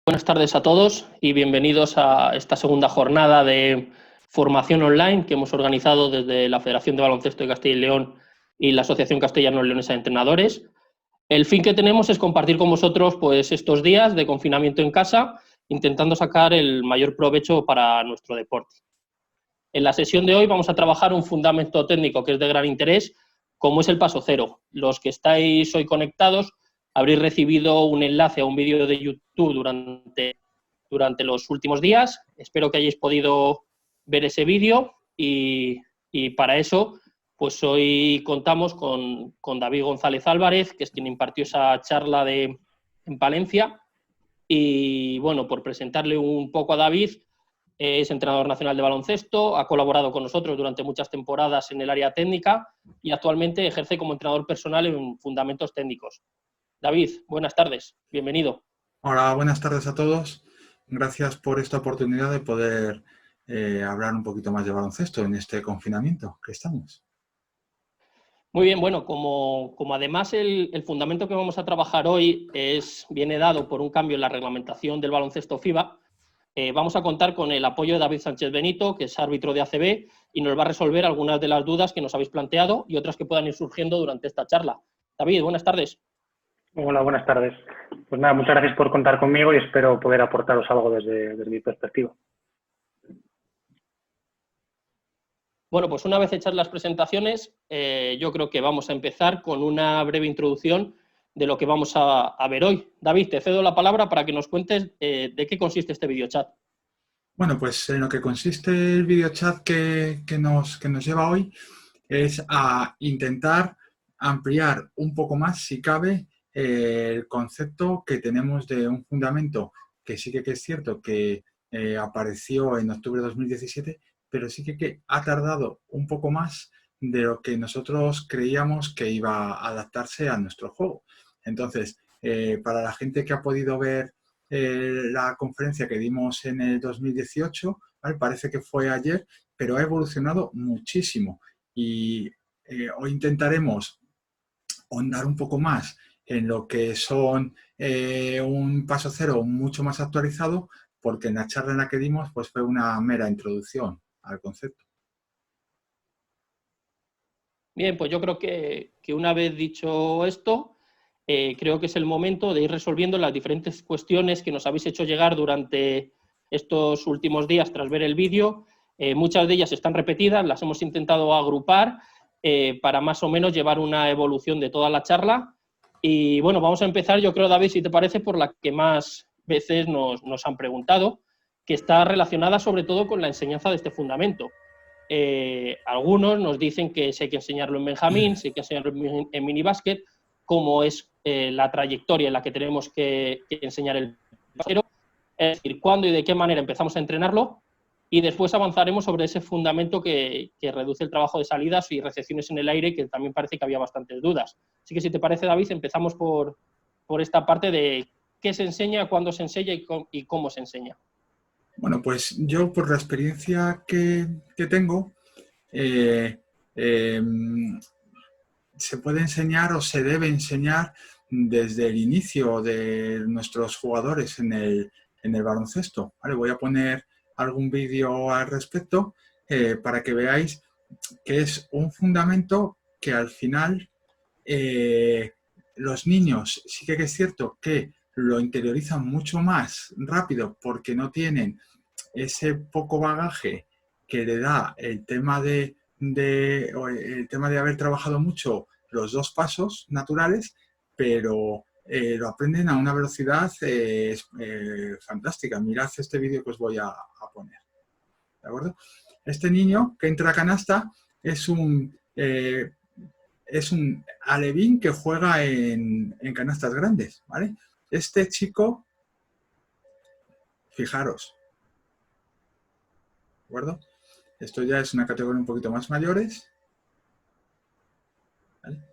Buenas tardes a todos y bienvenidos a esta segunda jornada de formación online que hemos organizado desde la Federación de Baloncesto de Castilla y León y la Asociación Castellano-Leonesa de Entrenadores. El fin que tenemos es compartir con vosotros pues, estos días de confinamiento en casa, intentando sacar el mayor provecho para nuestro deporte. En la sesión de hoy vamos a trabajar un fundamento técnico que es de gran interés, como es el paso cero. Los que estáis hoy conectados habréis recibido un enlace a un vídeo de YouTube durante los últimos días. Espero que hayáis podido ver ese vídeo y para eso pues hoy contamos con David González Álvarez, que es quien impartió esa charla en Palencia. Y bueno, por presentarle un poco a David, es entrenador nacional de baloncesto, ha colaborado con nosotros durante muchas temporadas en el área técnica y actualmente ejerce como entrenador personal en fundamentos técnicos. David, buenas tardes, bienvenido. Hola, buenas tardes a todos. Gracias por esta oportunidad de poder hablar un poquito más de baloncesto en este confinamiento que estamos. Muy bien, bueno, como además el fundamento que vamos a trabajar hoy viene dado por un cambio en la reglamentación del baloncesto FIBA, vamos a contar con el apoyo de David Sánchez Benito, que es árbitro de ACB, y nos va a resolver algunas de las dudas que nos habéis planteado y otras que puedan ir surgiendo durante esta charla. David, buenas tardes. Hola, buenas tardes. Pues nada, muchas gracias por contar conmigo y espero poder aportaros algo desde mi perspectiva. Bueno, pues una vez hechas las presentaciones, yo creo que vamos a empezar con una breve introducción de lo que vamos a ver hoy. David, te cedo la palabra para que nos cuentes de qué consiste este videochat. Bueno, pues en lo que consiste el videochat que nos lleva hoy es a intentar ampliar un poco más, si cabe, el concepto que tenemos de un fundamento que sí que es cierto que apareció en octubre de 2017, pero sí que ha tardado un poco más de lo que nosotros creíamos que iba a adaptarse a nuestro juego. Entonces, para la gente que ha podido ver la conferencia que dimos en el 2018, ¿vale? Parece que fue ayer, pero ha evolucionado muchísimo y hoy intentaremos ahondar un poco más en lo que son un paso cero mucho más actualizado, porque en la charla en la que dimos pues fue una mera introducción al concepto. Bien, pues yo creo que una vez dicho esto, creo que es el momento de ir resolviendo las diferentes cuestiones que nos habéis hecho llegar durante estos últimos días tras ver el vídeo. Muchas de ellas están repetidas, las hemos intentado agrupar para más o menos llevar una evolución de toda la charla. Y bueno, vamos a empezar, yo creo, David, si te parece, por la que más veces nos han preguntado, que está relacionada sobre todo con la enseñanza de este fundamento. Algunos nos dicen que si hay que enseñarlo en Benjamín, si hay que enseñarlo en minibásquet, cómo es la trayectoria en la que tenemos que enseñar el pasero, es decir, cuándo y de qué manera empezamos a entrenarlo, y después avanzaremos sobre ese fundamento que reduce el trabajo de salidas y recepciones en el aire, que también parece que había bastantes dudas. Así que si te parece, David, empezamos por esta parte de qué se enseña, cuándo se enseña y cómo se enseña. Bueno, pues yo por la experiencia que tengo, eh, eh, se puede enseñar o se debe enseñar desde el inicio de nuestros jugadores en el baloncesto. ¿Vale? Voy a poner algún vídeo al respecto para que veáis que es un fundamento que al final los niños sí que es cierto que lo interiorizan mucho más rápido porque no tienen ese poco bagaje que le da el tema de haber trabajado mucho los dos pasos naturales, pero lo aprenden a una velocidad fantástica. Mirad este vídeo que os voy a poner. ¿De acuerdo? Este niño que entra a canasta es un alevín que juega en canastas grandes, ¿vale? Este chico, fijaros, ¿de acuerdo? Esto ya es una categoría un poquito más mayores, ¿vale?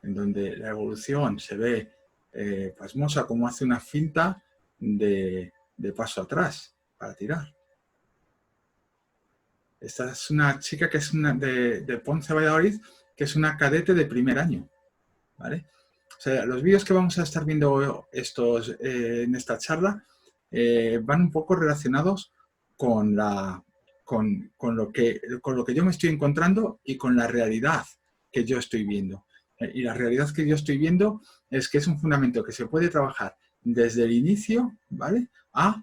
En donde la evolución se ve pasmosa, como hace una finta de paso atrás para tirar. Esta es una chica que es de Ponce, Valladolid, que es una cadete de primer año, ¿vale? O sea, los vídeos que vamos a estar viendo en esta charla van un poco relacionados con lo que yo me estoy encontrando y con la realidad que yo estoy viendo. Y la realidad que yo estoy viendo es que es un fundamento que se puede trabajar desde el inicio, ¿vale?, a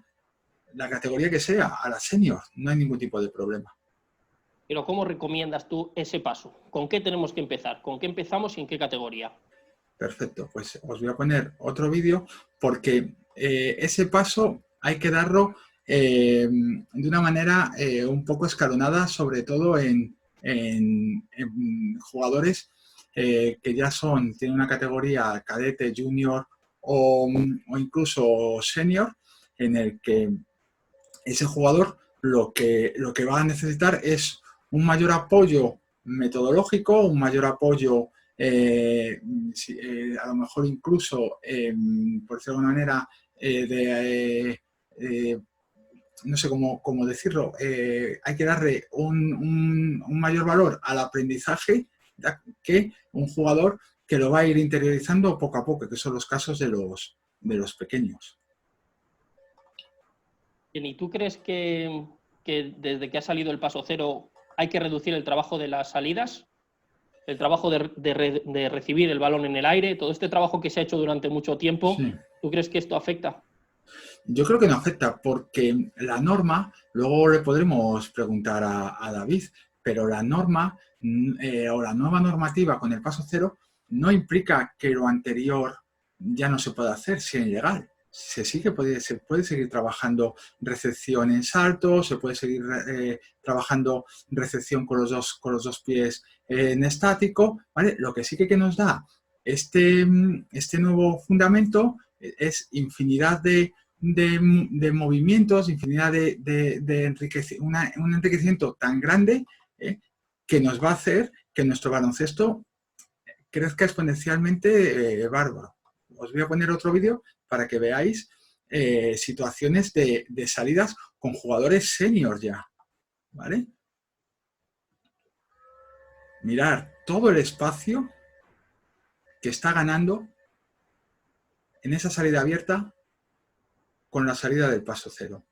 la categoría que sea, a la senior. No hay ningún tipo de problema. Pero ¿cómo recomiendas tú ese paso? ¿Con qué tenemos que empezar? ¿Con qué empezamos y en qué categoría? Perfecto, pues os voy a poner otro vídeo porque ese paso hay que darlo de una manera un poco escalonada, sobre todo en jugadores que ya tienen una categoría cadete, junior o incluso senior, en el que ese jugador lo que va a necesitar es un mayor apoyo metodológico, un mayor apoyo, a lo mejor incluso, por decirlo de alguna manera, no sé cómo decirlo, hay que darle un mayor valor al aprendizaje que un jugador que lo va a ir interiorizando poco a poco, que son los casos de los pequeños. ¿Y tú crees que desde que ha salido el paso cero hay que reducir el trabajo de las salidas? El trabajo de recibir el balón en el aire, todo este trabajo que se ha hecho durante mucho tiempo, sí. ¿Tú crees que esto afecta? Yo creo que no afecta, porque la norma, luego le podremos preguntar a David, pero la norma o la nueva normativa con el paso cero no implica que lo anterior ya no se pueda hacer si es ilegal. Se puede seguir trabajando recepción en salto, se puede seguir trabajando recepción con los dos pies en estático, ¿vale? Lo que sí que nos da este nuevo fundamento es infinidad de movimientos, infinidad de un enriquecimiento tan grande que nos va a hacer que nuestro baloncesto crezca exponencialmente bárbaro. Os voy a poner otro vídeo para que veáis situaciones de salidas con jugadores seniors ya, ¿vale? Mirar todo el espacio que está ganando en esa salida abierta con la salida del paso cero.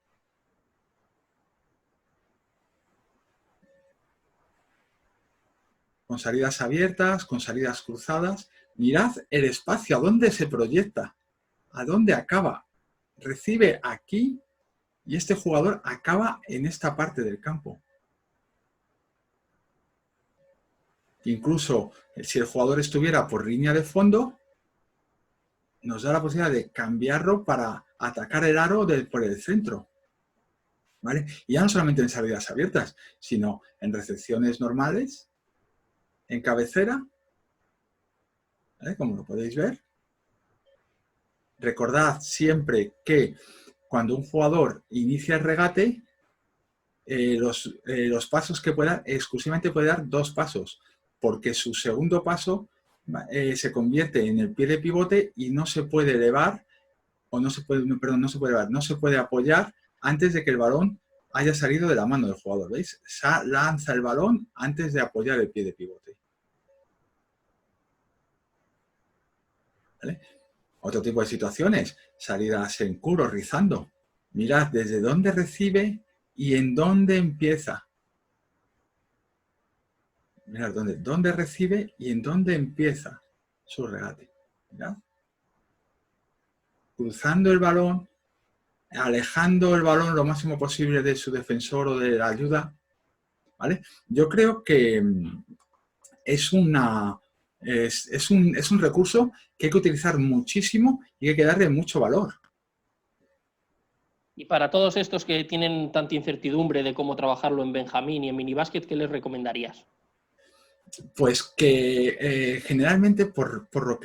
Con salidas abiertas, con salidas cruzadas. Mirad el espacio, a dónde se proyecta, a dónde acaba. Recibe aquí y este jugador acaba en esta parte del campo. Incluso si el jugador estuviera por línea de fondo, nos da la posibilidad de cambiarlo para atacar el aro por el centro. ¿Vale? Y ya no solamente en salidas abiertas, sino en recepciones normales, en cabecera, ¿vale? Como lo podéis ver. Recordad siempre que cuando un jugador inicia el regate, los pasos que pueda, exclusivamente puede dar 2 pasos, porque su segundo paso se convierte en el pie de pivote y no se puede elevar, o no se puede apoyar antes de que el balón haya salido de la mano del jugador. ¿Veis? Lanza el balón antes de apoyar el pie de pivote. ¿Vale? Otro tipo de situaciones, salidas en curl, rizando. Mirad desde dónde recibe y en dónde empieza. Mirad dónde recibe y en dónde empieza su regate. Mirad. Cruzando el balón, alejando el balón lo máximo posible de su defensor o de la ayuda. ¿Vale? Yo creo que es un recurso que hay que utilizar muchísimo y hay que darle mucho valor. Y para todos estos que tienen tanta incertidumbre de cómo trabajarlo en Benjamín y en minibásquet, ¿qué les recomendarías? Pues que generalmente por lo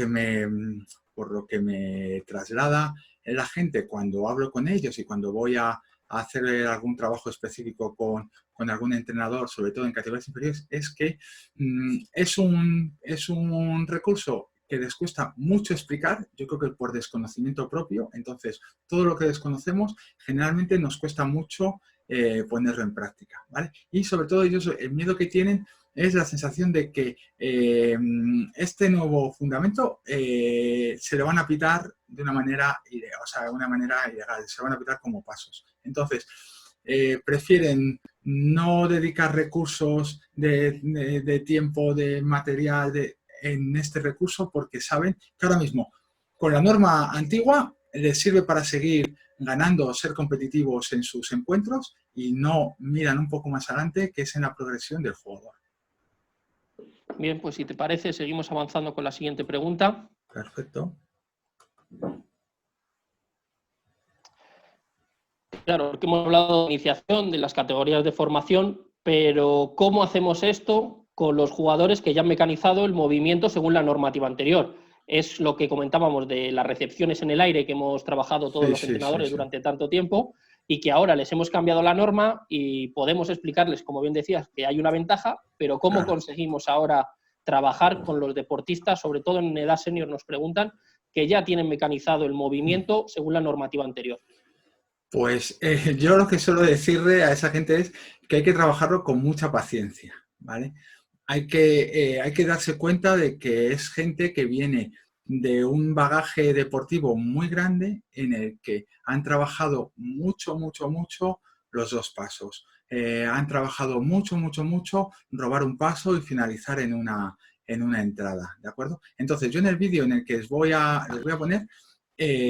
que me traslada la gente cuando hablo con ellos y cuando voy a hacer algún trabajo específico con algún entrenador, sobre todo en categorías inferiores, es que es un recurso que les cuesta mucho explicar, yo creo que por desconocimiento propio. Entonces todo lo que desconocemos generalmente nos cuesta mucho ponerlo en práctica, ¿vale? Y sobre todo ellos, el miedo que tienen es la sensación de que este nuevo fundamento se le van a pitar de una manera ilegal, se van a pitar como pasos. Entonces, prefieren no dedicar recursos de tiempo, de material en este recurso porque saben que ahora mismo con la norma antigua les sirve para seguir ganando, ser competitivos en sus encuentros y no miran un poco más adelante, que es en la progresión del jugador. Bien, pues si te parece, seguimos avanzando con la siguiente pregunta. Perfecto. Claro, porque hemos hablado de iniciación, de las categorías de formación, pero ¿cómo hacemos esto con los jugadores que ya han mecanizado el movimiento según la normativa anterior? Es lo que comentábamos de las recepciones en el aire que hemos trabajado todos los entrenadores durante tanto tiempo y que ahora les hemos cambiado la norma y podemos explicarles, como bien decías, que hay una ventaja, pero ¿cómo conseguimos ahora trabajar con los deportistas, sobre todo en edad senior nos preguntan, que ya tienen mecanizado el movimiento según la normativa anterior? Pues yo lo que suelo decirle a esa gente es que hay que trabajarlo con mucha paciencia, ¿vale? Hay que darse cuenta de que es gente que viene de un bagaje deportivo muy grande en el que han trabajado mucho los dos pasos. Han trabajado mucho robar un paso y finalizar en una entrada, ¿de acuerdo? Entonces yo en el vídeo en el que les voy a poner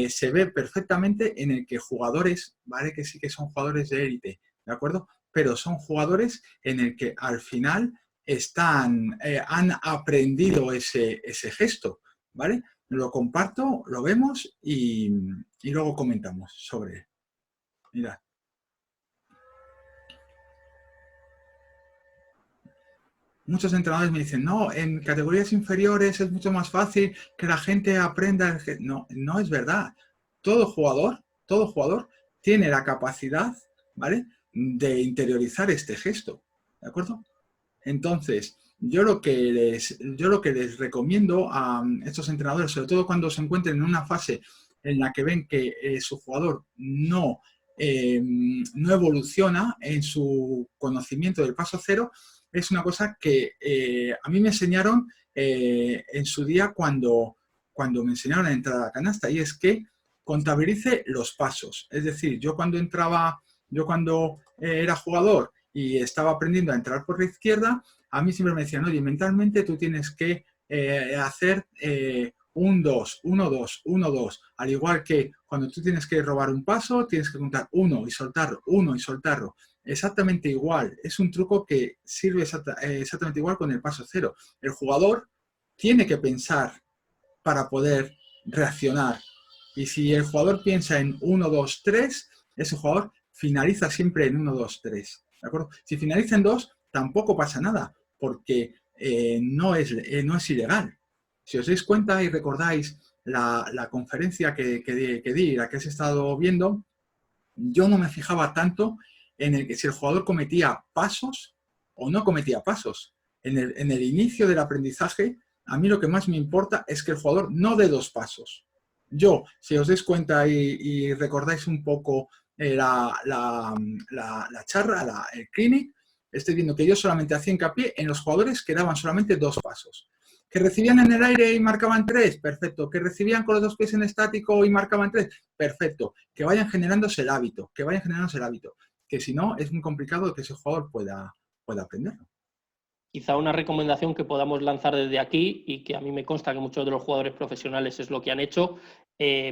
se ve perfectamente en el que jugadores, ¿vale? Que sí que son jugadores de élite, ¿de acuerdo? Pero son jugadores en el que al final han aprendido ese gesto, ¿vale? Lo comparto, lo vemos y luego comentamos sobre él. Mirad. Muchos entrenadores me dicen, no, en categorías inferiores es mucho más fácil que la gente aprenda. No, no es verdad. Todo jugador tiene la capacidad, ¿vale?, de interiorizar este gesto, ¿de acuerdo? Entonces, yo lo que les recomiendo a estos entrenadores, sobre todo cuando se encuentren en una fase en la que ven que su jugador no evoluciona en su conocimiento del paso cero, es una cosa que a mí me enseñaron en su día cuando me enseñaron a entrar a la canasta, y es que contabilice los pasos. Es decir, yo cuando era jugador y estaba aprendiendo a entrar por la izquierda, a mí siempre me decían, oye, mentalmente tú tienes que hacer 1-2, 1-2, 1-2. Al igual que cuando tú tienes que robar un paso, tienes que contar 1 y soltarlo, 1 y soltarlo. Exactamente igual. Es un truco que sirve exactamente igual con el paso cero. El jugador tiene que pensar para poder reaccionar. Y si el jugador piensa en 1, 2, 3, ese jugador finaliza siempre en 1, 2, 3. ¿De acuerdo? Si finaliza en 2, tampoco pasa nada, porque no es ilegal. Si os dais cuenta y recordáis la conferencia que di, la que has estado viendo, yo no me fijaba tanto en el que si el jugador cometía pasos o no cometía pasos. En el inicio del aprendizaje, a mí lo que más me importa es que el jugador no dé 2 pasos. Yo, si os dais cuenta y recordáis un poco la charla, el clinic, estoy viendo que yo solamente hacía hincapié en los jugadores que daban solamente 2 pasos. ¿Que recibían en el aire y marcaban 3? Perfecto. ¿Que recibían con los 2 pies en estático y marcaban 3? Perfecto. Que vayan generándose el hábito. Que si no, es muy complicado que ese jugador pueda aprenderlo. Quizá una recomendación que podamos lanzar desde aquí, y que a mí me consta que muchos de los jugadores profesionales es lo que han hecho,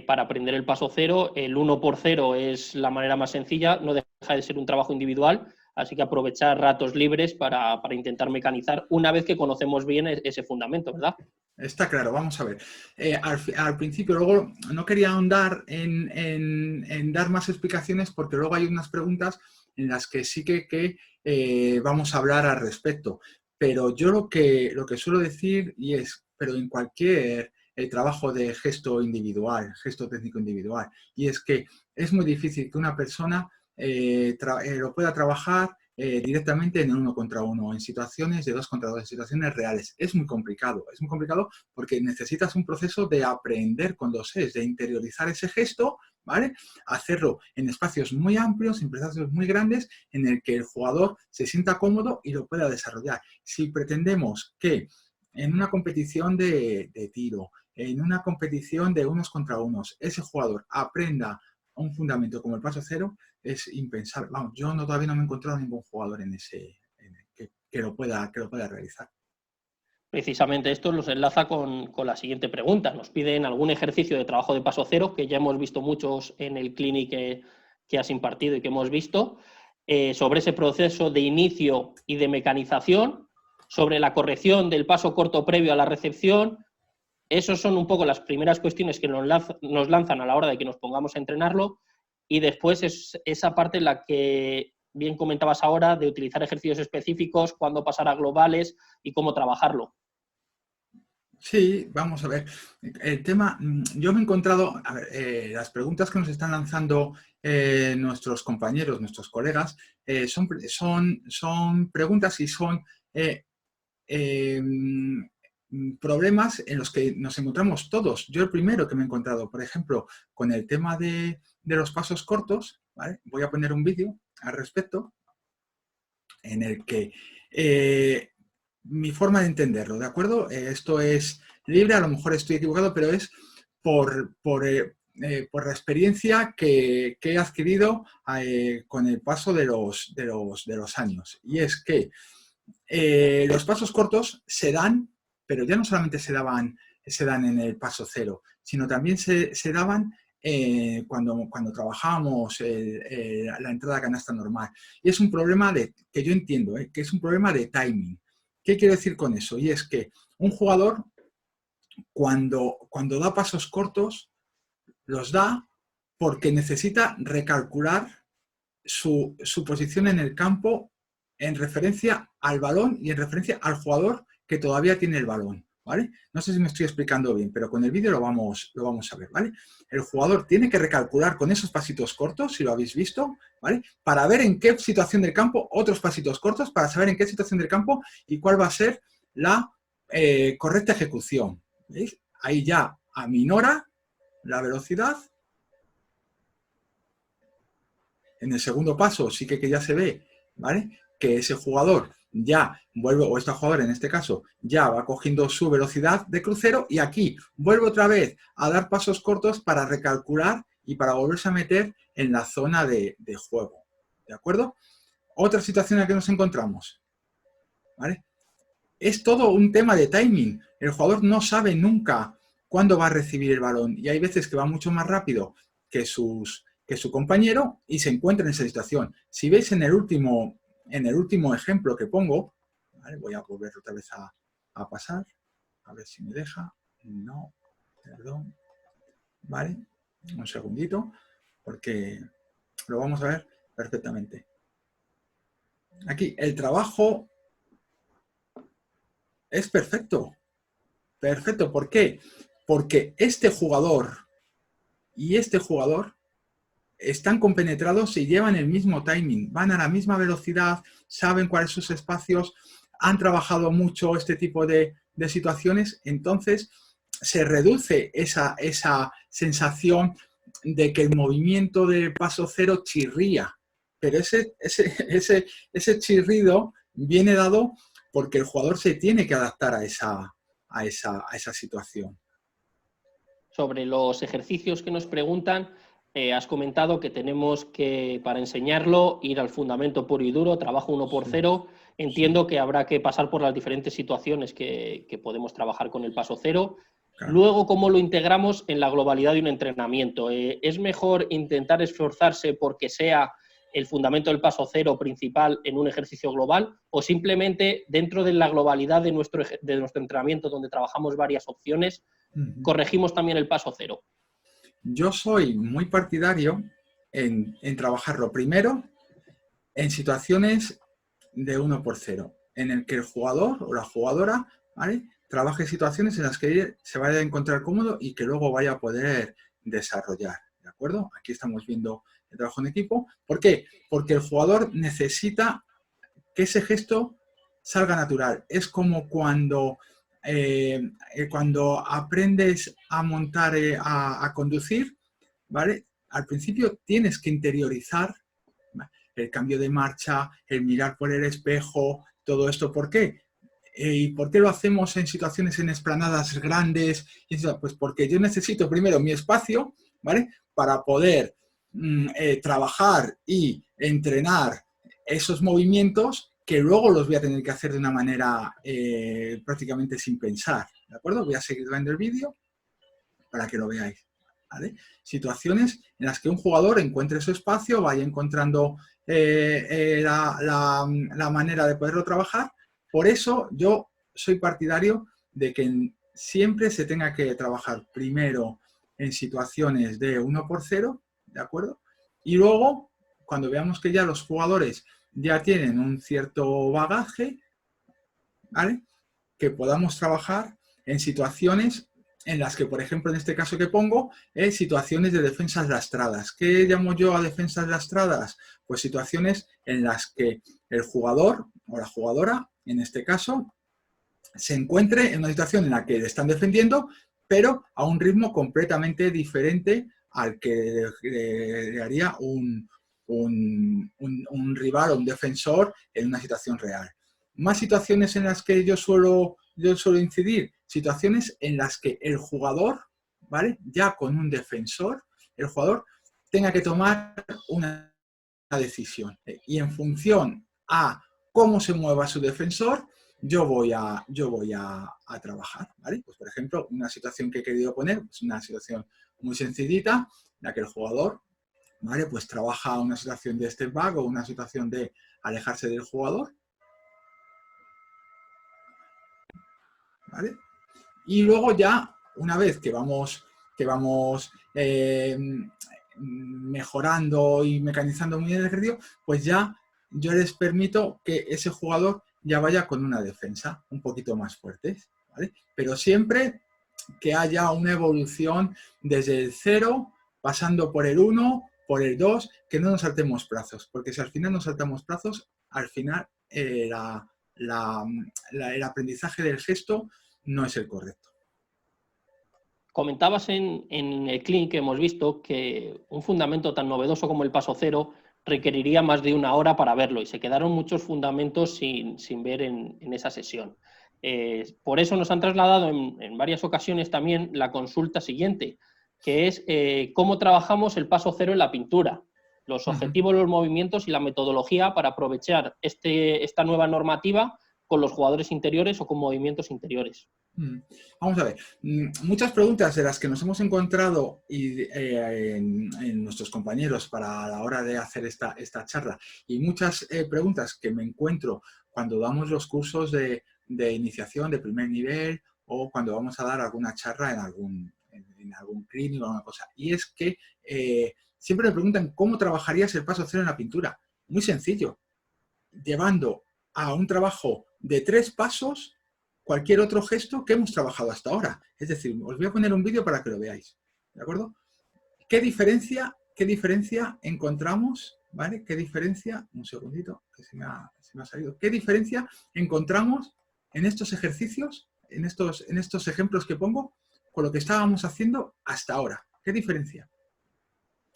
para aprender el paso cero, el 1x0 es la manera más sencilla, no deja de ser un trabajo individual, así que aprovechar ratos libres para intentar mecanizar una vez que conocemos bien ese fundamento, ¿verdad? Está claro, vamos a ver. Al principio, luego no quería ahondar en dar más explicaciones porque luego hay unas preguntas en las que sí que vamos a hablar al respecto. Pero yo lo que suelo decir, pero en cualquier trabajo de gesto individual, gesto técnico individual, y es que es muy difícil que una persona lo pueda trabajar directamente en 1 contra 1, en situaciones de 2 contra 2, en situaciones reales. Es muy complicado porque necesitas un proceso de aprender con 2 E's, de interiorizar ese gesto, ¿vale? Hacerlo en espacios muy amplios, en espacios muy grandes, en el que el jugador se sienta cómodo y lo pueda desarrollar. Si pretendemos que en una competición de tiro, en una competición de unos contra unos, ese jugador aprenda un fundamento como el paso cero, es impensable. Vamos, yo todavía no me he encontrado ningún jugador que lo pueda realizar. Precisamente esto los enlaza con la siguiente pregunta. Nos piden algún ejercicio de trabajo de paso cero, que ya hemos visto muchos en el clinic que has impartido y que hemos visto, sobre ese proceso de inicio y de mecanización, sobre la corrección del paso corto previo a la recepción. Esas son un poco las primeras cuestiones que nos lanzan a la hora de que nos pongamos a entrenarlo, y después es esa parte en la que bien comentabas ahora, de utilizar ejercicios específicos, cuándo pasar a globales y cómo trabajarlo. Sí, vamos a ver. El tema, yo me he encontrado, a ver, las preguntas que nos están lanzando nuestros compañeros, nuestros colegas, son preguntas y son problemas en los que nos encontramos todos. Yo el primero que me he encontrado, por ejemplo, con el tema de los pasos cortos, ¿vale? Voy a poner un vídeo al respecto en el que mi forma de entenderlo, ¿de acuerdo? Esto es libre, a lo mejor estoy equivocado, pero es por la experiencia que he adquirido con el paso de los años. Y es que los pasos cortos se dan, pero ya no solamente se dan en el paso cero, sino también se daban cuando trabajábamos la entrada a canasta normal. Y es un problema que yo entiendo, que es un problema de timing. ¿Qué quiero decir con eso? Y es que un jugador, cuando da pasos cortos, los da porque necesita recalcular su posición en el campo en referencia al balón y en referencia al jugador que todavía tiene el balón, ¿vale? No sé si me estoy explicando bien, pero con el vídeo lo vamos a ver, ¿vale? El jugador tiene que recalcular con esos pasitos cortos, si lo habéis visto, ¿vale? Para ver en qué situación del campo, otros pasitos cortos, para saber en qué situación del campo y cuál va a ser la correcta ejecución, ¿veis? Ahí ya aminora la velocidad. En el segundo paso sí que ya se ve, ¿vale? Que ese jugador ya vuelve, o esta jugadora en este caso, ya va cogiendo su velocidad de crucero y aquí vuelve otra vez a dar pasos cortos para recalcular y para volverse a meter en la zona de juego, ¿de acuerdo? Otra situación en la que nos encontramos, ¿vale? Es todo un tema de timing. El jugador no sabe nunca cuándo va a recibir el balón y hay veces que va mucho más rápido que su compañero y se encuentra en esa situación. Si veis en el último ejemplo que pongo, ¿vale? Voy a volver otra vez a pasar, a ver si me deja. No, perdón. ¿Vale? Un segundito, porque lo vamos a ver perfectamente. Aquí, el trabajo es perfecto. Perfecto, ¿por qué? Porque este jugador y este jugador están compenetrados y llevan el mismo timing, van a la misma velocidad, saben cuáles son sus espacios, han trabajado mucho este tipo de situaciones, entonces se reduce esa sensación de que el movimiento de paso cero chirría, pero ese chirrido viene dado porque el jugador se tiene que adaptar a esa situación. Sobre los ejercicios que nos preguntan, has comentado que tenemos que, para enseñarlo, ir al fundamento puro y duro, trabajo 1x0. Entiendo que habrá que pasar por las diferentes situaciones que podemos trabajar con el paso cero. Claro. Luego, ¿cómo lo integramos en la globalidad de un entrenamiento? ¿Es mejor intentar esforzarse porque sea el fundamento del paso cero principal en un ejercicio global, o simplemente dentro de la globalidad de nuestro entrenamiento, donde trabajamos varias opciones, corregimos también el paso cero? Yo soy muy partidario en trabajarlo primero en situaciones de 1x0, en el que el jugador o la jugadora, ¿vale?, trabaje situaciones en las que se vaya a encontrar cómodo y que luego vaya a poder desarrollar, ¿de acuerdo? Aquí estamos viendo el trabajo en equipo. ¿Por qué? Porque el jugador necesita que ese gesto salga natural. Es como cuando aprendes a montar, a conducir, ¿vale? Al principio tienes que interiorizar el cambio de marcha, el mirar por el espejo, todo esto. ¿Por qué? ¿Y por qué lo hacemos en situaciones en esplanadas grandes? Pues porque yo necesito primero mi espacio, ¿vale? Para poder trabajar y entrenar esos movimientos que luego los voy a tener que hacer de una manera prácticamente sin pensar, ¿de acuerdo? Voy a seguir viendo el vídeo para que lo veáis, ¿vale? Situaciones en las que un jugador encuentre su espacio, vaya encontrando la manera de poderlo trabajar. Por eso yo soy partidario de que siempre se tenga que trabajar primero en situaciones de 1x0, ¿de acuerdo? Y luego, cuando veamos que ya los jugadores ya tienen un cierto bagaje, ¿vale? Que podamos trabajar en situaciones en las que, por ejemplo, en este caso que pongo, situaciones de defensas lastradas. ¿Qué llamo yo a defensas lastradas? Pues situaciones en las que el jugador o la jugadora, en este caso, se encuentre en una situación en la que le están defendiendo, pero a un ritmo completamente diferente al que le haría un rival o un defensor en una situación real. Más situaciones en las que yo suelo incidir, situaciones en las que el jugador, ¿vale? Ya con un defensor, el jugador tenga que tomar una decisión. Y en función a cómo se mueva su defensor, yo voy a trabajar, ¿vale? Pues, por ejemplo, una situación que he querido poner es una situación muy sencillita, en la que el jugador, ¿vale? Pues trabaja una situación de step back o una situación de alejarse del jugador, ¿vale? Y luego ya, una vez que vamos mejorando y mecanizando muy bien el ejercicio, pues ya yo les permito que ese jugador ya vaya con una defensa un poquito más fuerte, ¿vale? Pero siempre que haya una evolución desde el 0, pasando por el 1, por el 2, que no nos saltemos plazos, porque si al final nos saltamos plazos, al final el aprendizaje del gesto no es el correcto. Comentabas en el clip que hemos visto que un fundamento tan novedoso como el paso cero requeriría más de 1 hora para verlo y se quedaron muchos fundamentos sin ver en esa sesión. Por eso nos han trasladado en varias ocasiones también la consulta siguiente, que es cómo trabajamos el paso cero en la pintura, los objetivos, los movimientos y la metodología para aprovechar esta nueva normativa con los jugadores interiores o con movimientos interiores. Vamos a ver, muchas preguntas de las que nos hemos encontrado en nuestros compañeros para la hora de hacer esta charla y muchas preguntas que me encuentro cuando damos los cursos de iniciación de primer nivel o cuando vamos a dar alguna charla en algún clínico o alguna cosa. Y es que siempre me preguntan cómo trabajarías el paso cero en la pintura. Muy sencillo, llevando a un trabajo de 3 pasos cualquier otro gesto que hemos trabajado hasta ahora. Es decir, os voy a poner un vídeo para que lo veáis, ¿de acuerdo? ¿Qué diferencia encontramos? ¿Vale? ¿Qué diferencia? Un segundito, que se me ha salido. ¿Qué diferencia encontramos en estos ejercicios, en estos ejemplos que pongo, con lo que estábamos haciendo hasta ahora? ¿Qué diferencia?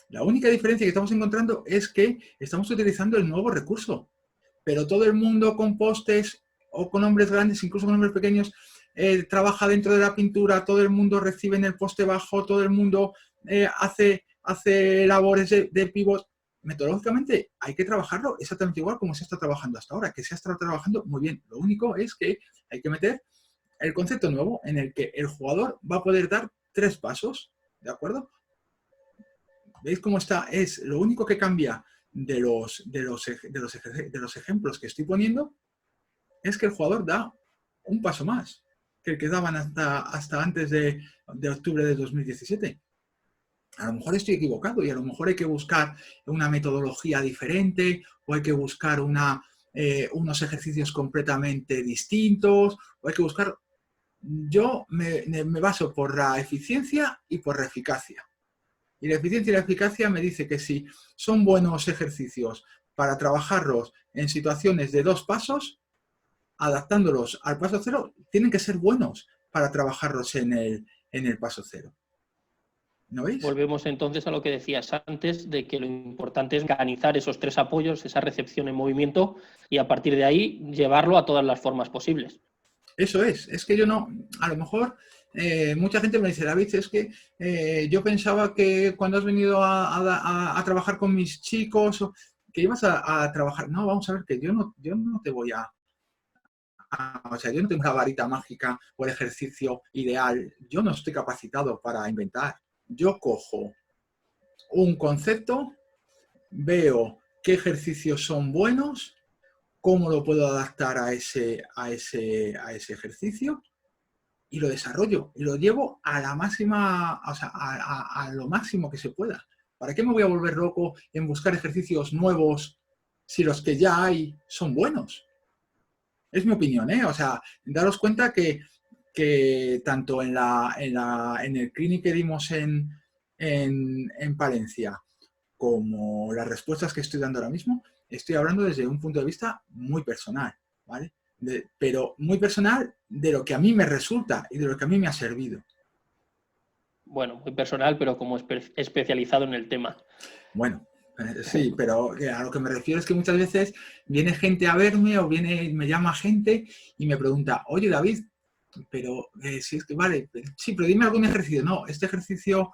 La única diferencia que estamos encontrando es que estamos utilizando el nuevo recurso, pero todo el mundo con postes o con hombres grandes, incluso con hombres pequeños, trabaja dentro de la pintura, todo el mundo recibe en el poste bajo, todo el mundo hace labores de pivot. Metodológicamente hay que trabajarlo exactamente igual como se está trabajando hasta ahora, que se ha estado trabajando muy bien. Lo único es que hay que meter el concepto nuevo en el que el jugador va a poder dar 3 pasos, ¿de acuerdo? ¿Veis cómo está? Es lo único que cambia de los ejemplos que estoy poniendo, es que el jugador da un paso más que el que daban hasta antes de octubre de 2017. A lo mejor estoy equivocado y a lo mejor hay que buscar una metodología diferente o hay que buscar unos ejercicios completamente distintos o hay que buscar... Yo me baso por la eficiencia y por la eficacia. Y la eficiencia y la eficacia me dice que si son buenos ejercicios para trabajarlos en situaciones de 2 pasos, adaptándolos al paso cero, tienen que ser buenos para trabajarlos en el paso cero. ¿No veis? Volvemos entonces a lo que decías antes, de que lo importante es organizar esos 3 apoyos, esa recepción en movimiento, y a partir de ahí llevarlo a todas las formas posibles. Eso es que yo no, a lo mejor mucha gente me dice, David, es que yo pensaba que cuando has venido a trabajar con mis chicos, que ibas a trabajar. No, vamos a ver, que yo no te voy o sea, yo no tengo una varita mágica o el ejercicio ideal. Yo no estoy capacitado para inventar. Yo cojo un concepto, veo qué ejercicios son buenos, cómo lo puedo adaptar a ese ejercicio y lo desarrollo y lo llevo a la máxima, o sea, a lo máximo que se pueda. ¿Para qué me voy a volver loco en buscar ejercicios nuevos si los que ya hay son buenos? Es mi opinión, ¿eh? O sea, daros cuenta que tanto en el clinic que dimos en Palencia como las respuestas que estoy dando ahora mismo, estoy hablando desde un punto de vista muy personal, ¿vale? Pero muy personal de lo que a mí me resulta y de lo que a mí me ha servido. Bueno, muy personal, pero como especializado en el tema. Bueno, sí, pero a lo que me refiero es que muchas veces viene gente a verme o me llama gente y me pregunta, oye David, pero si es que vale, sí, pero dime algún ejercicio. No, este ejercicio,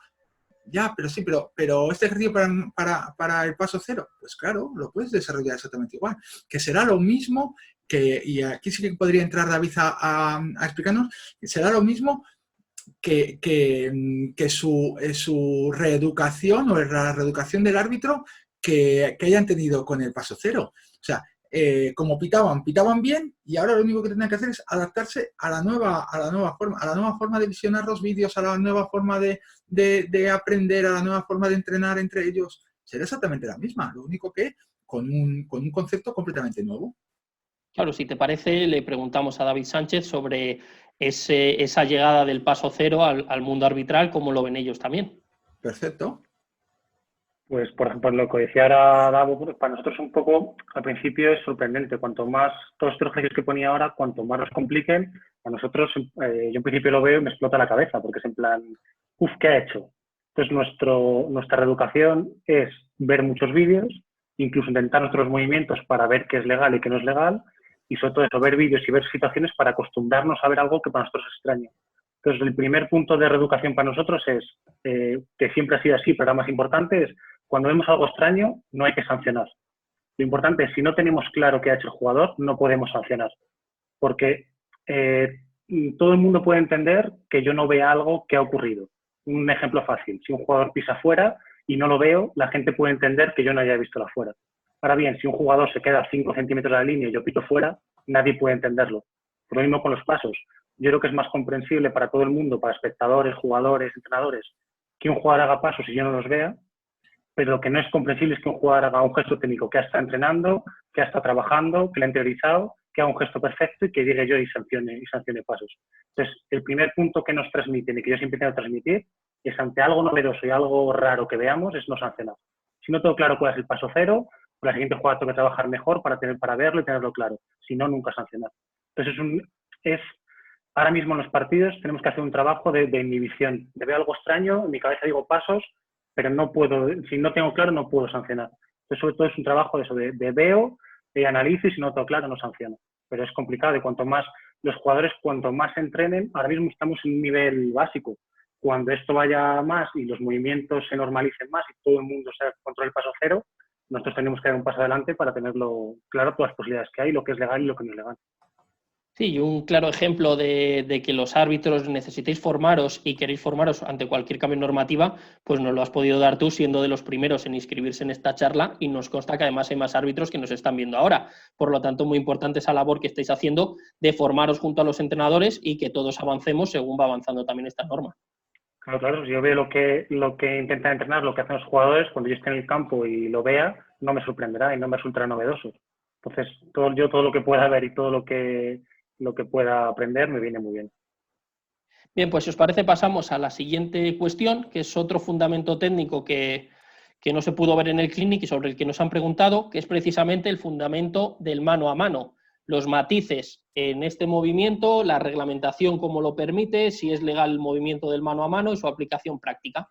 ya, pero sí, pero este ejercicio para el paso cero, pues claro, lo puedes desarrollar exactamente igual. Que será lo mismo y aquí sí que podría entrar David a explicarnos, será lo mismo que su reeducación o la reeducación del árbitro que hayan tenido con el paso cero. O sea, como pitaban bien y ahora lo único que tendrán que hacer es adaptarse a la nueva forma de visionar los vídeos, a la nueva forma de aprender, a la nueva forma de entrenar entre ellos. Será exactamente la misma, lo único que con un concepto completamente nuevo. Claro, si te parece, le preguntamos a David Sánchez sobre esa llegada del paso cero al mundo arbitral, cómo lo ven ellos también. Perfecto. Pues, por ejemplo, lo que decía ahora Davo, para nosotros un poco, al principio es sorprendente. Cuanto más, todos estos ejercicios que ponía ahora, cuanto más los compliquen, a nosotros, yo en principio lo veo y me explota la cabeza, porque es en plan, uff, ¿qué ha hecho? Entonces, nuestra reeducación es ver muchos vídeos, incluso intentar nuestros movimientos para ver qué es legal y qué no es legal, y sobre todo eso, ver vídeos y ver situaciones para acostumbrarnos a ver algo que para nosotros es extraño. Entonces, el primer punto de reeducación para nosotros es, que siempre ha sido así, pero ahora más importante es, cuando vemos algo extraño, no hay que sancionar. Lo importante es, si no tenemos claro qué ha hecho el jugador, no podemos sancionar. Porque todo el mundo puede entender que yo no vea algo que ha ocurrido. Un ejemplo fácil, si un jugador pisa fuera y no lo veo, la gente puede entender que yo no haya visto la fuera. Ahora bien, si un jugador se queda a 5 centímetros de la línea y yo pito fuera, nadie puede entenderlo. Por lo mismo con los pasos. Yo creo que es más comprensible para todo el mundo, para espectadores, jugadores, entrenadores, que un jugador haga pasos y yo no los vea, pero lo que no es comprensible es que un jugador haga un gesto técnico que ha estado entrenando, que ha estado trabajando, que lo ha interiorizado, que haga un gesto perfecto y que llegue yo y sancione pasos. Entonces, el primer punto que nos transmiten y que yo siempre tengo que transmitir es, ante algo novedoso y algo raro que veamos, es no sancionar. Si no tengo claro cuál es el paso cero, pues la siguiente jugada tengo que trabajar mejor para verlo y tenerlo claro. Si no, nunca sancionar. Entonces, ahora mismo en los partidos tenemos que hacer un trabajo de inhibición. De ver algo extraño, en mi cabeza digo pasos, pero no puedo, si no tengo claro, no puedo sancionar. Entonces, sobre todo es un trabajo de eso, de veo, analizo y si no tengo claro, no sanciono. Pero es complicado y cuanto más los jugadores, cuanto más entrenen, ahora mismo estamos en un nivel básico. Cuando esto vaya más y los movimientos se normalicen más y todo el mundo se controle el paso cero, nosotros tenemos que dar un paso adelante para tenerlo claro, todas las posibilidades que hay, lo que es legal y lo que no es legal. Sí, y un claro ejemplo de que los árbitros necesitéis formaros y queréis formaros ante cualquier cambio en normativa, pues nos lo has podido dar tú siendo de los primeros en inscribirse en esta charla y nos consta que además hay más árbitros que nos están viendo ahora. Por lo tanto, muy importante esa labor que estáis haciendo de formaros junto a los entrenadores y que todos avancemos según va avanzando también esta norma. Claro, si yo veo lo que intentan entrenar, lo que hacen los jugadores, cuando yo esté en el campo y lo vea, no me sorprenderá y no me resultará novedoso. Entonces, todo lo que pueda ver y todo lo que pueda aprender me viene muy bien. Bien, pues si os parece pasamos a la siguiente cuestión, que es otro fundamento técnico que no se pudo ver en el clinic y sobre el que nos han preguntado, que es precisamente el fundamento del mano a mano. Los matices en este movimiento, la reglamentación cómo lo permite, si es legal el movimiento del mano a mano y su aplicación práctica.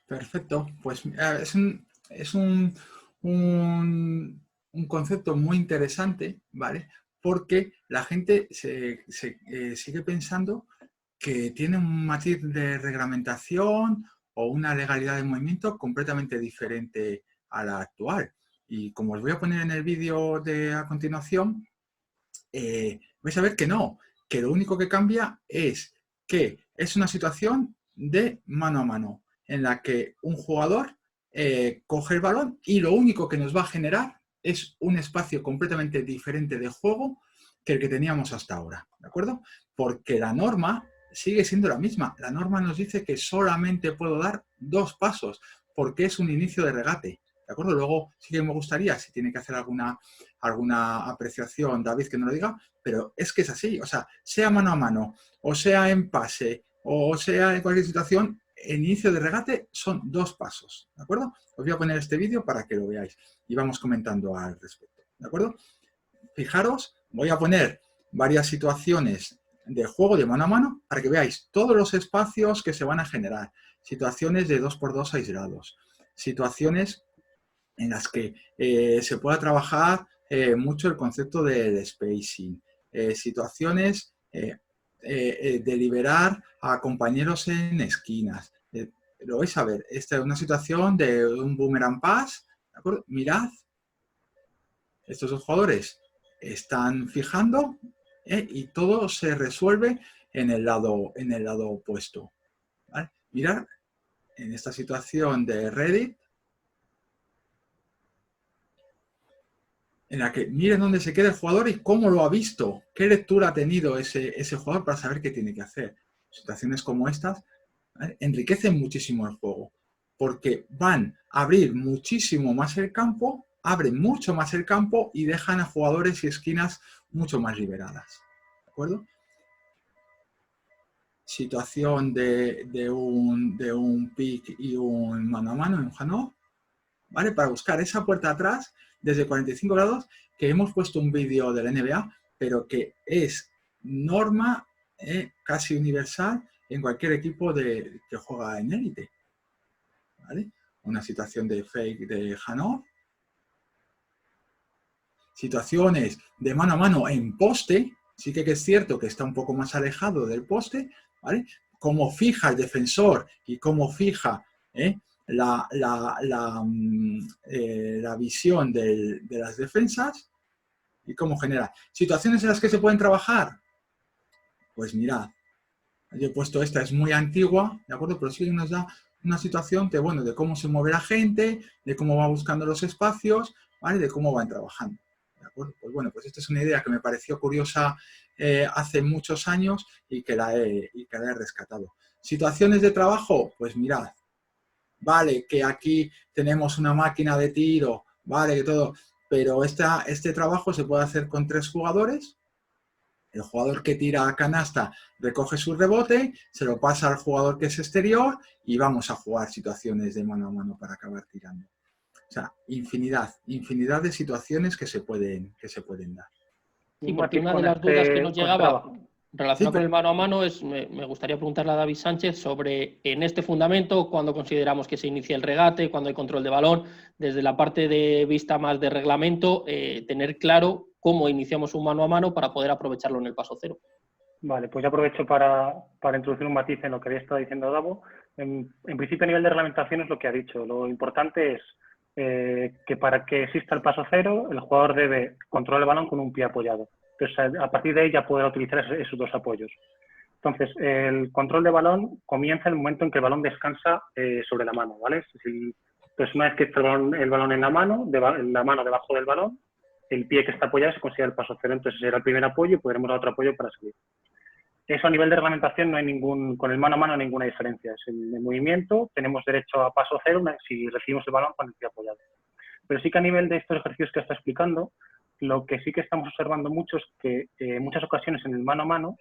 Perfecto. Pues es un concepto muy interesante, ¿vale? porque la gente sigue pensando que tiene un matiz de reglamentación o una legalidad de movimiento completamente diferente a la actual. Y como os voy a poner en el vídeo a continuación, vais a ver que no, que lo único que cambia es que es una situación de mano a mano, en la que un jugador coge el balón y lo único que nos va a generar es un espacio completamente diferente de juego que el que teníamos hasta ahora, ¿de acuerdo? Porque la norma sigue siendo la misma. La norma nos dice que solamente puedo dar 2 pasos, porque es un inicio de regate, ¿de acuerdo? Luego sí que me gustaría, si tiene que hacer alguna apreciación, David, que no lo diga, pero es que es así, o sea mano a mano, o sea en pase, o sea en cualquier situación, el inicio de regate son 2 pasos, ¿de acuerdo? Os voy a poner este vídeo para que lo veáis y vamos comentando al respecto, ¿de acuerdo? Fijaros, voy a poner varias situaciones de juego de mano a mano para que veáis todos los espacios que se van a generar, situaciones de 2x2 aislados, situaciones en las que se pueda trabajar mucho el concepto del spacing, situaciones de liberar a compañeros en esquinas. Lo vais a ver, esta es una situación de un boomerang pass, ¿de acuerdo? Mirad, estos 2 jugadores están fijando y todo se resuelve en el lado opuesto, ¿vale? Mirad, en esta situación de Reddit, en la que miren dónde se queda el jugador y cómo lo ha visto, qué lectura ha tenido ese jugador para saber qué tiene que hacer. Situaciones como estas, ¿vale?, enriquecen muchísimo el juego, porque van a abrir muchísimo más el campo, abren mucho más el campo y dejan a jugadores y esquinas mucho más liberadas, ¿de acuerdo? Situación de un pick y un mano a mano en un handoff, ¿vale? Para buscar esa puerta atrás desde 45 grados, que hemos puesto un vídeo de la NBA, pero que es norma casi universal en cualquier equipo que juega en élite, ¿vale? Una situación de fake de handoff. Situaciones de mano a mano en poste, sí que es cierto que está un poco más alejado del poste, ¿vale? Cómo fija el defensor y cómo fija la visión de las defensas y cómo genera. ¿Situaciones en las que se pueden trabajar? Pues mirad, yo he puesto esta, es muy antigua, ¿de acuerdo? Pero sí nos da una situación que, bueno, de cómo se mueve la gente, de cómo va buscando los espacios, ¿vale? De cómo van trabajando, ¿de acuerdo? Pues bueno, pues esta es una idea que me pareció curiosa hace muchos años y que la he rescatado. ¿Situaciones de trabajo? Pues mirad, vale, que aquí tenemos una máquina de tiro, vale, que todo, pero este trabajo se puede hacer con 3 jugadores. El jugador que tira a canasta recoge su rebote, se lo pasa al jugador que es exterior y vamos a jugar situaciones de mano a mano para acabar tirando. O sea, infinidad de situaciones que se pueden dar. Sí, porque una de las dudas que nos llegaba relacionada con el mano a mano es, me gustaría preguntarle a David Sánchez sobre, en este fundamento, cuándo consideramos que se inicia el regate, cuándo hay control de balón, desde la parte de vista más de reglamento, tener claro cómo iniciamos un mano a mano para poder aprovecharlo en el paso cero. Vale, pues ya aprovecho para introducir un matiz en lo que había estado diciendo Davo. En principio, a nivel de reglamentación es lo que ha dicho. Lo importante es que para que exista el paso cero, el jugador debe controlar el balón con un pie apoyado. Entonces, a partir de ahí ya podrá utilizar esos 2 apoyos. Entonces, el control de balón comienza en el momento en que el balón descansa sobre la mano, ¿vale? Entonces, una vez que está el balón en la mano debajo del balón, el pie que está apoyado se considera el paso cero. Entonces, será el primer apoyo y podremos dar otro apoyo para salir. Eso a nivel de reglamentación no hay con el mano a mano ninguna diferencia. Es el movimiento, tenemos derecho a paso cero si recibimos el balón con el pie apoyado. Pero sí que a nivel de estos ejercicios que está explicando, lo que sí que estamos observando mucho es que en muchas ocasiones en el mano a mano,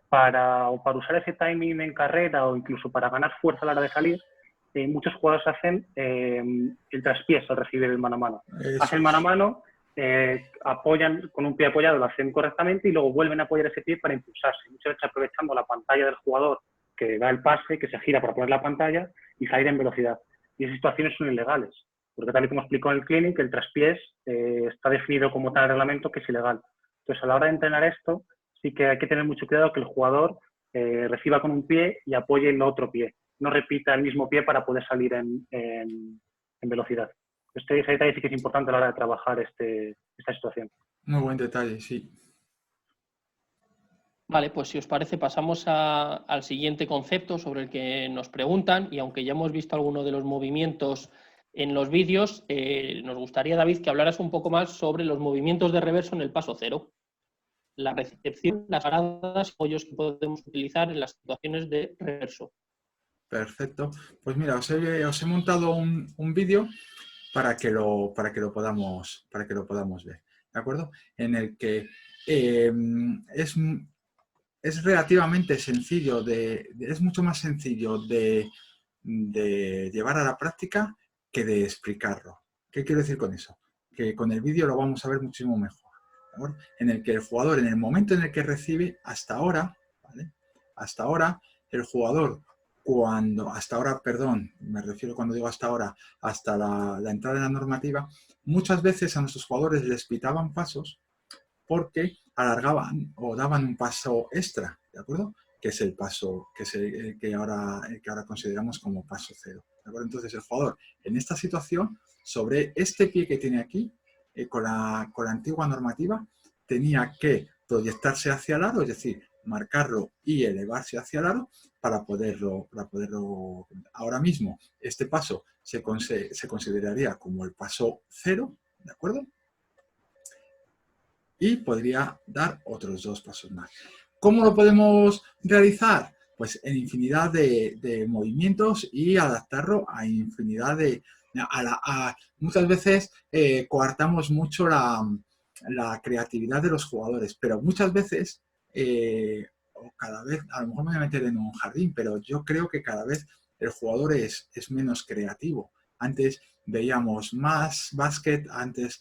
para usar ese timing en carrera o incluso para ganar fuerza a la hora de salir, muchos jugadores hacen el traspiés al recibir el mano a mano. Hacen mano a mano, apoyan con un pie apoyado, lo hacen correctamente y luego vuelven a apoyar ese pie para impulsarse. Muchas veces aprovechando la pantalla del jugador que da el pase, que se gira para poner la pantalla y salir en velocidad. Y esas situaciones son ilegales, porque tal y como explicó en el clinic, el traspiés está definido como tal reglamento que es ilegal. Entonces, a la hora de entrenar esto, sí que hay que tener mucho cuidado que el jugador reciba con un pie y apoye el otro pie. No repita el mismo pie para poder salir en velocidad. Ese detalle sí que es importante a la hora de trabajar esta situación. Muy buen detalle, sí. Vale, pues si os parece pasamos al siguiente concepto sobre el que nos preguntan, y aunque ya hemos visto algunos de los movimientos en los vídeos, nos gustaría, David, que hablaras un poco más sobre los movimientos de reverso en el paso cero, la recepción, las paradas y apoyos que podemos utilizar en las situaciones de reverso. Perfecto. Pues mira, os he montado un vídeo para que lo podamos ver, ¿de acuerdo? En el que es relativamente sencillo, es mucho más sencillo de llevar a la práctica que de explicarlo. ¿Qué quiero decir con eso? Que con el vídeo lo vamos a ver muchísimo mejor, ¿de acuerdo? En el que el jugador, en el momento en el que recibe, hasta ahora, ¿vale? Hasta ahora, el jugador, me refiero cuando digo hasta ahora, hasta la entrada en la normativa, muchas veces a nuestros jugadores les pitaban pasos porque alargaban o daban un paso extra, ¿de acuerdo? Que es el paso que ahora consideramos como paso cero, ¿de acuerdo? Entonces el jugador en esta situación, sobre este pie que tiene aquí, con la antigua normativa, tenía que proyectarse hacia el aro, es decir, marcarlo y elevarse hacia el aro para poderlo. Ahora mismo este paso se consideraría como el paso cero, ¿de acuerdo? Y podría dar otros 2 pasos más. ¿Cómo lo podemos realizar? Pues en infinidad de movimientos y adaptarlo a infinidad muchas veces coartamos mucho la creatividad de los jugadores, pero muchas veces, o cada vez, a lo mejor me voy a meter en un jardín, pero yo creo que cada vez el jugador es menos creativo. Antes veíamos más básquet, antes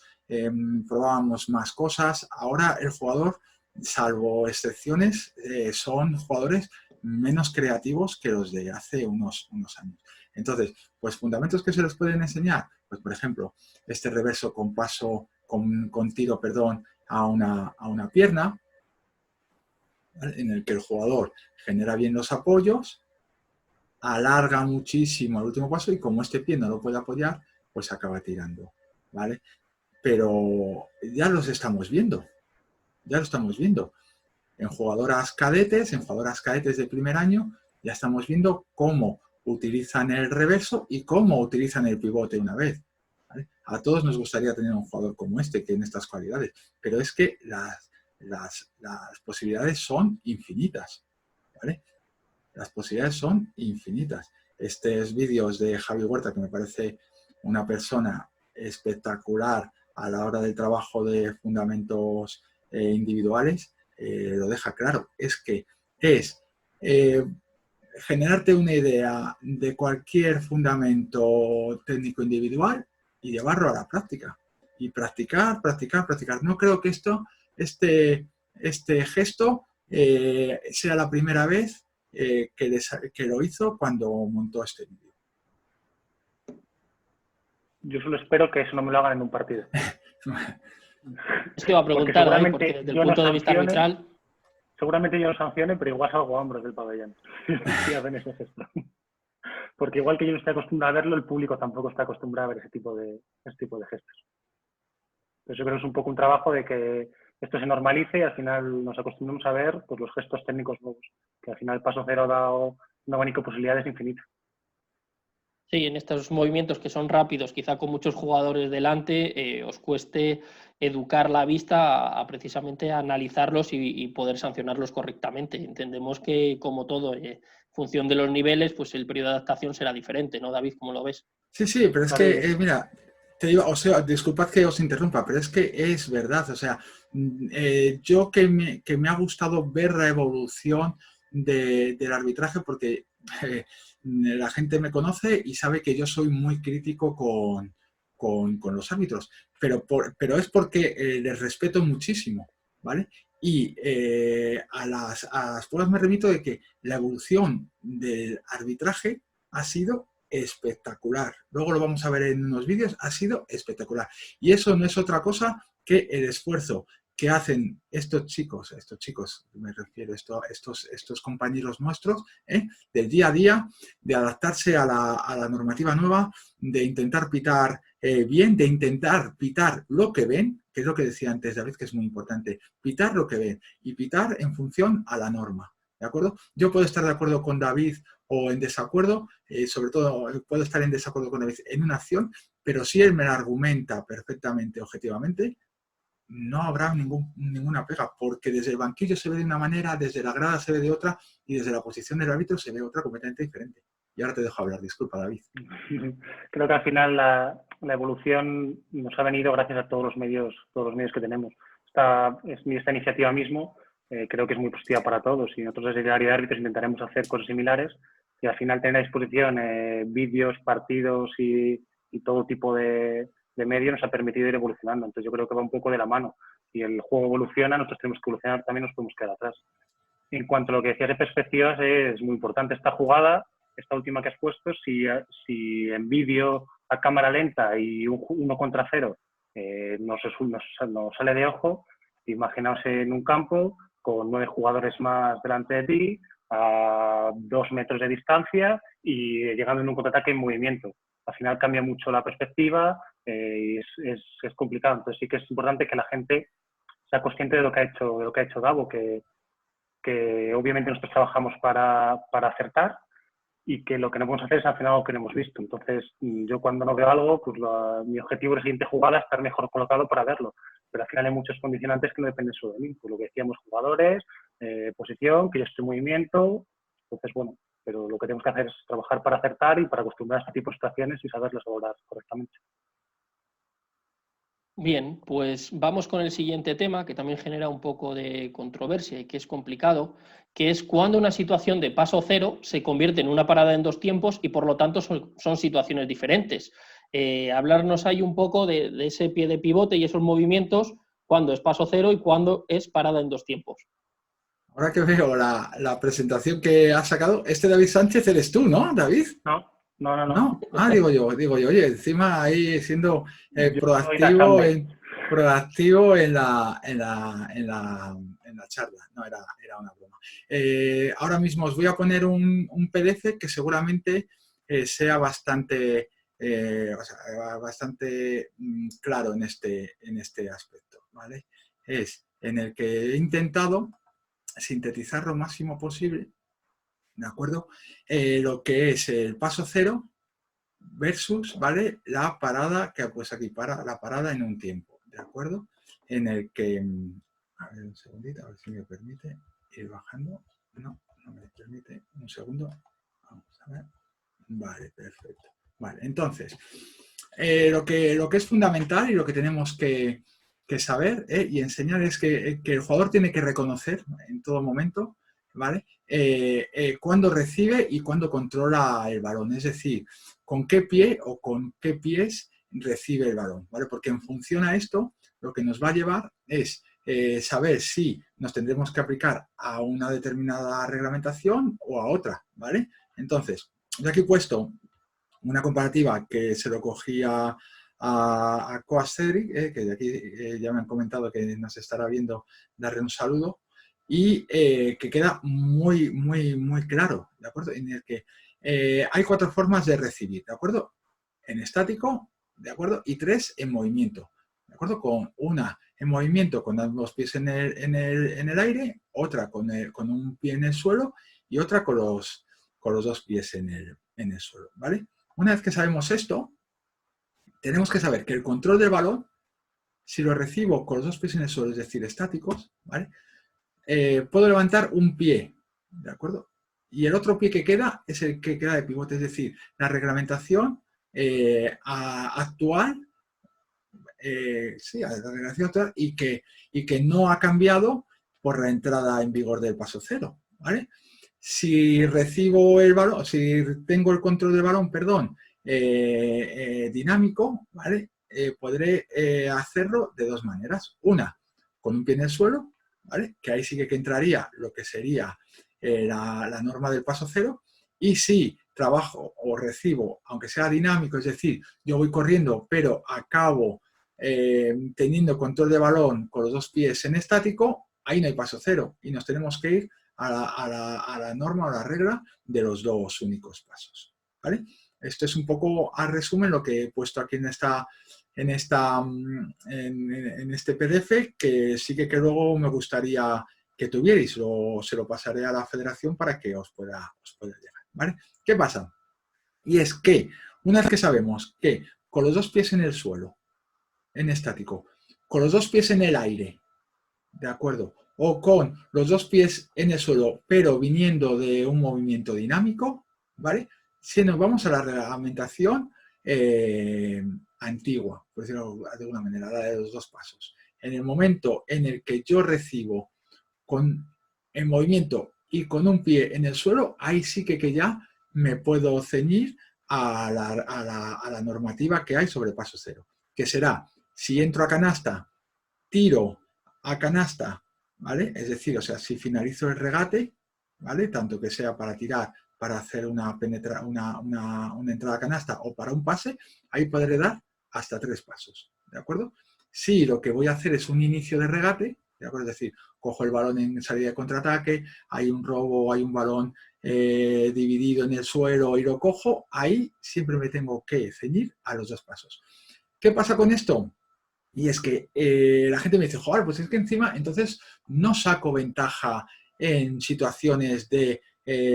probábamos más cosas. Ahora el jugador, salvo excepciones, son jugadores menos creativos que los de hace unos años. Entonces, pues fundamentos que se les pueden enseñar, pues por ejemplo, este reverso con paso, con tiro, perdón, a una pierna, ¿vale? En el que el jugador genera bien los apoyos, alarga muchísimo el último paso y como este pie no lo puede apoyar, pues acaba tirando, ¿vale? Pero ya los estamos viendo, ya lo estamos viendo. En jugadoras cadetes de primer año, ya estamos viendo cómo utilizan el reverso y cómo utilizan el pivote una vez, ¿vale? A todos nos gustaría tener un jugador como este, que tiene estas cualidades, pero es que las posibilidades son infinitas, ¿vale? Las posibilidades son infinitas. Estos vídeos de Javi Huerta, que me parece una persona espectacular a la hora del trabajo de fundamentos individuales, lo deja claro. Es que es generarte una idea de cualquier fundamento técnico individual y llevarlo a la práctica. Y practicar. No creo que este gesto sea la primera vez que lo hizo cuando montó este vídeo. Yo solo espero que eso no me lo hagan en un partido. Es que iba a preguntar, David, porque desde el punto de vista arbitral... Seguramente yo lo sancione, pero igual salgo a hombros del pabellón. Si hacen ese gesto. Porque igual que yo no estoy acostumbrado a verlo, el público tampoco está acostumbrado a ver ese tipo de gestos. Entonces yo creo que es un poco un trabajo de que esto se normalice y al final nos acostumbremos a ver pues, los gestos técnicos nuevos. Que al final el paso cero da un abanico de posibilidades infinito. Sí, en estos movimientos que son rápidos, quizá con muchos jugadores delante, os cueste educar la vista a precisamente a analizarlos y poder sancionarlos correctamente. Entendemos que, como todo, en función de los niveles, pues el periodo de adaptación será diferente, ¿no, David? ¿Cómo lo ves? Sí, pero es que, mira, disculpad que os interrumpa, pero es que es verdad. O sea, yo que me ha gustado ver la evolución del arbitraje porque... la gente me conoce y sabe que yo soy muy crítico con los árbitros, pero es porque les respeto muchísimo, ¿vale? Y a las pruebas me remito de que la evolución del arbitraje ha sido espectacular. Luego lo vamos a ver en unos vídeos, ha sido espectacular. Y eso no es otra cosa que el esfuerzo que hacen estos chicos, me refiero a estos compañeros nuestros, del día a día, de adaptarse a la normativa nueva, de intentar pitar bien, de intentar pitar lo que ven, que es lo que decía antes David, que es muy importante, pitar lo que ven y pitar en función a la norma, ¿de acuerdo? Yo puedo estar de acuerdo con David o en desacuerdo, sobre todo puedo estar en desacuerdo con David en una acción, pero si él me la argumenta perfectamente, objetivamente, no habrá ninguna pega, porque desde el banquillo se ve de una manera, desde la grada se ve de otra y desde la posición del árbitro se ve otra completamente diferente. Y ahora te dejo hablar, disculpa, David. Creo que al final la evolución nos ha venido gracias a todos los medios que tenemos. Esta iniciativa mismo creo que es muy positiva para todos y nosotros desde el área de árbitros intentaremos hacer cosas similares y al final tener a disposición vídeos, partidos y todo tipo de medio nos ha permitido ir evolucionando. Entonces yo creo que va un poco de la mano. Si el juego evoluciona, nosotros tenemos que evolucionar, también nos podemos quedar atrás. En cuanto a lo que decías de perspectivas, es muy importante esta jugada, esta última que has puesto, si en vídeo a cámara lenta y 1 contra 0 nos sale de ojo, imaginaos en un campo con 9 jugadores más delante de ti, a 2 metros de distancia y llegando en un contraataque en movimiento. Al final cambia mucho la perspectiva y es complicado. Entonces sí que es importante que la gente sea consciente de lo que ha hecho Gabo, que obviamente nosotros trabajamos para acertar y que lo que no podemos hacer es al final algo que no hemos visto. Entonces yo cuando no veo algo, pues mi objetivo en la siguiente jugada es estar mejor colocado para verlo. Pero al final hay muchos condicionantes que no dependen solo de mí. Pues lo que decíamos, jugadores, posición, que yo estoy en movimiento. Entonces, bueno, pero lo que tenemos que hacer es trabajar para acertar y para acostumbrar a este tipo de situaciones y saberlas valorar correctamente. Bien, pues vamos con el siguiente tema, que también genera un poco de controversia y que es complicado, que es cuando una situación de paso cero se convierte en una parada en 2 tiempos y por lo tanto son situaciones diferentes. Hablarnos ahí un poco de ese pie de pivote y esos movimientos, cuándo es paso cero y cuándo es parada en 2 tiempos. Ahora que veo la presentación que has sacado, David Sánchez eres tú, ¿no, David? No. ¿No? Ah, digo yo, oye, encima ahí siendo proactivo en la charla. No, era una broma. Ahora mismo os voy a poner un PDF que seguramente sea bastante claro en este aspecto, ¿vale? Es en el que he intentado sintetizar lo máximo posible, ¿de acuerdo? Lo que es el paso cero versus, ¿vale? La parada, que pues aquí para la parada en un tiempo, ¿de acuerdo? En el que, a ver un segundito, a ver si me permite ir bajando. No me permite, un segundo. Vamos a ver. Vale, perfecto. Vale, entonces, lo que es fundamental y lo que tenemos que saber y enseñar es que el jugador tiene que reconocer en todo momento, ¿vale? Cuándo recibe y cuándo controla el balón, es decir, con qué pie o con qué pies recibe el balón, ¿vale? Porque en función a esto, lo que nos va a llevar es saber si nos tendremos que aplicar a una determinada reglamentación o a otra, ¿vale? Entonces, yo aquí he puesto una comparativa que se lo cogía a Coach Cedric, que de aquí ya me han comentado que nos estará viendo, darle un saludo, y que queda muy, muy, muy claro, ¿de acuerdo? En el que hay 4 formas de recibir, ¿de acuerdo? En estático, ¿de acuerdo? Y 3 en movimiento, ¿de acuerdo? Con una en movimiento con ambos pies en el aire, otra con un pie en el suelo y otra con los 2 pies en el suelo, ¿vale? Una vez que sabemos esto, tenemos que saber que el control del balón, si lo recibo con los 2 pies en el suelo, es decir, estáticos, ¿vale? Puedo levantar un pie, ¿de acuerdo? Y el otro pie que queda es el que queda de pivote, es decir, la reglamentación actual, la reglamentación actual y que no ha cambiado por la entrada en vigor del paso cero, ¿vale? Si recibo el balón, si tengo el control del balón, perdón, dinámico, ¿vale? Podré hacerlo de 2 maneras. Una, con un pie en el suelo, ¿vale? Que ahí sí que entraría lo que sería la norma del paso cero. Y si trabajo o recibo, aunque sea dinámico, es decir, yo voy corriendo, pero acabo teniendo control de balón con los 2 pies en estático, ahí no hay paso cero y nos tenemos que ir a la norma o la regla de los 2 únicos pasos, ¿vale? Esto es un poco a resumen lo que he puesto aquí en este PDF, que sí que luego me gustaría que tuvierais, se lo pasaré a la federación para que os pueda llegar, ¿vale? ¿Qué pasa? Y es que, una vez que sabemos que con los 2 pies en el suelo, en estático, con los 2 pies en el aire, ¿de acuerdo? O con los 2 pies en el suelo, pero viniendo de un movimiento dinámico, ¿vale? Si nos vamos a la reglamentación antigua, por decirlo de alguna manera, la de los 2 pasos. En el momento en el que yo recibo en movimiento y con un pie en el suelo, ahí sí que ya me puedo ceñir a la normativa que hay sobre paso cero, que será, si entro a canasta, tiro a canasta, ¿vale? Es decir, o sea, si finalizo el regate, ¿vale? Tanto que sea para tirar, para hacer una entrada a canasta o para un pase, ahí podré dar hasta 3 pasos, ¿de acuerdo? Si lo que voy a hacer es un inicio de regate, ¿de acuerdo? Es decir, cojo el balón en salida de contraataque, hay un robo, hay un balón dividido en el suelo y lo cojo, ahí siempre me tengo que ceñir a los 2 pasos. ¿Qué pasa con esto? Y es que la gente me dice, joder, pues es que encima entonces no saco ventaja en situaciones de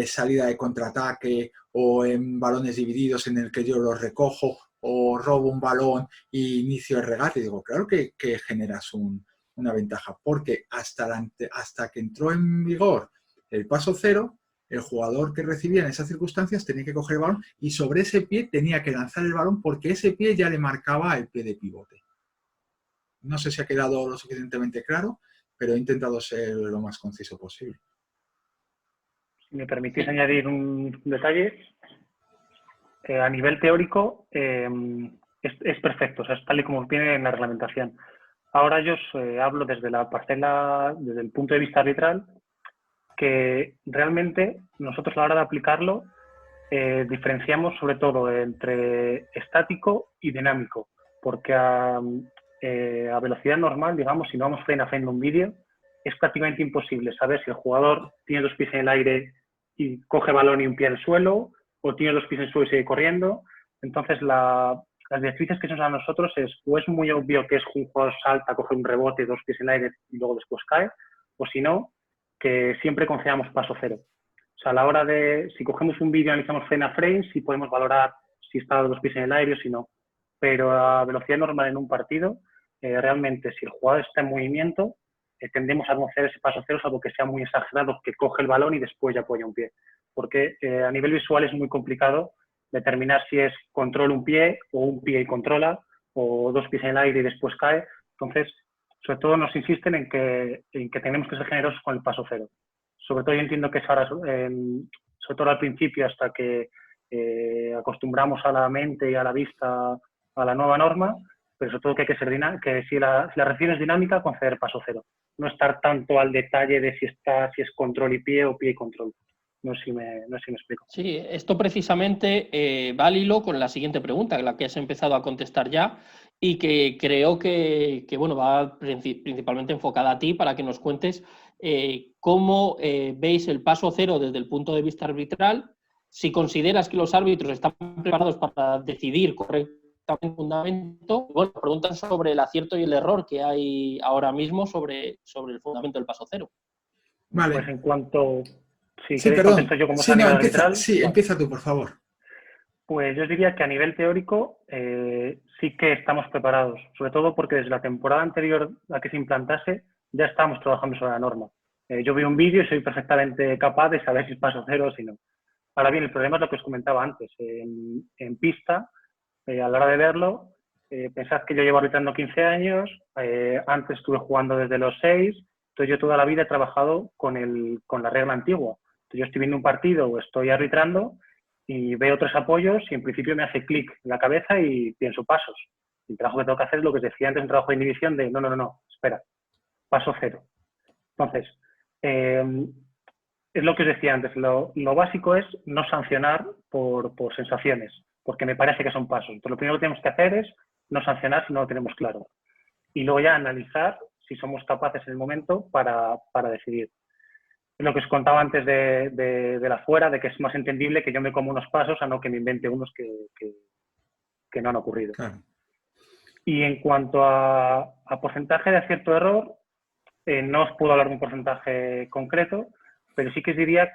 salida de contraataque o en balones divididos en el que yo los recojo o robo un balón e inicio el regate. Digo, claro que generas una ventaja, porque hasta que entró en vigor el paso cero, el jugador que recibía en esas circunstancias tenía que coger el balón y sobre ese pie tenía que lanzar el balón porque ese pie ya le marcaba el pie de pivote. No sé si ha quedado lo suficientemente claro, pero he intentado ser lo más conciso posible. Si me permitís añadir un detalle, a nivel teórico es perfecto, o sea, es tal y como viene en la reglamentación. Ahora yo os hablo desde la parcela, desde el punto de vista arbitral, que realmente nosotros a la hora de aplicarlo diferenciamos sobre todo entre estático y dinámico, porque a velocidad normal, digamos, si no vamos frame a frame de un vídeo, es prácticamente imposible saber si el jugador tiene 2 pies en el aire y coge balón y un pie al suelo, o tiene 2 pies en el suelo y sigue corriendo. Entonces, las directrices que se nos dan a nosotros o es muy obvio que es un jugador salta, coge un rebote, 2 pies en el aire y luego después cae, o si no, que siempre concedamos paso cero. O sea, a la hora de, si cogemos un vídeo y analizamos frame a frame, sí podemos valorar si está 2 pies en el aire o si no. Pero a velocidad normal en un partido, realmente si el jugador está en movimiento, tendemos a conceder ese paso cero, salvo que sea muy exagerado, que coge el balón y después ya apoya un pie. Porque a nivel visual es muy complicado determinar si es control un pie o un pie y controla, o 2 pies en el aire y después cae. Entonces, sobre todo nos insisten en que tenemos que ser generosos con el paso cero. Sobre todo yo entiendo que es ahora, sobre todo al principio, hasta que acostumbramos a la mente y a la vista a la nueva norma, pero sobre todo que hay que ser que si la reacción es dinámica, conceder paso cero. No estar tanto al detalle de si es control y pie o pie y control. No sé si me explico. Sí, esto precisamente va al hilo con la siguiente pregunta, la que has empezado a contestar ya, y que creo que bueno, va principalmente enfocada a ti para que nos cuentes cómo veis el paso cero desde el punto de vista arbitral, si consideras que los árbitros están preparados para decidir correctamente el fundamento. Bueno, preguntan sobre el acierto y el error que hay ahora mismo sobre el fundamento del paso cero. Vale. Pues en cuanto... Sí, perdón. Yo como sí, no, arbitral, sí, vale. Empieza tú, por favor. Pues yo diría que a nivel teórico sí que estamos preparados, sobre todo porque desde la temporada anterior a que se implantase ya estábamos trabajando sobre la norma. Yo veo un vídeo y soy perfectamente capaz de saber si es paso cero o si no. Ahora bien, el problema es lo que os comentaba antes. En pista, a la hora de verlo, pensad que yo llevo arbitrando 15 años, antes estuve jugando desde los 6, entonces yo toda la vida he trabajado con la regla antigua. Entonces yo estoy viendo un partido o estoy arbitrando y veo 3 apoyos y en principio me hace clic en la cabeza y pienso pasos. Y el trabajo que tengo que hacer es lo que os decía antes, un trabajo de inhibición de no, espera, paso cero. Entonces, es lo que os decía antes, lo básico es no sancionar por sensaciones, porque me parece que son pasos. Entonces, lo primero que tenemos que hacer es no sancionar si no lo tenemos claro. Y luego ya analizar si somos capaces en el momento para decidir. Lo que os contaba antes de la fuera, de que es más entendible que yo me como unos pasos a no que me invente unos que no han ocurrido. Claro. Y en cuanto a porcentaje de acierto o error, no os puedo hablar de un porcentaje concreto, pero sí que os diría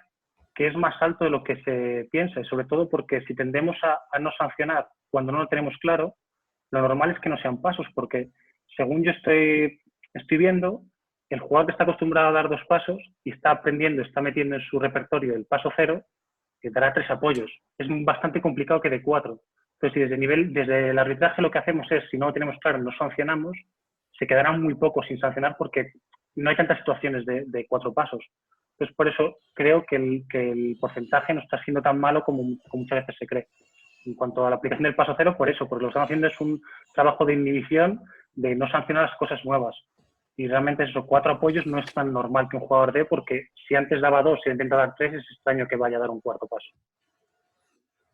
que es más alto de lo que se piensa, y sobre todo porque si tendemos a no sancionar cuando no lo tenemos claro, lo normal es que no sean pasos, porque según yo estoy viendo, el jugador que está acostumbrado a dar 2 pasos y está aprendiendo, está metiendo en su repertorio el paso 0, que dará 3 apoyos. Es bastante complicado que de 4. Entonces, si desde el arbitraje lo que hacemos es, si no lo tenemos claro, no sancionamos, se quedarán muy pocos sin sancionar porque no hay tantas situaciones de 4 pasos. Entonces, por eso creo que el porcentaje no está siendo tan malo como muchas veces se cree. En cuanto a la aplicación del paso 0, por eso, porque lo que están haciendo es un trabajo de inhibición, de no sancionar las cosas nuevas. Y realmente esos 4 apoyos no es tan normal que un jugador dé, porque si antes daba 2 y intenta dar 3, es extraño que vaya a dar un 4º paso.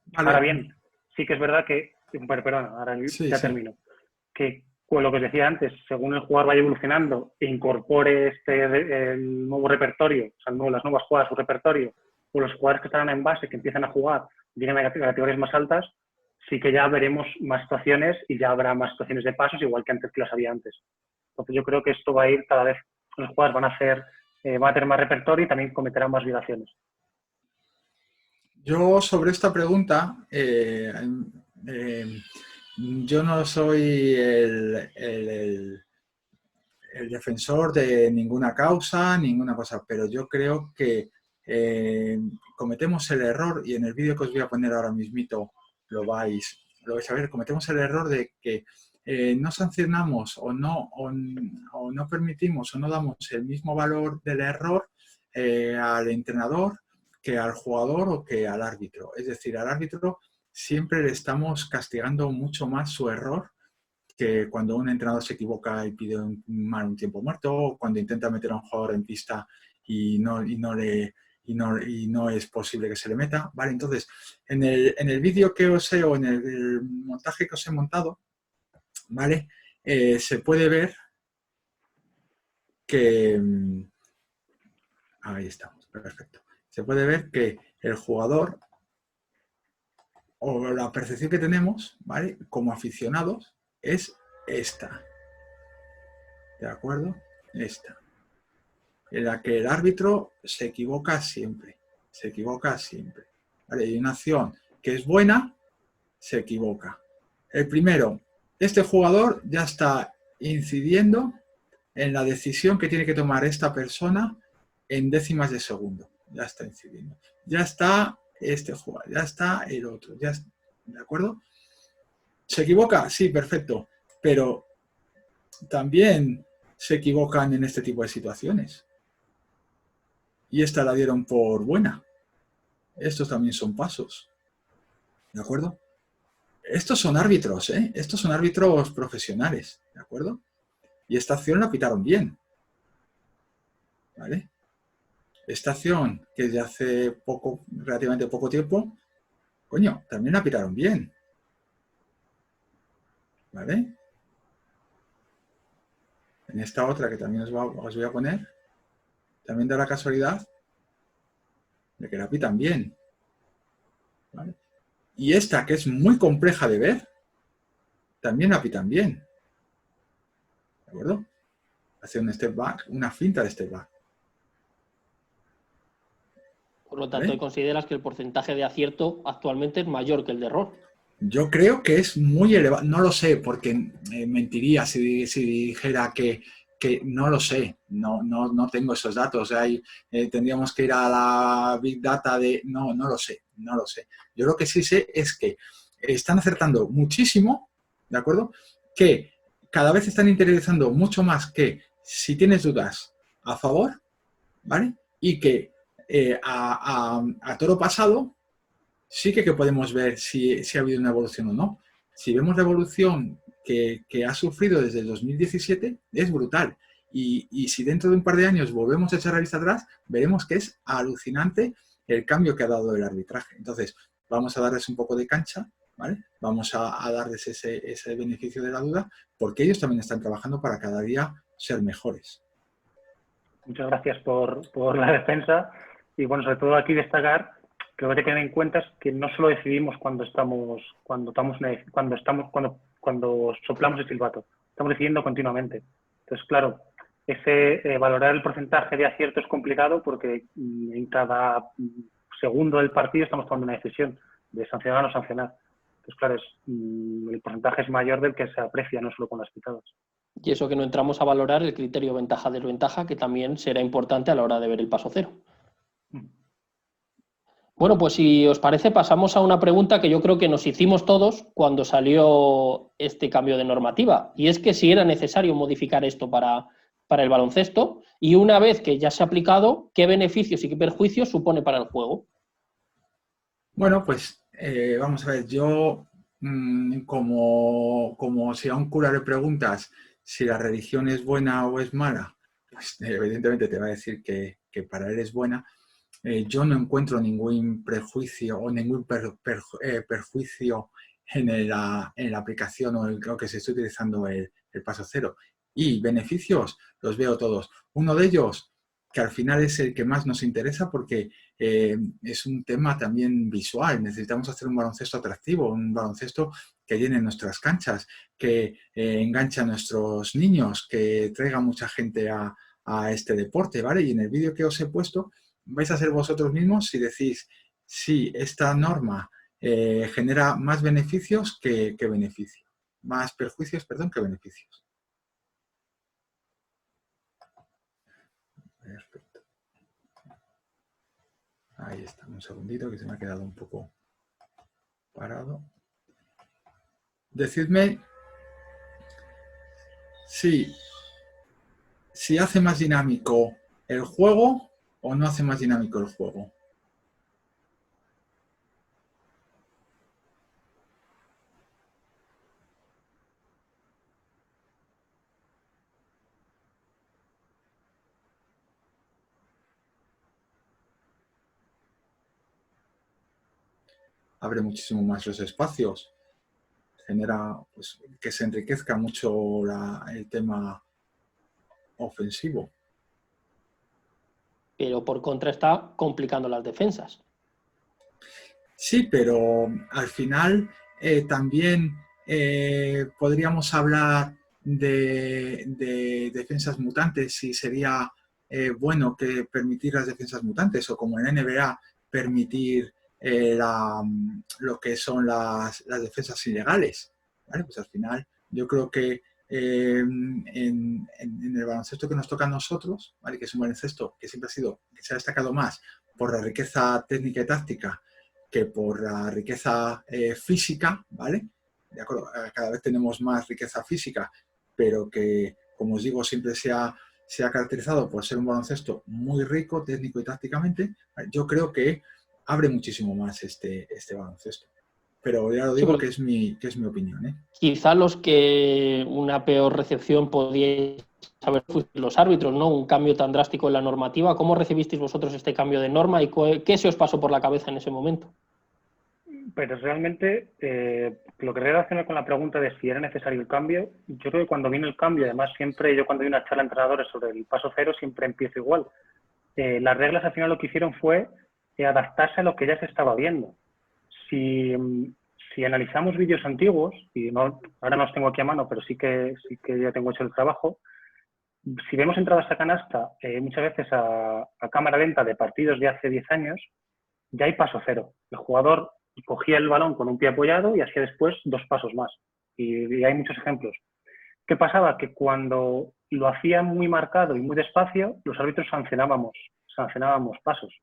Vale. Ahora bien, sí que es verdad que, perdón, ahora ya termino, que con lo que os decía antes, según el jugador vaya evolucionando e incorpore el nuevo repertorio, o sea, las nuevas jugadas a su repertorio, o los jugadores que estarán en base, que empiezan a jugar, vienen a categorías más altas, sí que ya veremos más situaciones y ya habrá más situaciones de pasos, igual que antes que las había antes. Entonces yo creo que esto va a ir cada vez, los jugadores van a tener más repertorio y también cometerán más violaciones. Yo sobre esta pregunta, yo no soy el defensor de ninguna causa, ninguna cosa, pero yo creo que cometemos el error, y en el vídeo que os voy a poner ahora mismito lo vais a ver, cometemos el error de que no sancionamos o no permitimos o no damos el mismo valor del error al entrenador que al jugador o que al árbitro. Es decir, al árbitro siempre le estamos castigando mucho más su error que cuando un entrenador se equivoca y pide un tiempo muerto, o cuando intenta meter a un jugador en pista y no es posible que se le meta. Vale, entonces, en el vídeo que os he, o en el montaje que os he montado, ¿vale? Se puede ver que... Ahí estamos, perfecto. Se puede ver que el jugador, o la percepción que tenemos, ¿vale? Como aficionados, es esta. ¿De acuerdo? Esta. En la que el árbitro se equivoca siempre. Se equivoca siempre. ¿Vale? Y una acción que es buena, se equivoca. El primero, este jugador ya está incidiendo en la decisión que tiene que tomar esta persona en décimas de segundo. Ya está incidiendo. Ya está este jugador, ya está el otro. Ya está, ¿de acuerdo? ¿Se equivoca? Sí, perfecto. Pero también se equivocan en este tipo de situaciones. Y esta la dieron por buena. Estos también son pasos. ¿De acuerdo? Estos son árbitros, ¿eh? Estos son árbitros profesionales. ¿De acuerdo? Y esta acción la pitaron bien. ¿Vale? Esta acción, que es de hace relativamente poco tiempo, coño, también la pitaron bien. ¿Vale? En esta otra que también os voy a poner, también da la casualidad de que la pitan bien. ¿Vale? Y esta, que es muy compleja de ver, también la pitan bien. ¿De acuerdo? Hace un step back, una finta de step back. Por lo tanto, ¿consideras que el porcentaje de acierto actualmente es mayor que el de error? Yo creo que es muy elevado. No lo sé, porque mentiría si dijera que no lo sé. No tengo esos datos. Tendríamos que ir a la Big Data de... No lo sé. No lo sé. Yo lo que sí sé es que están acertando muchísimo, ¿de acuerdo? Que cada vez están interiorizando mucho más que si tienes dudas a favor, ¿vale? Y que a toro pasado sí que podemos ver si ha habido una evolución o no. Si vemos la evolución que ha sufrido desde el 2017, es brutal. Y si dentro de un par de años volvemos a echar la vista atrás, veremos que es alucinante el cambio que ha dado el arbitraje. Entonces, vamos a darles un poco de cancha, ¿vale? Vamos a darles ese beneficio de la duda, porque ellos también están trabajando para cada día ser mejores. Muchas gracias por la defensa. Y bueno, sobre todo aquí destacar que lo que hay que tener en cuenta es que no solo decidimos cuando soplamos el silbato, estamos decidiendo continuamente. Entonces, claro, valorar el porcentaje de acierto es complicado porque en cada segundo del partido estamos tomando una decisión de sancionar o no sancionar. Entonces, claro, el porcentaje es mayor del que se aprecia, no solo con las pitadas. Y eso que no entramos a valorar el criterio ventaja-desventaja, que también será importante a la hora de ver el paso cero. Bueno, pues si os parece, pasamos a una pregunta que yo creo que nos hicimos todos cuando salió este cambio de normativa, y es que si era necesario modificar esto para el baloncesto, y una vez que ya se ha aplicado, ¿qué beneficios y qué perjuicios supone para el juego? Bueno, pues vamos a ver, yo como si a un cura le preguntas si la religión es buena o es mala, pues evidentemente te va a decir que para él es buena. Yo no encuentro ningún prejuicio o ningún perjuicio en la aplicación o en lo que se está utilizando el paso cero. Y beneficios los veo todos. Uno de ellos, que al final es el que más nos interesa porque es un tema también visual. Necesitamos hacer un baloncesto atractivo, un baloncesto que llene nuestras canchas, que enganche a nuestros niños, que traiga mucha gente a este deporte, ¿vale? Y en el vídeo que os he puesto, vais a ser vosotros mismos si decís si esta norma genera más beneficios que beneficios. Más perjuicios, perdón, que beneficios. Perfecto. Ahí está, un segundito que se me ha quedado un poco parado. Decidme si hace más dinámico el juego o no hace más dinámico el juego. Abre muchísimo más los espacios, genera pues, que se enriquezca mucho el tema ofensivo. Pero por contra está complicando las defensas. Sí, pero al final también podríamos hablar de defensas mutantes, si sería bueno que permitir las defensas mutantes o como en NBA permitir lo que son las defensas ilegales, ¿vale? Pues al final yo creo que en el baloncesto que nos toca a nosotros, ¿vale? Que es un baloncesto que siempre que se ha destacado más por la riqueza técnica y táctica que por la riqueza física, ¿vale? De acuerdo, cada vez tenemos más riqueza física, pero que, como os digo, siempre se ha caracterizado por ser un baloncesto muy rico técnico y tácticamente. Yo creo que abre muchísimo más este baloncesto. Pero ya lo digo, sí, que es mi opinión, ¿eh? Quizá los que una peor recepción podíais haber los árbitros, ¿no? Un cambio tan drástico en la normativa. ¿Cómo recibisteis vosotros este cambio de norma y qué se os pasó por la cabeza en ese momento? Pero realmente lo que relaciona con la pregunta de si era necesario el cambio, yo creo que cuando viene el cambio, además siempre yo cuando doy una charla a entrenadores sobre el paso cero siempre empiezo igual. Las reglas al final lo que hicieron fue adaptarse a lo que ya se estaba viendo. Si analizamos vídeos antiguos, y ahora no los tengo aquí a mano, pero sí que ya tengo hecho el trabajo, si vemos entradas a canasta muchas veces a cámara lenta de partidos de hace 10 años, ya hay paso cero. El jugador cogía el balón con un pie apoyado y hacía después 2 pasos más. Y hay muchos ejemplos. ¿Qué pasaba? Que cuando lo hacía muy marcado y muy despacio, los árbitros sancionábamos pasos.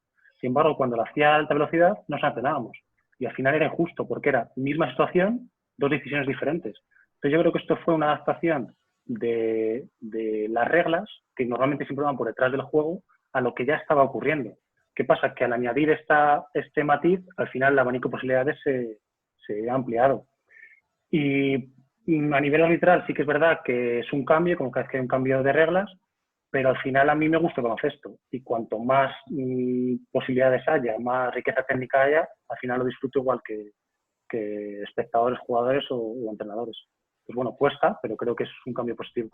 Sin embargo, cuando lo hacía a alta velocidad, no sancionábamos. Y al final era injusto, porque era misma situación, 2 decisiones diferentes. Entonces yo creo que esto fue una adaptación de las reglas, que normalmente siempre van por detrás del juego, a lo que ya estaba ocurriendo. ¿Qué pasa? Que al añadir este matiz, al final el abanico de posibilidades se ha ampliado. Y a nivel arbitral sí que es verdad que es un cambio, como cada vez que hay un cambio de reglas, pero al final a mí me gusta el baloncesto. Y cuanto más posibilidades haya, más riqueza técnica haya, al final lo disfruto igual que que espectadores, jugadores o entrenadores. Pues bueno, cuesta, pero creo que es un cambio positivo.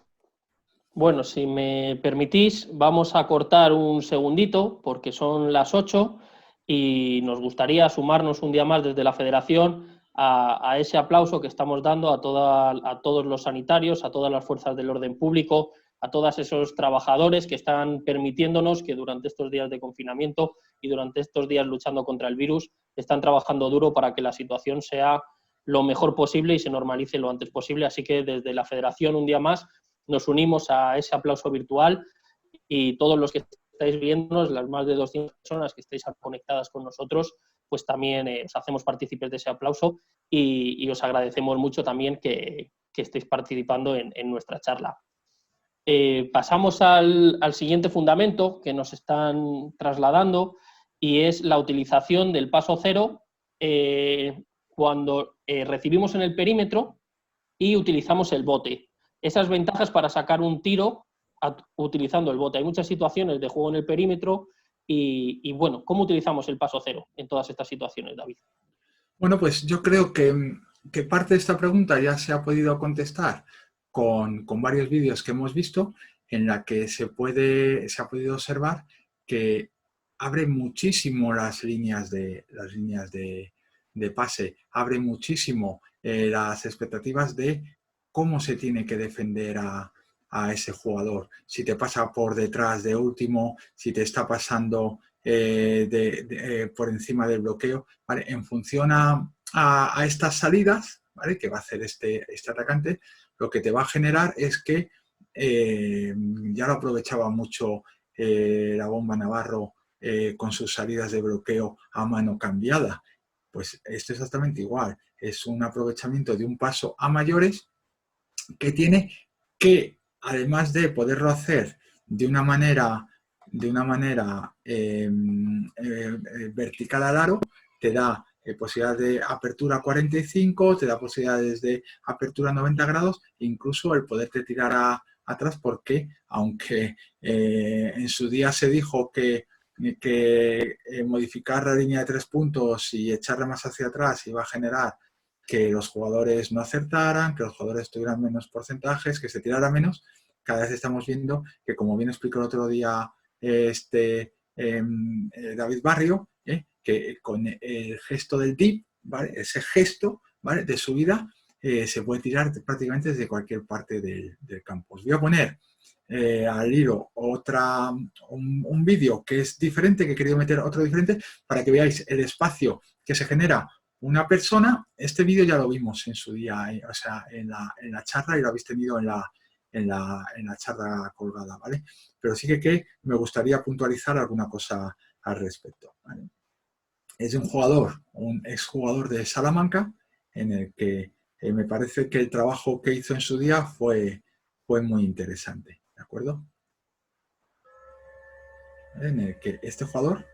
Bueno, si me permitís, vamos a cortar un segundito porque son las 8 y nos gustaría sumarnos un día más desde la Federación a ese aplauso que estamos dando a todos los sanitarios, a todas las fuerzas del orden público, a todos esos trabajadores que están permitiéndonos que durante estos días de confinamiento y durante estos días luchando contra el virus están trabajando duro para que la situación sea lo mejor posible y se normalice lo antes posible. Así que desde la Federación un día más nos unimos a ese aplauso virtual y todos los que estáis viéndonos, las más de 200 personas que estáis conectadas con nosotros, pues también os hacemos partícipes de ese aplauso y os agradecemos mucho también que estéis participando en nuestra charla. Pasamos al siguiente fundamento que nos están trasladando y es la utilización del paso cero cuando recibimos en el perímetro y utilizamos el bote. Esas ventajas para sacar un tiro utilizando el bote. Hay muchas situaciones de juego en el perímetro y bueno, ¿cómo utilizamos el paso cero en todas estas situaciones, David? Bueno, pues yo creo que parte de esta pregunta ya se ha podido contestar con varios vídeos que hemos visto en la que se ha podido observar que abre muchísimo las líneas de pase, abre muchísimo las expectativas de cómo se tiene que defender a ese jugador. Si te pasa por detrás de último, si te está pasando por encima del bloqueo, ¿vale? En función a estas salidas, ¿vale? Que va a hacer este atacante, lo que te va a generar es que ya lo aprovechaba mucho la bomba Navarro con sus salidas de bloqueo a mano cambiada. Pues esto es exactamente igual. Es un aprovechamiento de un paso a mayores que tiene que, además de poderlo hacer de una manera vertical al aro, te da posibilidades de apertura 45, te da posibilidades de apertura 90 grados, incluso el poderte tirar atrás, porque aunque en su día se dijo que modificar la línea de 3 puntos y echarla más hacia atrás iba a generar que los jugadores no acertaran, que los jugadores tuvieran menos porcentajes, que se tirara menos, cada vez estamos viendo que, como bien explicó el otro día David Barrio, que con el gesto del dip, ¿vale? Ese gesto, ¿vale? De subida se puede tirar prácticamente desde cualquier parte del campo. Os voy a poner al hilo un vídeo que es diferente, que he querido meter otro diferente, para que veáis el espacio que se genera una persona. Este vídeo ya lo vimos en su día, o sea, en la charla, y lo habéis tenido en la charla colgada, ¿vale? Pero sí que me gustaría puntualizar alguna cosa al respecto, ¿vale? Es un exjugador de Salamanca, en el que me parece que el trabajo que hizo en su día fue muy interesante, ¿de acuerdo? En el que este jugador,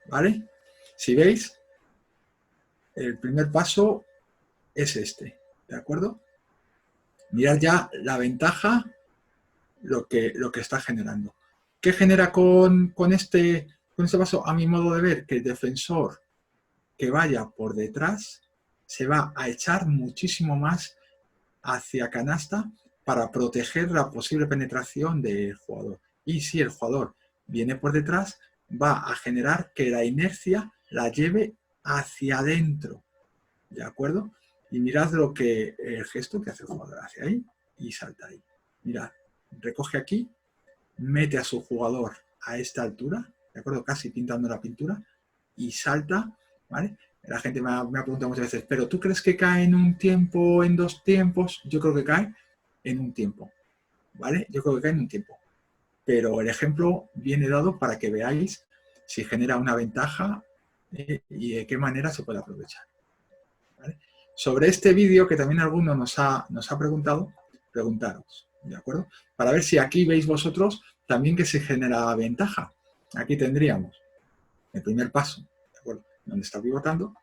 ¿vale? Si veis, el primer paso es este, ¿de acuerdo? Mirad ya la ventaja, lo que está generando. ¿Qué genera con este paso? A mi modo de ver, que el defensor que vaya por detrás se va a echar muchísimo más hacia canasta para proteger la posible penetración del jugador. Y si el jugador viene por detrás, va a generar que la inercia la lleve hacia adentro, ¿de acuerdo? Y mirad el gesto que hace el jugador, hacia ahí y salta ahí. Mirad, recoge aquí, mete a su jugador a esta altura, ¿de acuerdo? Casi pintando la pintura, y salta, ¿vale? La gente me ha preguntado muchas veces, ¿pero tú crees que cae en un tiempo, en 2 tiempos? Yo creo que cae en un tiempo, ¿vale? Yo creo que cae en un tiempo. Pero el ejemplo viene dado para que veáis si genera una ventaja y de qué manera se puede aprovechar, ¿vale? Sobre este vídeo, que también alguno nos ha preguntado, preguntaros, ¿de acuerdo? Para ver si aquí veis vosotros también que se genera ventaja. Aquí tendríamos el primer paso, ¿de acuerdo? Donde está pivotando,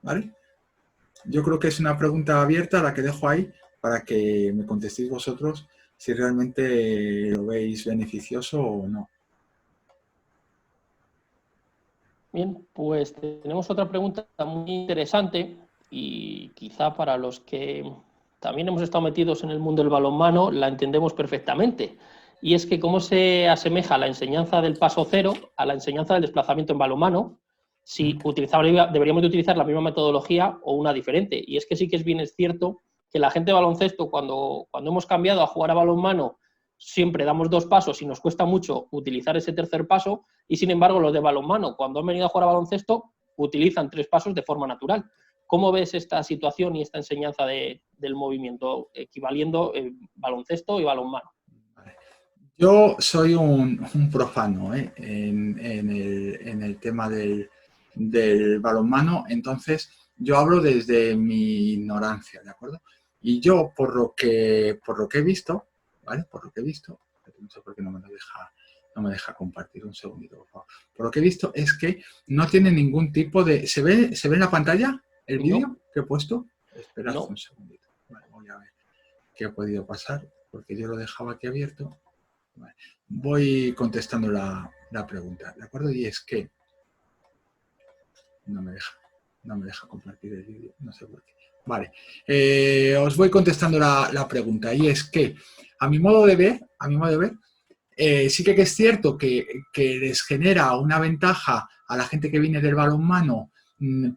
¿vale? Yo creo que es una pregunta abierta la que dejo ahí para que me contestéis vosotros si realmente lo veis beneficioso o no. Bien, pues tenemos otra pregunta muy interesante y quizá para los que también hemos estado metidos en el mundo del balonmano la entendemos perfectamente. Y es que cómo se asemeja la enseñanza del paso cero a la enseñanza del desplazamiento en balonmano, si deberíamos de utilizar la misma metodología o una diferente. Y es que sí que es cierto que la gente de baloncesto, cuando hemos cambiado a jugar a balonmano, siempre damos 2 pasos y nos cuesta mucho utilizar ese tercer paso, y sin embargo los de balonmano, cuando han venido a jugar a baloncesto, utilizan 3 pasos de forma natural. ¿Cómo ves esta situación y esta enseñanza del movimiento, equivaliendo baloncesto y balonmano? Yo soy un profano en el tema del balonmano, entonces yo hablo desde mi ignorancia, ¿de acuerdo? Y yo, por lo que he visto, ¿vale? Por lo que he visto, no sé por qué no me deja compartir un segundito, por favor. Por lo que he visto es que no tiene ningún tipo de... ¿Se ve en la pantalla el vídeo que he puesto? Esperad un segundito. Vale, voy a ver qué ha podido pasar, porque yo lo dejaba aquí abierto. Vale. Voy contestando la pregunta, ¿de acuerdo? Y es que no me deja compartir el vídeo, no sé por qué. Vale, os voy contestando la pregunta, y es que a mi modo de ver, sí que es cierto que les genera una ventaja a la gente que viene del balonmano,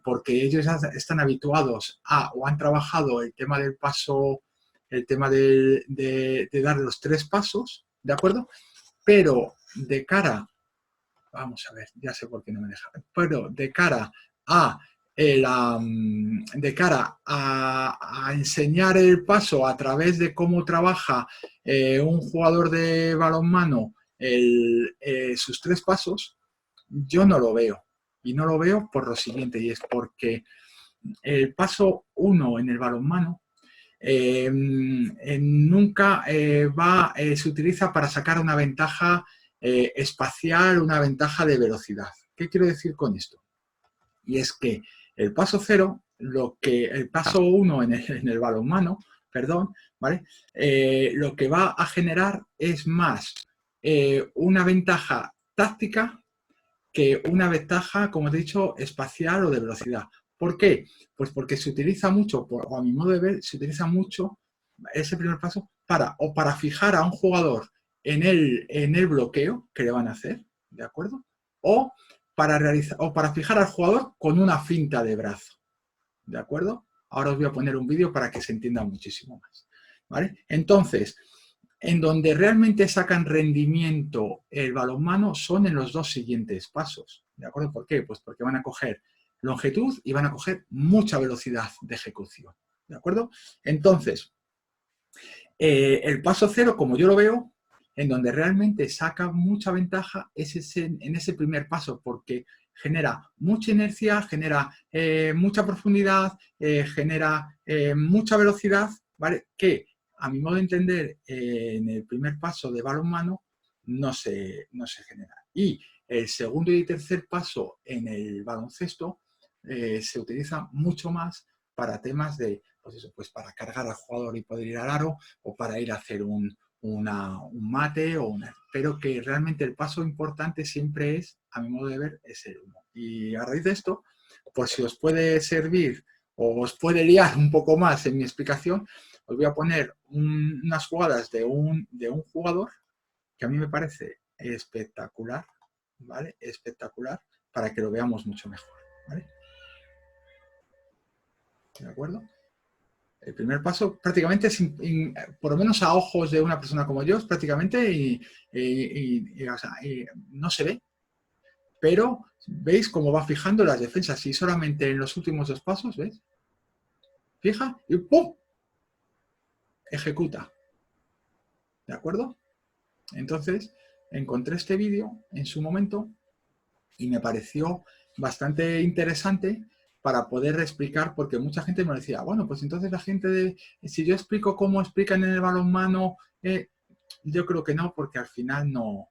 porque ellos están habituados a o han trabajado el tema del paso, el tema de dar los 3 pasos, ¿de acuerdo? Pero de cara, vamos a ver, ya sé por qué no me deja, pero de cara a enseñar el paso a través de cómo trabaja un jugador de balonmano sus 3 pasos, yo no lo veo. Y no lo veo por lo siguiente, y es porque el paso 1 en el balonmano nunca se utiliza para sacar una ventaja espacial, una ventaja de velocidad. ¿Qué quiero decir con esto? Y es que el paso 0, el paso 1 en el balonmano, perdón, ¿vale? Lo que va a generar es más una ventaja táctica que una ventaja, como he dicho, espacial o de velocidad. ¿Por qué? Pues porque se utiliza mucho, o a mi modo de ver, se utiliza mucho ese primer paso para fijar a un jugador en el bloqueo que le van a hacer, ¿de acuerdo? O para fijar al jugador con una finta de brazo, ¿de acuerdo? Ahora os voy a poner un vídeo para que se entienda muchísimo más, ¿vale? Entonces, en donde realmente sacan rendimiento el balonmano son en los 2 siguientes pasos, ¿de acuerdo? ¿Por qué? Pues porque van a coger longitud y van a coger mucha velocidad de ejecución, ¿de acuerdo? Entonces, el paso 0, como yo lo veo, en donde realmente saca mucha ventaja es en ese primer paso, porque genera mucha inercia, genera mucha profundidad, genera mucha velocidad, ¿vale? Que, a mi modo de entender, en el primer paso de balonmano no se genera. Y el segundo y tercer paso en el baloncesto se utiliza mucho más para temas de, pues eso, pues para cargar al jugador y poder ir al aro, o para ir a hacer un mate, pero que realmente el paso importante siempre es, a mi modo de ver, es el 1. Y a raíz de esto, por si os puede servir o os puede liar un poco más en mi explicación, os voy a poner unas jugadas de un jugador que a mí me parece espectacular, ¿vale? Espectacular, para que lo veamos mucho mejor, ¿vale? ¿De acuerdo? El primer paso prácticamente, por lo menos a ojos de una persona como yo, prácticamente o sea, no se ve. Pero veis cómo va fijando las defensas, y solamente en los últimos 2 pasos, ¿ves? Fija y ¡pum! Ejecuta. ¿De acuerdo? Entonces, encontré este vídeo en su momento y me pareció bastante interesante para poder explicar, porque mucha gente me decía, bueno, pues entonces la gente, si yo explico cómo explican en el balonmano, yo creo que no, porque al final no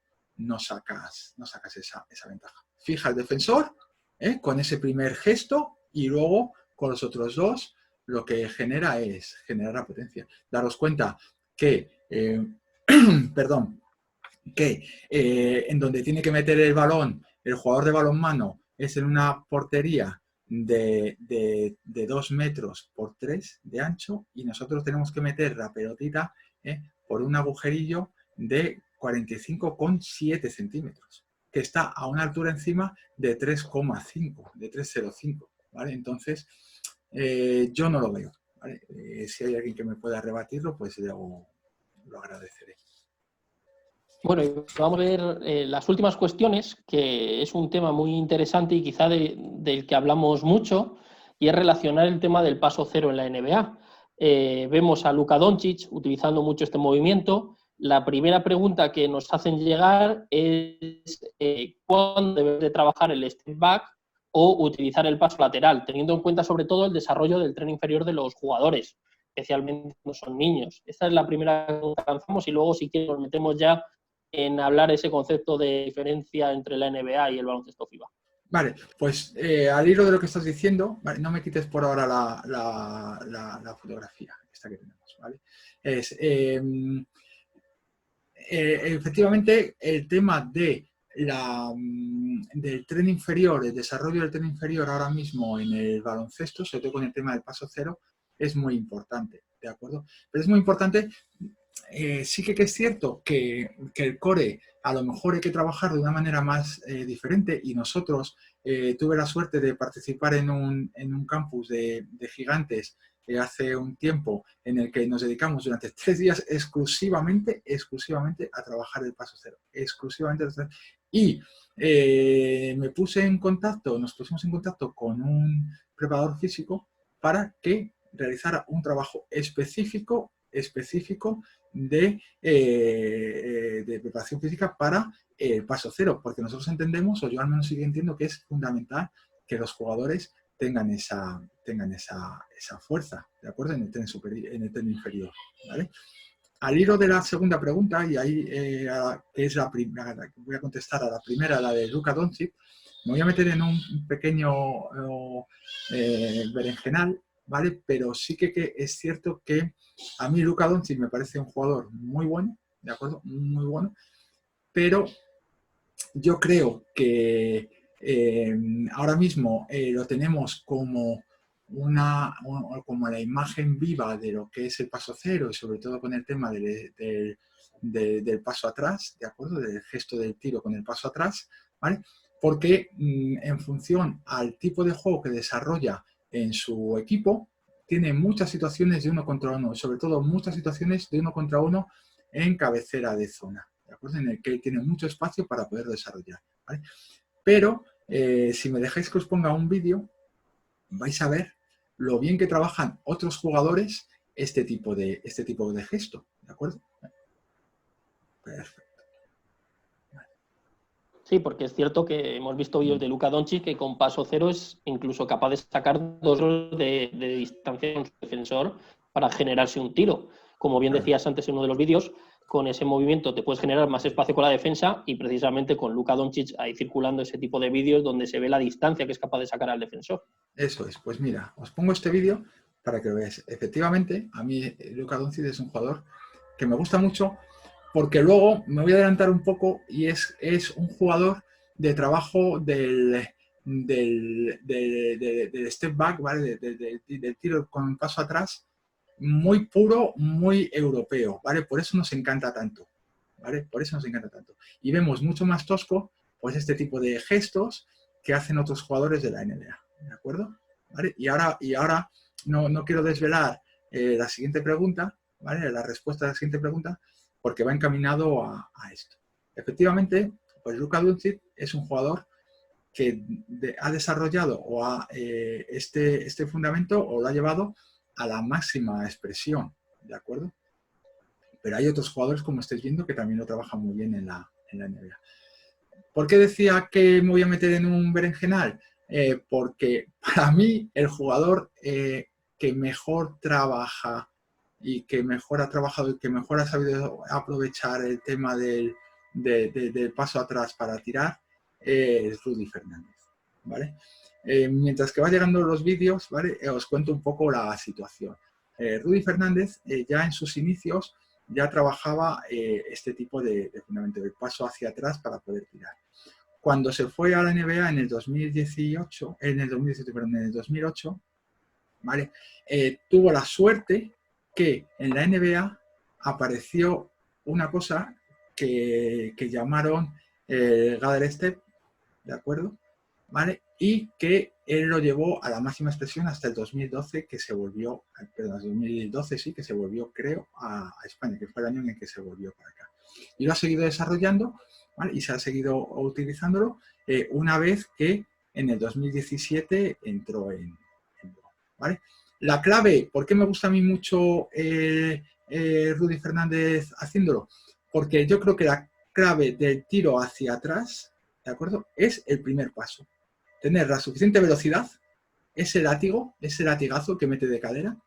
sacas esa ventaja. Fija el defensor con ese primer gesto, y luego con los otros 2 lo que genera es generar la potencia. Daros cuenta que, perdón, que en donde tiene que meter el balón el jugador de balonmano es en una portería de 2 metros por 3 de ancho y nosotros tenemos que meter la pelotita por un agujerillo de 45,7 centímetros, que está a una altura encima de 3,5, de 3,05, ¿vale? Entonces, yo no lo veo, ¿vale? Si hay alguien que me pueda rebatirlo, pues lo agradeceré. Bueno, y vamos a ver las últimas cuestiones, que es un tema muy interesante y quizá del que hablamos mucho, y es relacionar el tema del paso cero en la NBA. Vemos a Luka Doncic utilizando mucho este movimiento. La primera pregunta que nos hacen llegar es ¿cuándo debes de trabajar el step back o utilizar el paso lateral? Teniendo en cuenta sobre todo el desarrollo del tren inferior de los jugadores, especialmente cuando son niños. Esta es la primera pregunta que lanzamos y luego si quieres nos metemos ya en hablar ese concepto de diferencia entre la NBA y el baloncesto FIBA. Vale, pues al hilo de lo que estás diciendo, vale, no me quites por ahora la fotografía esta que tenemos, ¿vale? Efectivamente, el tema del tren inferior, el desarrollo del tren inferior ahora mismo en el baloncesto, sobre todo con el tema del paso cero, es muy importante, ¿de acuerdo? Pero es muy importante, sí que es cierto que el core a lo mejor hay que trabajar de una manera más diferente y nosotros tuve la suerte de participar en un campus de gigantes hace un tiempo en el que nos dedicamos durante 3 días exclusivamente a trabajar el paso cero, exclusivamente. Y nos pusimos en contacto con un preparador físico para que realizara un trabajo específico de preparación física para el paso cero, porque nosotros entendemos, o yo al menos sí que entiendo, que es fundamental que los jugadores tengan esa fuerza, ¿de acuerdo? En el tren inferior, ¿vale? Al hilo de la segunda pregunta, y ahí es la primera, voy a contestar a la primera, la de Luka Doncic, me voy a meter en un pequeño berenjenal, ¿vale? Pero sí que es cierto que a mí Luka Doncic me parece un jugador muy bueno, ¿de acuerdo? Muy bueno, pero yo creo que ahora mismo lo tenemos como la imagen viva de lo que es el paso cero y sobre todo con el tema del paso atrás, ¿de acuerdo? Del gesto del tiro con el paso atrás, ¿vale? Porque en función al tipo de juego que desarrolla en su equipo, tiene muchas situaciones de 1 contra 1, sobre todo muchas situaciones de 1 contra 1 en cabecera de zona, ¿de acuerdo? En el que tiene mucho espacio para poder desarrollar, ¿vale? Pero si me dejáis que os ponga un vídeo, vais a ver lo bien que trabajan otros jugadores este tipo de gesto, ¿de acuerdo? Perfecto. Sí, porque es cierto que hemos visto vídeos de Luka Doncic que con paso cero es incluso capaz de sacar 2 de distancia con su defensor para generarse un tiro. Como bien decías antes en uno de los vídeos, con ese movimiento te puedes generar más espacio con la defensa y precisamente con Luka Doncic ahí circulando ese tipo de vídeos donde se ve la distancia que es capaz de sacar al defensor. Eso es, pues mira, os pongo este vídeo para que lo veáis. Efectivamente, a mí Luka Doncic es un jugador que me gusta mucho porque luego me voy a adelantar un poco y es un jugador de trabajo del step back, ¿vale? Del tiro con un paso atrás, muy puro, muy europeo, ¿vale? Por eso nos encanta tanto, ¿vale? Por eso nos encanta tanto. Y vemos mucho más tosco, pues este tipo de gestos que hacen otros jugadores de la NBA, ¿de acuerdo? ¿Vale? Y ahora no quiero desvelar la siguiente pregunta, ¿vale? La respuesta a la siguiente pregunta, porque va encaminado a esto. Efectivamente, pues Luka Doncic es un jugador que ha desarrollado este fundamento o lo ha llevado a la máxima expresión, ¿de acuerdo? Pero hay otros jugadores, como estáis viendo, que también lo trabajan muy bien en la NBA. ¿Por qué decía que me voy a meter en un berenjenal? Porque para mí el jugador que mejor trabaja y que mejor ha trabajado y que mejor ha sabido aprovechar el tema del paso atrás para tirar es Rudy Fernández, ¿vale? Mientras que va llegando los vídeos, ¿vale? Os cuento un poco la situación. Rudy Fernández ya en sus inicios ya trabajaba este tipo de fundamento, el paso hacia atrás para poder tirar. cuando se fue a la NBA en el 2018, en el 2008, ¿vale? Tuvo la suerte que en la NBA apareció una cosa que llamaron Gather Step, ¿de acuerdo? ¿Vale? Y que él lo llevó a la máxima expresión hasta el 2012, que se volvió, perdón, 2012 sí, que se volvió, creo, a España, que fue el año en el que se volvió para acá. Y lo ha seguido desarrollando, ¿vale? Y se ha seguido utilizándolo una vez que en el 2017 entró en ¿vale? La clave, ¿por qué me gusta a mí mucho Rudy Fernández haciéndolo? Porque yo creo que la clave del tiro hacia atrás, ¿de acuerdo? Es el primer paso. Tener la suficiente velocidad, ese látigo, ese latigazo que mete de cadera,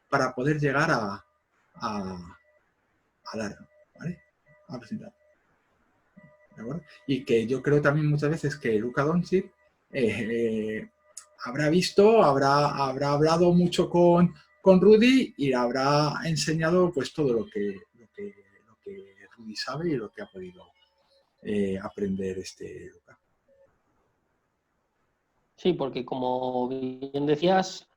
para poder llegar a dar, ¿vale? A presentar. ¿De acuerdo? Y que yo creo también muchas veces que Luka Doncic habrá visto, habrá hablado mucho con Rudy y le habrá enseñado pues todo lo que Rudy sabe y lo que ha podido aprender Luka. Sí, porque como bien decías,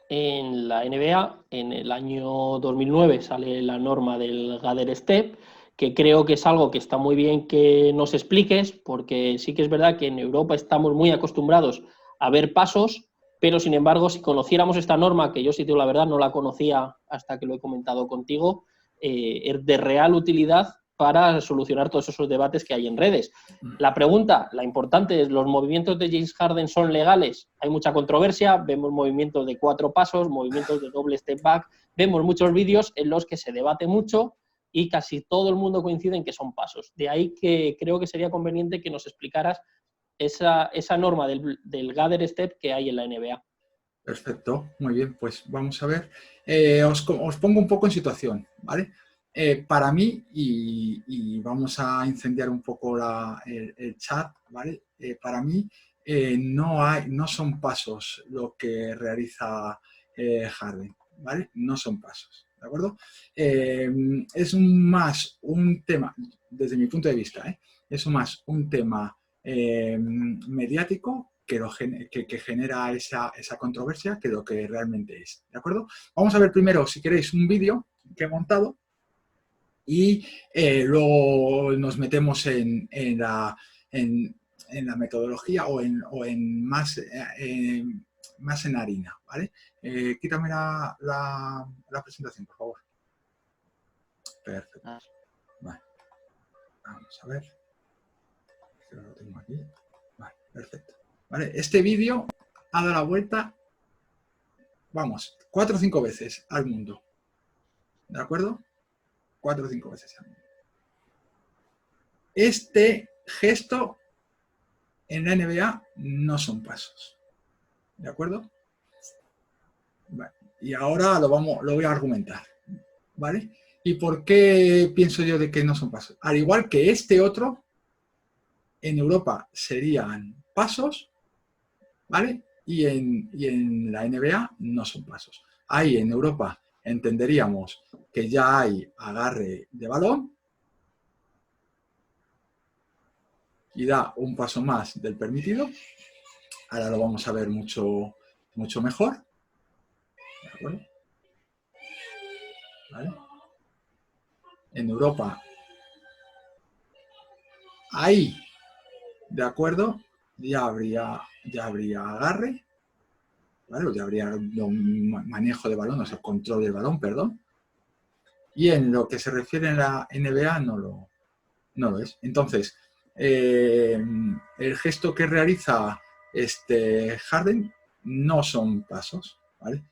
en la NBA, en el año 2009 sale la norma del Gather Step, que creo que es algo que está muy bien que nos expliques, porque sí que es verdad que en Europa estamos muy acostumbrados a ver pasos, pero sin embargo, si conociéramos esta norma, que yo, si te digo la verdad, no la conocía hasta que lo he comentado contigo, es de real utilidad para solucionar todos esos debates que hay en redes. La pregunta, la importante es, ¿los movimientos de James Harden son legales? Hay mucha controversia, vemos movimientos de 4 pasos, movimientos de doble step back, vemos muchos vídeos en los que se debate mucho y casi todo el mundo coincide en que son pasos. De ahí que creo que sería conveniente que nos explicaras esa norma del Gather Step que hay en la NBA. Perfecto, muy bien, pues vamos a ver. Os pongo un poco en situación, ¿vale? Para mí, y vamos a incendiar un poco el chat, ¿vale? Para mí no son pasos lo que realiza Harden, ¿vale? No son pasos, ¿de acuerdo? Es más un tema, desde mi punto de vista, es más un tema mediático que genera esa controversia que lo que realmente es, ¿de acuerdo? Vamos a ver primero, si queréis, un vídeo que he montado y luego nos metemos en la metodología o en más en harina, ¿vale? Quítame la presentación, por favor. Perfecto. Vale. Vamos a ver. Lo tengo aquí. Vale, perfecto. ¿Vale? Este vídeo ha dado la vuelta, vamos, 4 o 5 veces al mundo. ¿De acuerdo? 4 o 5 veces al mundo. Este gesto en la NBA no son pasos. ¿De acuerdo? Vale. Y ahora lo voy a argumentar. ¿Vale? ¿Y por qué pienso yo de que no son pasos? Al igual que este otro, en Europa serían pasos, ¿vale? Y en la NBA no son pasos. Ahí en Europa entenderíamos que ya hay agarre de balón y da un paso más del permitido. Ahora lo vamos a ver mucho mejor. ¿De acuerdo? ¿Vale? En Europa, ahí, ¿de acuerdo? Ya habría agarre, ¿vale? Ya habría un manejo de balón, o sea, control del balón, perdón. Y en lo que se refiere a la NBA no lo es. Entonces, el gesto que realiza Harden no son pasos, ¿vale?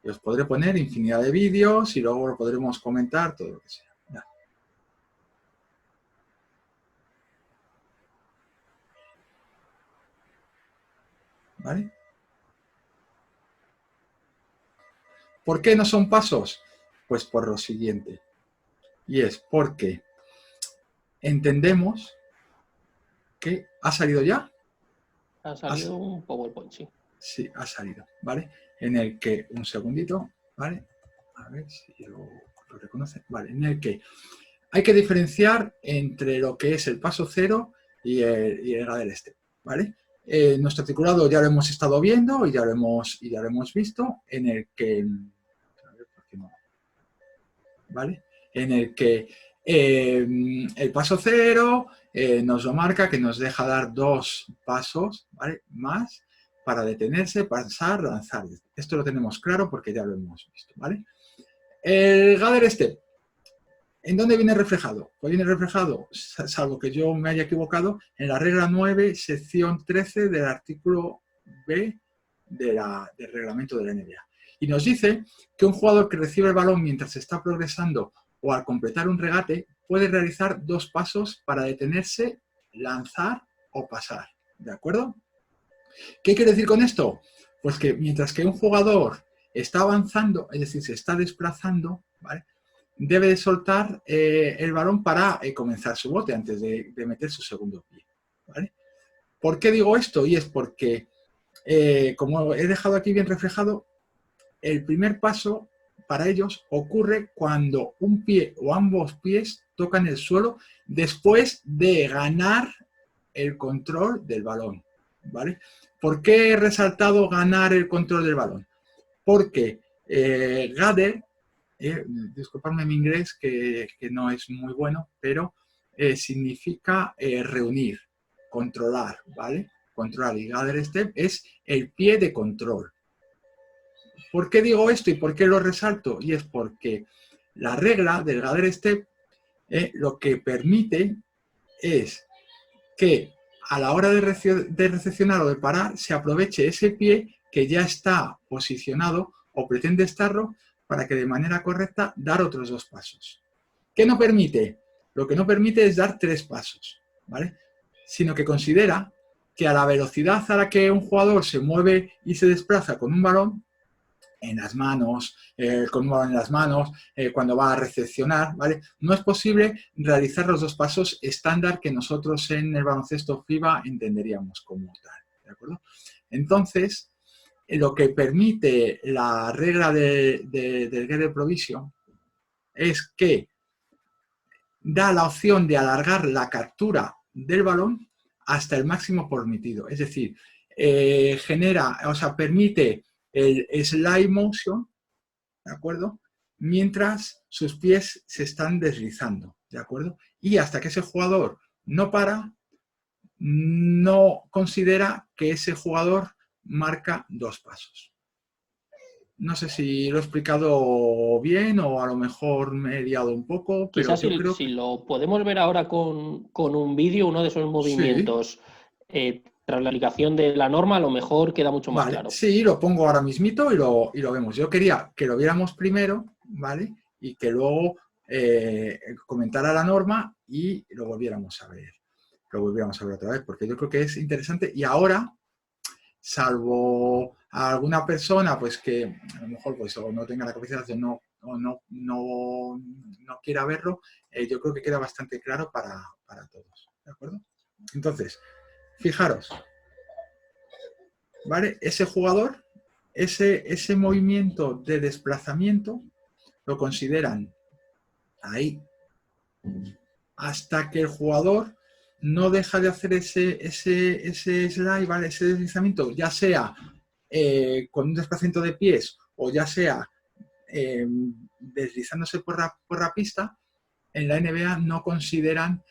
Y os podré poner infinidad de vídeos y luego lo podremos comentar, todo lo que sea. Ya. ¿Vale? ¿Por qué no son pasos? Pues por lo siguiente. Y es porque entendemos que ha salido ya. Ha salido un PowerPoint, sí. Sí, ha salido, ¿vale? En el que, un segundito, ¿vale? A ver si lo reconoce. Vale, en el que hay que diferenciar entre lo que es el paso cero y el Gather Step, ¿vale? Nuestro articulado ya lo hemos estado viendo y ya lo hemos visto, en el que, a ver, ¿por qué no? ¿Vale? En el que el paso 0 nos lo marca, que nos deja dar 2 pasos, ¿vale? Más para detenerse, pasar, lanzar. Esto lo tenemos claro porque ya lo hemos visto, ¿vale? El gather step, ¿en dónde viene reflejado? Pues viene reflejado, salvo que yo me haya equivocado, en la regla 9, sección 13 del artículo B del reglamento de la NBA. Y nos dice que un jugador que recibe el balón mientras está progresando o al completar un regate puede realizar 2 pasos para detenerse, lanzar o pasar. ¿De acuerdo? ¿Qué quiere decir con esto? Pues que mientras que un jugador está avanzando, es decir, se está desplazando, ¿vale?, debe de soltar el balón para comenzar su bote antes de meter su segundo pie, ¿vale? ¿Por qué digo esto? Y es porque, como he dejado aquí bien reflejado, el primer paso para ellos ocurre cuando un pie o ambos pies tocan el suelo después de ganar el control del balón, ¿vale? ¿Por qué he resaltado ganar el control del balón? Porque gather, disculpadme mi inglés que no es muy bueno, pero significa reunir, controlar, ¿vale? Controlar, y gather step es el pie de control. ¿Por qué digo esto y por qué lo resalto? Y es porque la regla del gather step lo que permite es que a la hora de recepcionar o de parar se aproveche ese pie que ya está posicionado o pretende estarlo para que de manera correcta dar otros 2 pasos. ¿Qué no permite? Lo que no permite es dar 3 pasos, ¿vale? Sino que considera que a la velocidad a la que un jugador se mueve y se desplaza con un balón en las manos, con un balón en las manos, cuando va a recepcionar, ¿vale?, no es posible realizar los 2 pasos estándar que nosotros en el baloncesto FIBA entenderíamos como tal, ¿de acuerdo? Entonces, lo que permite la regla del Gather Provision es que da la opción de alargar la captura del balón hasta el máximo permitido. Es decir, permite el slide motion, ¿de acuerdo?, mientras sus pies se están deslizando, ¿de acuerdo? Y hasta que ese jugador no para, no considera que ese jugador marca 2 pasos. No sé si lo he explicado bien o a lo mejor me he liado un poco, pero quizás yo creo si lo podemos ver ahora con un vídeo, uno de esos movimientos, sí, tras la aplicación de la norma, a lo mejor queda mucho más claro. Sí, lo pongo ahora mismito y lo vemos. Yo quería que lo viéramos primero, ¿vale?, y que luego comentara la norma y lo volviéramos a ver. Lo volviéramos a ver otra vez, porque yo creo que es interesante. Y ahora, salvo a alguna persona pues que a lo mejor pues o no tenga la capacidad de no quiera verlo, yo creo que queda bastante claro para todos, ¿de acuerdo? Entonces, fijaros, ¿vale? Ese jugador, ese movimiento de desplazamiento lo consideran ahí hasta que el jugador no deja de hacer ese slide, ¿vale?, ese deslizamiento, ya sea con un desplazamiento de pies o ya sea deslizándose por la pista. En la NBA no consideran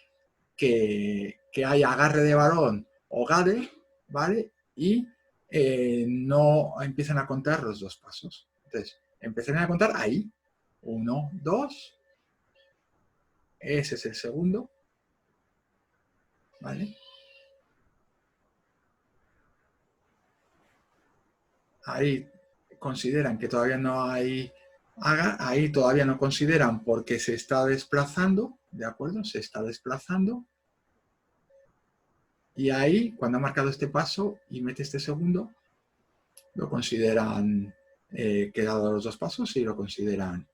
que hay agarre de balón o gather, ¿vale?, y no empiezan a contar los 2 pasos. Entonces, empezarán a contar ahí. 1, 2. Ese es el segundo, ¿vale? Ahí consideran que todavía no hay ahí todavía no consideran porque se está desplazando, ¿de acuerdo? Se está desplazando. Y ahí, cuando ha marcado este paso y mete este segundo, lo consideran que ha dado los 2 pasos y lo consideran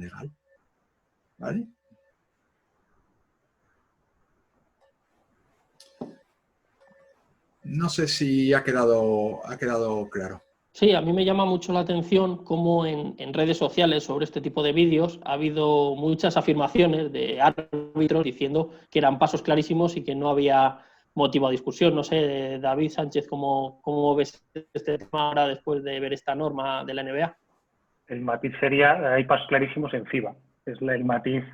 legal, ¿vale? No sé si ha quedado claro. Sí, a mí me llama mucho la atención cómo en redes sociales sobre este tipo de vídeos ha habido muchas afirmaciones de árbitros diciendo que eran pasos clarísimos y que no había motivo a discusión. No sé, David Sánchez, ¿cómo ves este tema ahora después de ver esta norma de la NBA? El matiz sería, hay pasos clarísimos en FIBA. Es el matiz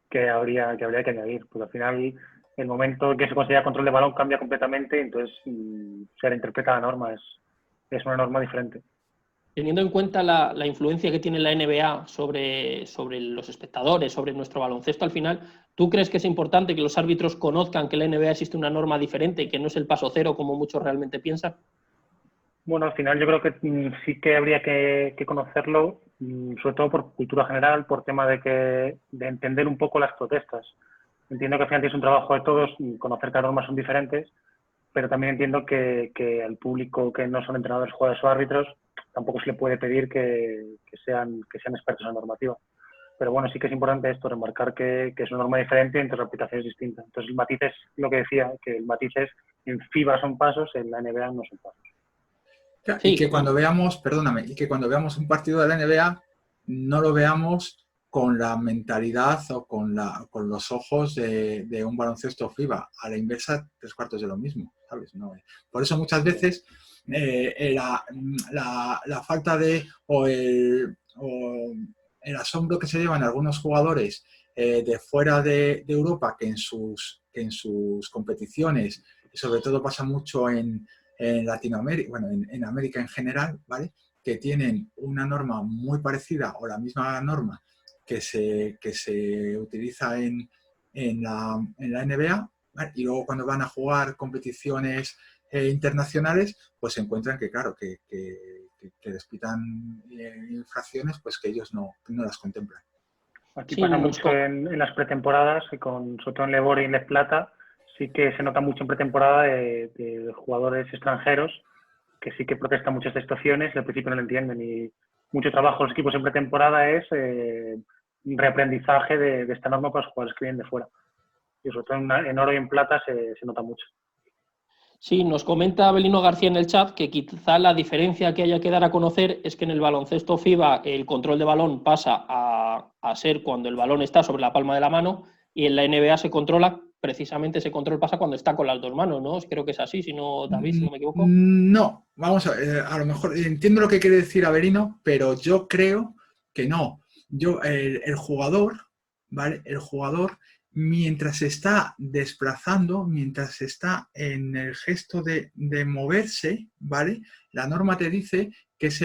que habría que añadir. Porque al final, el momento que se considera control de balón cambia completamente, entonces se reinterpreta la norma. Es una norma diferente. Teniendo en cuenta la influencia que tiene la NBA sobre los espectadores, sobre nuestro baloncesto al final, ¿tú crees que es importante que los árbitros conozcan que en la NBA existe una norma diferente y que no es el paso cero como muchos realmente piensan? Bueno, al final yo creo que sí que habría que conocerlo, sobre todo por cultura general, por tema de entender un poco las protestas. Entiendo que al final es un trabajo de todos, conocer que las normas son diferentes, pero también entiendo que al público que no son entrenadores, jugadores o árbitros, tampoco se le puede pedir que sean expertos en la normativa. Pero bueno, sí que es importante esto, remarcar que es una norma diferente entre interpretaciones distintas. Entonces el matiz es lo que decía, que el matiz es en FIBA son pasos, en la NBA no son pasos. Y que cuando veamos, perdóname, y que cuando veamos un partido de la NBA no lo veamos con la mentalidad o con los ojos de un baloncesto FIBA. A la inversa, 3/4 de lo mismo, ¿sabes? No, por eso muchas veces la falta o el asombro que se llevan algunos jugadores de fuera de Europa que en sus competiciones, y sobre todo pasa mucho en Latinoamérica, bueno, en América en general, ¿vale? Que tienen una norma muy parecida o la misma norma que se utiliza en la NBA, ¿vale? Y luego cuando van a jugar competiciones internacionales, pues se encuentran que, claro, que les pitan infracciones, pues que ellos no las contemplan. Aquí pasa mucho en las pretemporadas, sobre todo en Lebor y en Les Plata, sí que se nota mucho en pretemporada de jugadores extranjeros que sí que protestan muchas situaciones y al principio no lo entienden. Y mucho trabajo de los equipos en pretemporada es reaprendizaje de esta norma para los jugadores que vienen de fuera. Y sobre todo en oro y en plata se nota mucho. Sí, nos comenta Abelino García en el chat que quizá la diferencia que haya que dar a conocer es que en el baloncesto FIBA el control de balón pasa a ser cuando el balón está sobre la palma de la mano y en la NBA se controla, precisamente ese control pasa cuando está con las dos manos, ¿no? Creo que es así, si no, David, si no me equivoco. No, vamos a ver, a lo mejor entiendo lo que quiere decir Abelino, pero yo creo que no. El jugador, ¿vale? El jugador, mientras se está desplazando, mientras está en el gesto de moverse, ¿vale? La norma te dice que es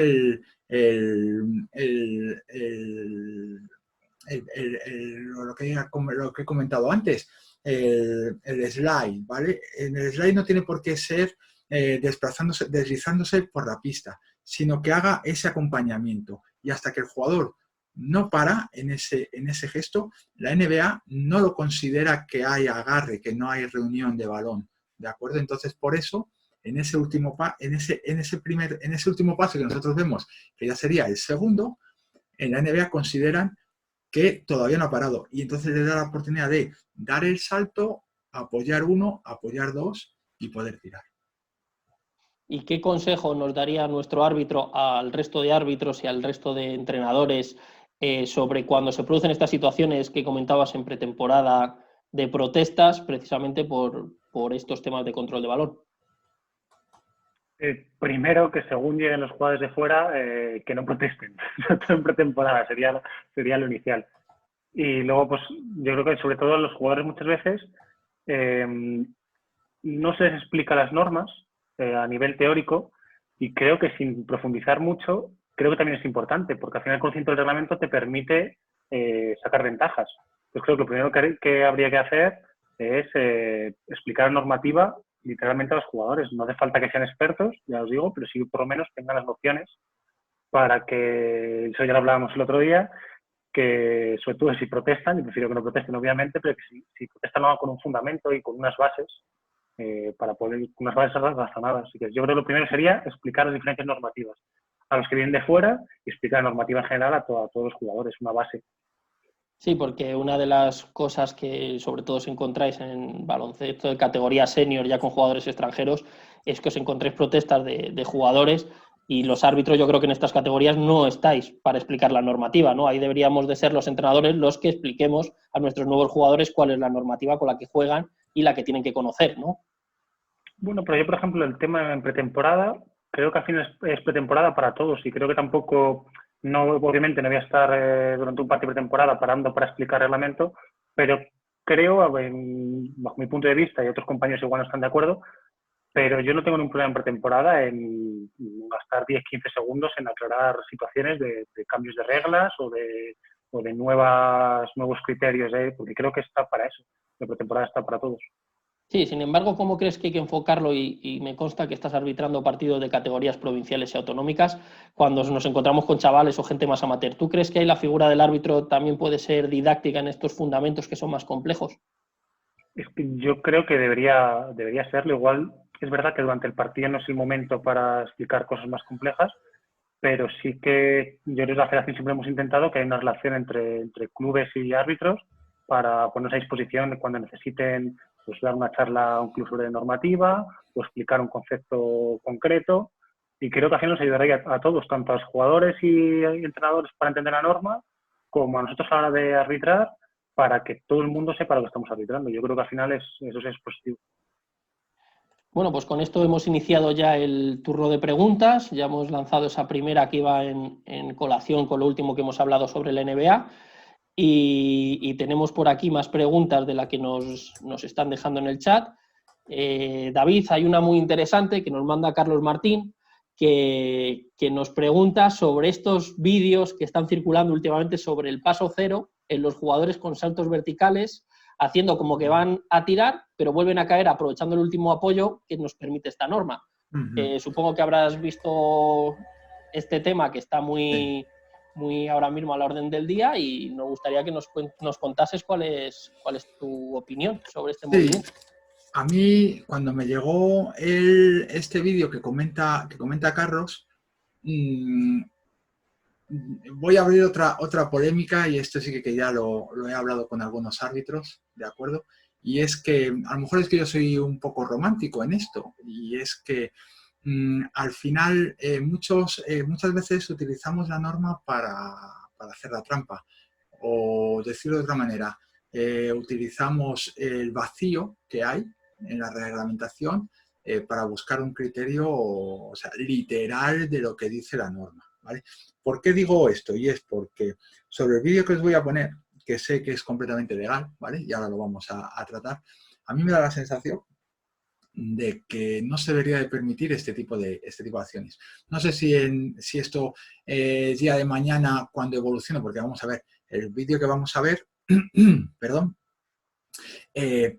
lo que he comentado antes, el slide, ¿vale? En el slide no tiene por qué ser deslizándose por la pista, sino que haga ese acompañamiento. Y hasta que el jugador no para en ese gesto, la NBA no lo considera que hay agarre, que no hay reunión de balón, ¿de acuerdo? Entonces, por eso, en ese último paso que nosotros vemos, que ya sería el segundo, en la NBA consideran que todavía no ha parado y entonces le da la oportunidad de dar el salto, apoyar uno, apoyar dos y poder tirar. ¿Y qué consejo nos daría nuestro árbitro al resto de árbitros y al resto de entrenadores sobre cuando se producen estas situaciones que comentabas en pretemporada de protestas precisamente por estos temas de control de balón? Primero, que según lleguen los jugadores de fuera, que no protesten, sobre todo en pretemporada, sería lo inicial. Y luego, pues yo creo que sobre todo a los jugadores muchas veces no se les explica las normas a nivel teórico y creo que sin profundizar mucho, creo que también es importante, porque al final el conocimiento del reglamento te permite sacar ventajas. Entonces creo que lo primero que habría que hacer es explicar la normativa literalmente a los jugadores. No hace falta que sean expertos, ya os digo, pero sí por lo menos tengan las nociones para que, eso ya lo hablábamos el otro día, que sobre todo si protestan, yo prefiero que no protesten obviamente, pero que si protestan lo hagan con un fundamento y con unas bases, para poder, unas bases razonadas. Así que yo creo que lo primero sería explicar las diferencias normativas a los que vienen de fuera y explicar la normativa en general a todos los jugadores, una base. Sí, porque una de las cosas que sobre todo os encontráis en baloncesto de categoría senior ya con jugadores extranjeros es que os encontréis protestas de jugadores y los árbitros yo creo que en estas categorías no estáis para explicar la normativa, ¿no? Ahí deberíamos de ser los entrenadores los que expliquemos a nuestros nuevos jugadores cuál es la normativa con la que juegan y la que tienen que conocer, ¿no? Bueno, pero yo, por ejemplo, el tema en pretemporada, creo que al final es pretemporada para todos y creo que tampoco, no, obviamente no voy a estar durante un partido de pretemporada parando para explicar reglamento, pero creo, bajo mi punto de vista, y otros compañeros igual no están de acuerdo, pero yo no tengo ningún problema en pretemporada en gastar 10-15 segundos en aclarar situaciones de cambios de reglas o de nuevos criterios, porque creo que está para eso. La pretemporada está para todos. Sí, sin embargo, ¿cómo crees que hay que enfocarlo? Y me consta que estás arbitrando partidos de categorías provinciales y autonómicas cuando nos encontramos con chavales o gente más amateur. ¿Tú crees que ahí la figura del árbitro también puede ser didáctica en estos fundamentos que son más complejos? Es que yo creo que debería serlo. Igual es verdad que durante el partido no es el momento para explicar cosas más complejas, pero sí que yo desde la federación siempre hemos intentado que haya una relación entre clubes y árbitros para ponerse a disposición cuando necesiten pues, dar una charla a un club sobre normativa o explicar un concepto concreto. Y creo que así nos ayudaría a todos, tanto a los jugadores y entrenadores para entender la norma, como a nosotros a la hora de arbitrar, para que todo el mundo sepa lo que estamos arbitrando. Yo creo que al final eso es positivo. Bueno, pues con esto hemos iniciado ya el turno de preguntas, ya hemos lanzado esa primera que iba en colación con lo último que hemos hablado sobre la NBA y tenemos por aquí más preguntas de las que nos están dejando en el chat. David, hay una muy interesante que nos manda Carlos Martín que nos pregunta sobre estos vídeos que están circulando últimamente sobre el paso cero en los jugadores con saltos verticales, haciendo como que van a tirar, pero vuelven a caer aprovechando el último apoyo que nos permite esta norma. Supongo que habrás visto este tema que está muy ahora mismo a la orden del día y nos gustaría que nos contases cuál es tu opinión sobre este movimiento. A mí, cuando me llegó este vídeo que comenta Carlos, voy a abrir otra polémica, y esto sí que ya lo he hablado con algunos árbitros, ¿de acuerdo? Y es que a lo mejor es que yo soy un poco romántico en esto, y es que al final muchas veces utilizamos la norma para hacer la trampa, o decirlo de otra manera, utilizamos el vacío que hay en la reglamentación para buscar un criterio, o sea, literal de lo que dice la norma, ¿vale? ¿Por qué digo esto? Y es porque sobre el vídeo que os voy a poner, que sé que es completamente legal, ¿vale? Y ahora lo vamos a tratar, a mí me da la sensación de que no se debería de permitir este tipo de acciones. No sé si esto día de mañana, cuando evolucione, porque vamos a ver, el vídeo que vamos a ver, perdón,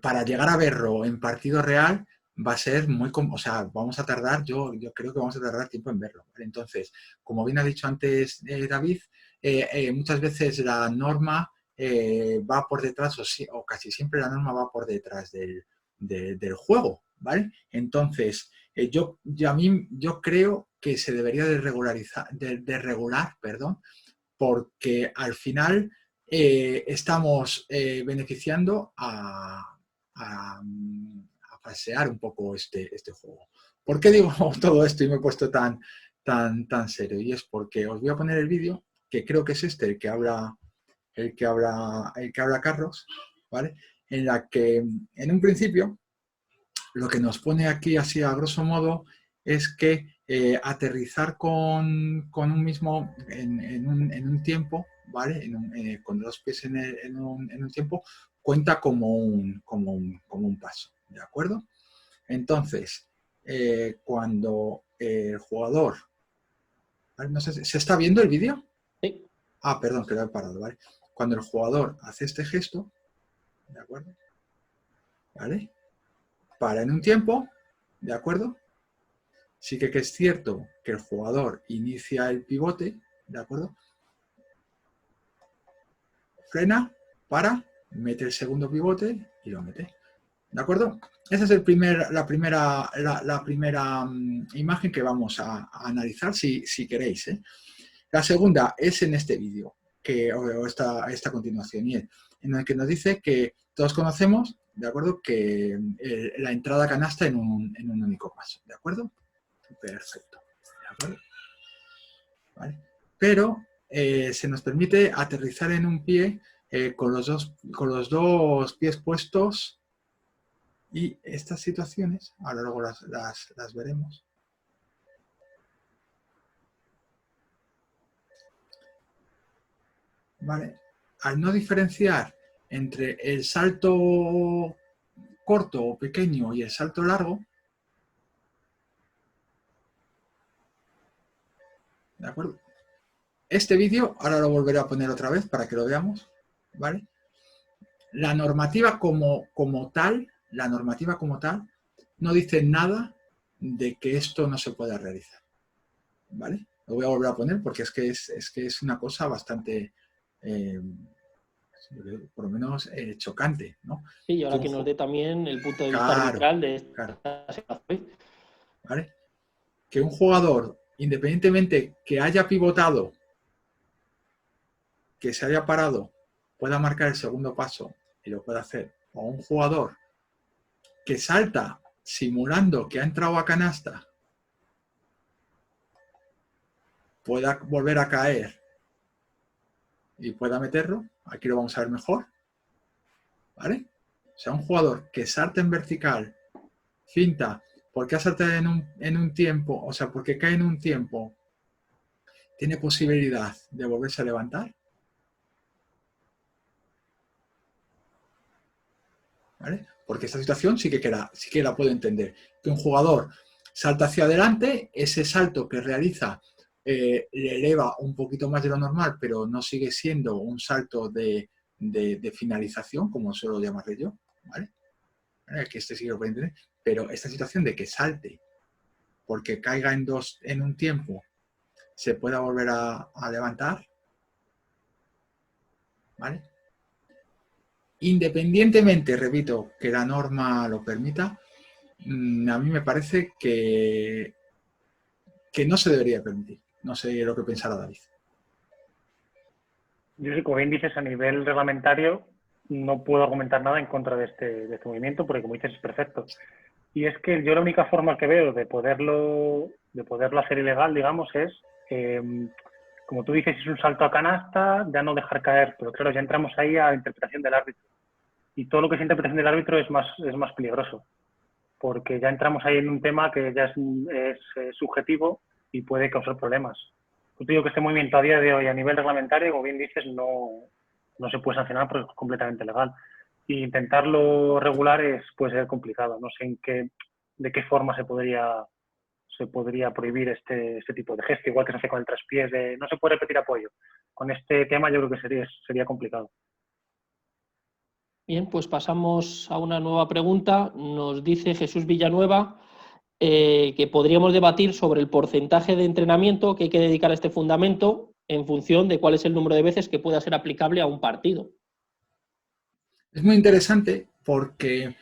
para llegar a verlo en partido real va a ser muy... O sea, vamos a tardar, yo creo que vamos a tardar tiempo en verlo, ¿vale? Entonces, como bien ha dicho antes David, muchas veces la norma va por detrás, o casi siempre la norma va por detrás del juego, ¿vale? Entonces, yo creo que se debería de regular, perdón, porque al final estamos beneficiando a pasear un poco este juego. ¿Por qué digo todo esto y me he puesto tan serio? Y es porque os voy a poner el vídeo, que creo que es el que habla Carlos, ¿vale? En la que en un principio lo que nos pone aquí así a grosso modo es que aterrizar con un mismo en un tiempo, ¿vale? Con los pies en un tiempo, cuenta como un paso, ¿de acuerdo? Entonces, cuando el jugador... No sé, ¿se está viendo el vídeo? Sí. Ah, perdón, que lo he parado, ¿vale? Cuando el jugador hace este gesto, ¿de acuerdo? ¿Vale? Para en un tiempo, ¿de acuerdo? Sí que es cierto que el jugador inicia el pivote, ¿de acuerdo? Frena, para, mete el segundo pivote y lo mete, ¿de acuerdo? Esa es la primera imagen que vamos a analizar, si queréis, ¿eh? La segunda es en este vídeo, o esta continuación, y en el que nos dice que todos conocemos, ¿de acuerdo?, que la entrada canasta en un único paso, ¿de acuerdo? Perfecto, ¿de acuerdo? ¿Vale? Pero se nos permite aterrizar en un pie con los dos pies puestos Y estas situaciones, ahora luego las veremos. ¿Vale? Al no diferenciar entre el salto corto o pequeño y el salto largo, ¿de acuerdo? Este vídeo ahora lo volveré a poner otra vez para que lo veamos, ¿vale? La normativa como tal, no dice nada de que esto no se pueda realizar, ¿vale? Lo voy a volver a poner porque es que es una cosa bastante, por lo menos, chocante, ¿no? Sí, y ahora que nos dé también el punto de vista Claro, arbitral de claro, esta situación. ¿vale? Que un jugador, independientemente que haya pivotado, que se haya parado, pueda marcar el segundo paso y lo pueda hacer, o un jugador que salta simulando que ha entrado a canasta, pueda volver a caer y pueda meterlo, aquí lo vamos a ver mejor, ¿vale? O sea, un jugador que salta en vertical, finta, porque ha saltado en un tiempo, o sea, porque cae en un tiempo, tiene posibilidad de volverse a levantar, ¿vale? Porque esta situación sí que la puedo entender. Que un jugador salta hacia adelante, ese salto que realiza le eleva un poquito más de lo normal, pero no sigue siendo un salto de finalización, como suelo llamarle yo, ¿vale? Que este sí que lo puede entender, pero esta situación de que salte porque caiga en un tiempo, se pueda volver a levantar, ¿vale? Independientemente, repito, que la norma lo permita, a mí me parece que no se debería permitir. No sé lo que pensará David. Yo sí, como bien dices, a nivel reglamentario no puedo argumentar nada en contra de este movimiento porque, como dices, es perfecto. Y es que yo la única forma que veo de poderlo hacer ilegal, digamos, es, como tú dices, si es un salto a canasta, ya no dejar caer. Pero claro, ya entramos ahí a la interpretación del árbitro. Y todo lo que es interpretación del árbitro es más peligroso, porque ya entramos ahí en un tema que ya es subjetivo y puede causar problemas. Yo te digo que este movimiento a día de hoy, a nivel reglamentario, como bien dices, no se puede sancionar porque es completamente legal. Y intentarlo regular puede ser complicado. No sé de qué forma se podría prohibir este tipo de gesto, igual que se hace con el traspiés de no se puede repetir apoyo. Con este tema yo creo que sería complicado. Bien, pues pasamos a una nueva pregunta. Nos dice Jesús Villanueva que podríamos debatir sobre el porcentaje de entrenamiento que hay que dedicar a este fundamento en función de cuál es el número de veces que pueda ser aplicable a un partido. Es muy interesante porque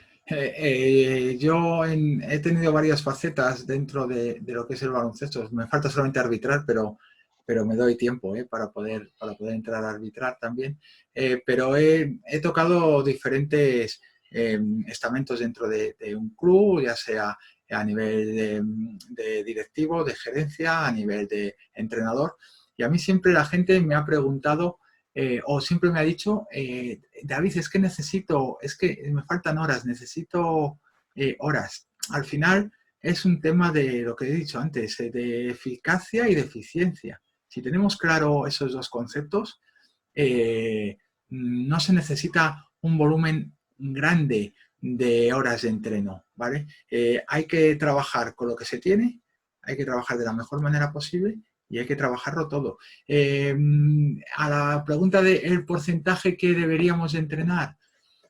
yo he tenido varias facetas dentro de lo que es el baloncesto. Me falta solamente arbitrar, pero me doy tiempo para poder entrar a arbitrar también. Pero he tocado diferentes estamentos dentro de un club, ya sea a nivel de directivo, de gerencia, a nivel de entrenador. Y a mí siempre la gente me ha preguntado o siempre me ha dicho, David, es que me faltan horas, necesito horas. Al final es un tema de lo que he dicho antes, de eficacia y de eficiencia. Si tenemos claro esos dos conceptos, no se necesita un volumen grande de horas de entreno, ¿vale? Hay que trabajar con lo que se tiene, hay que trabajar de la mejor manera posible y hay que trabajarlo todo. A la pregunta del porcentaje que deberíamos entrenar,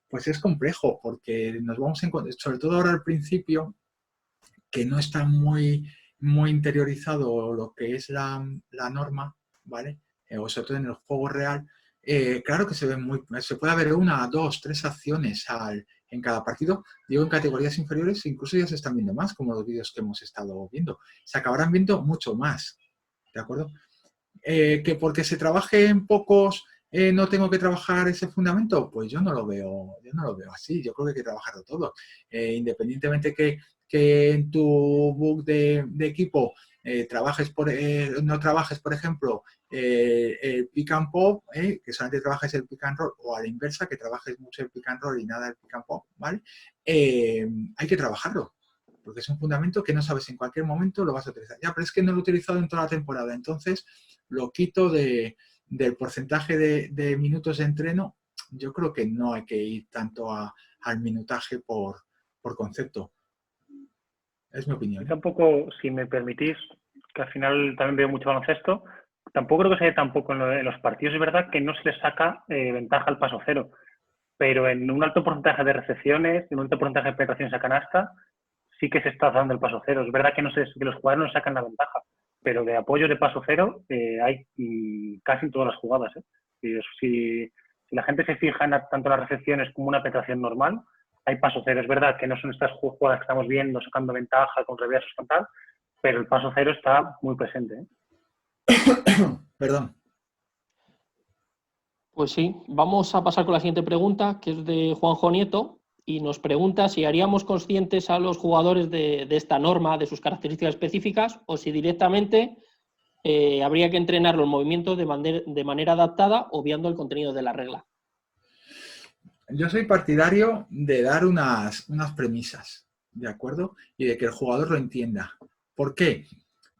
pues es complejo porque nos vamos a encontrar, sobre todo ahora al principio, que no está muy interiorizado lo que es la norma, ¿vale? O sobre todo en el juego real, claro que se puede haber 1, 2, 3 acciones en cada partido. Digo, en categorías inferiores incluso ya se están viendo más, como los vídeos que hemos estado viendo. Se acabarán viendo mucho más, ¿de acuerdo? Que porque se trabaje en pocos no tengo que trabajar ese fundamento, pues yo no lo veo así. Yo creo que hay que trabajarlo todo. Independientemente que que en tu book de equipo no trabajes, por ejemplo, el pick and pop, que solamente trabajes el pick and roll, o a la inversa, que trabajes mucho el pick and roll y nada el pick and pop, ¿vale? Hay que trabajarlo, porque es un fundamento que no sabes en cualquier momento lo vas a utilizar. Ya, pero es que no lo he utilizado en toda la temporada, entonces lo quito del porcentaje de minutos de entreno. Yo creo que no hay que ir tanto al minutaje por concepto. Es mi opinión. Y tampoco, si me permitís, que al final también veo mucho baloncesto, tampoco creo que sea tampoco en los partidos. Es verdad que no se les saca ventaja al paso cero, pero en un alto porcentaje de recepciones, en un alto porcentaje de penetraciones a canasta, sí que se está dando el paso cero. Es verdad que, que los jugadores no sacan la ventaja, pero de apoyo de paso cero hay casi en todas las jugadas. Si la gente se fija en tanto las recepciones como una penetración normal, hay paso cero. Es verdad que no son estas jugadas que estamos viendo, sacando ventaja con reversos con tal, pero el paso cero está muy presente. Perdón. Pues sí, vamos a pasar con la siguiente pregunta, que es de Juanjo Nieto, y nos pregunta si haríamos conscientes a los jugadores de esta norma, de sus características específicas, o si directamente habría que entrenar los movimientos de manera adaptada, obviando el contenido de la regla. Yo soy partidario de dar unas premisas, ¿de acuerdo? Y de que el jugador lo entienda. ¿Por qué?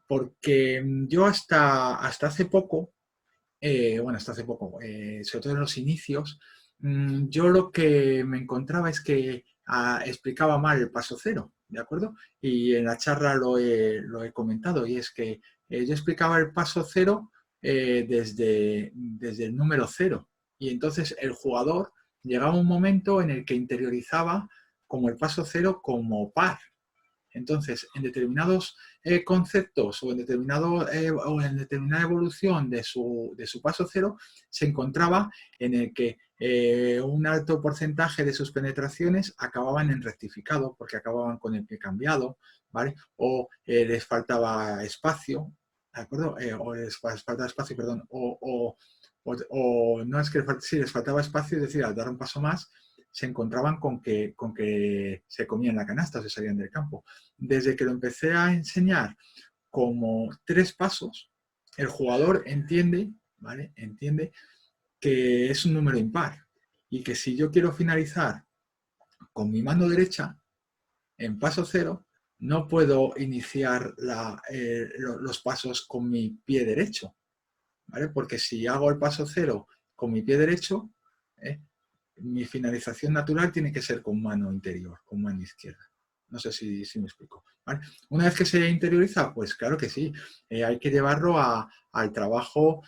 Porque yo hasta hace poco, sobre todo en los inicios, yo lo que me encontraba es que explicaba mal el paso cero, ¿de acuerdo? Y en la charla lo he comentado, y es que yo explicaba el paso cero desde el número cero, y entonces el jugador llegaba un momento en el que interiorizaba como el paso cero como par. Entonces, en determinados conceptos o en determinada evolución de su paso cero, se encontraba en el que un alto porcentaje de sus penetraciones acababan en rectificado, porque acababan con el pie cambiado, ¿vale? O les faltaba espacio, ¿de acuerdo? O les faltaba espacio, perdón, o no es que les faltaba espacio, es decir, al dar un paso más, se encontraban con que se comían la canasta o se salían del campo. Desde que lo empecé a enseñar como 3 pasos, el jugador entiende, ¿vale? Entiende que es un número impar y que si yo quiero finalizar con mi mano derecha en paso cero, no puedo iniciar los pasos con mi pie derecho, ¿vale? Porque si hago el paso cero con mi pie derecho, mi finalización natural tiene que ser con mano interior, con mano izquierda. No sé si me explico, ¿vale? Una vez que se interioriza, pues claro que sí, hay que llevarlo al trabajo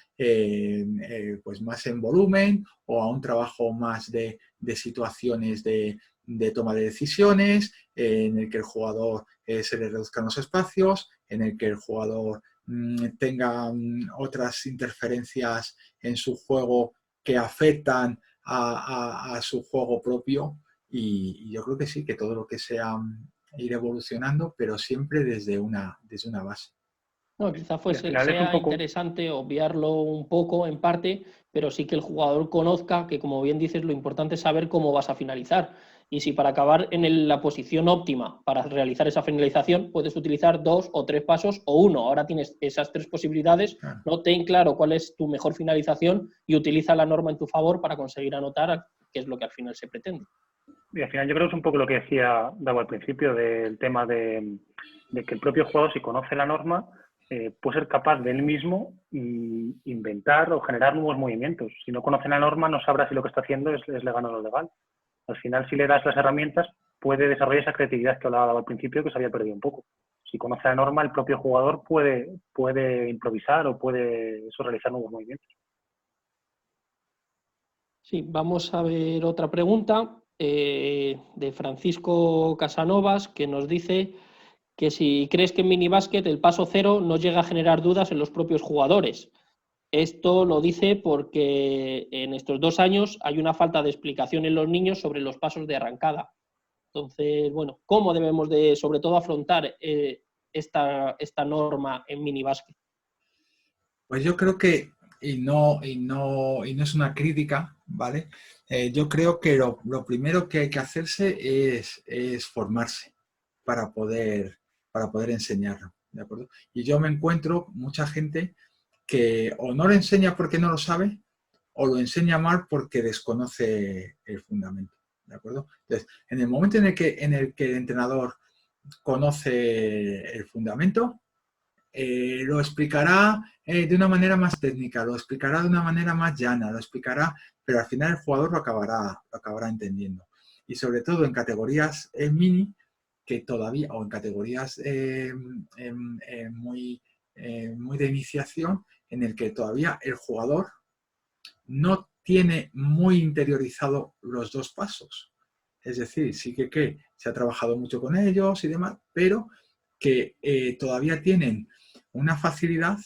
pues más en volumen, o a un trabajo más de situaciones de toma de decisiones, en el que el jugador se le reduzcan los espacios, en el que el jugador tenga otras interferencias en su juego que afectan a su juego propio, y yo creo que sí, que todo lo que sea ir evolucionando, pero siempre desde una base. No, quizá sea interesante obviarlo un poco en parte, pero sí que el jugador conozca que, como bien dices, lo importante es saber cómo vas a finalizar. Y si para acabar en la posición óptima para realizar esa finalización puedes utilizar 2 o 3 pasos o 1. Ahora tienes esas 3 posibilidades, claro. No ten claro cuál es tu mejor finalización y utiliza la norma en tu favor para conseguir anotar, que es lo que al final se pretende. Y al final yo creo que es un poco lo que decía Davo al principio del tema de que el propio jugador, si conoce la norma, puede ser capaz de él mismo inventar o generar nuevos movimientos. Si no conoce la norma, no sabrá si lo que está haciendo es legal o no legal. Al final, si le das las herramientas, puede desarrollar esa creatividad que hablaba al principio, que se había perdido un poco. Si conoce la norma, el propio jugador puede improvisar o puede realizar nuevos movimientos. Sí, vamos a ver otra pregunta de Francisco Casanovas, que nos dice que si crees que en minibásquet el paso cero no llega a generar dudas en los propios jugadores. Esto lo dice porque en estos 2 años hay una falta de explicación en los niños sobre los pasos de arrancada. Entonces, bueno, ¿cómo debemos de, sobre todo, afrontar esta norma en minibásquet? Pues yo creo que, y no es una crítica, ¿vale? Yo creo que lo primero que hay que hacerse es formarse para poder enseñarlo, ¿de acuerdo? Y yo me encuentro mucha gente que o no lo enseña porque no lo sabe, o lo enseña mal porque desconoce el fundamento, ¿de acuerdo? Entonces, en el momento en el que el entrenador conoce el fundamento, lo explicará de una manera más técnica, lo explicará de una manera más llana, lo explicará, pero al final el jugador lo acabará entendiendo. Y sobre todo en categorías mini, que todavía, o en categorías muy de iniciación, en el que todavía el jugador no tiene muy interiorizado los dos pasos. Es decir, sí que se ha trabajado mucho con ellos y demás, pero que todavía tienen una facilidad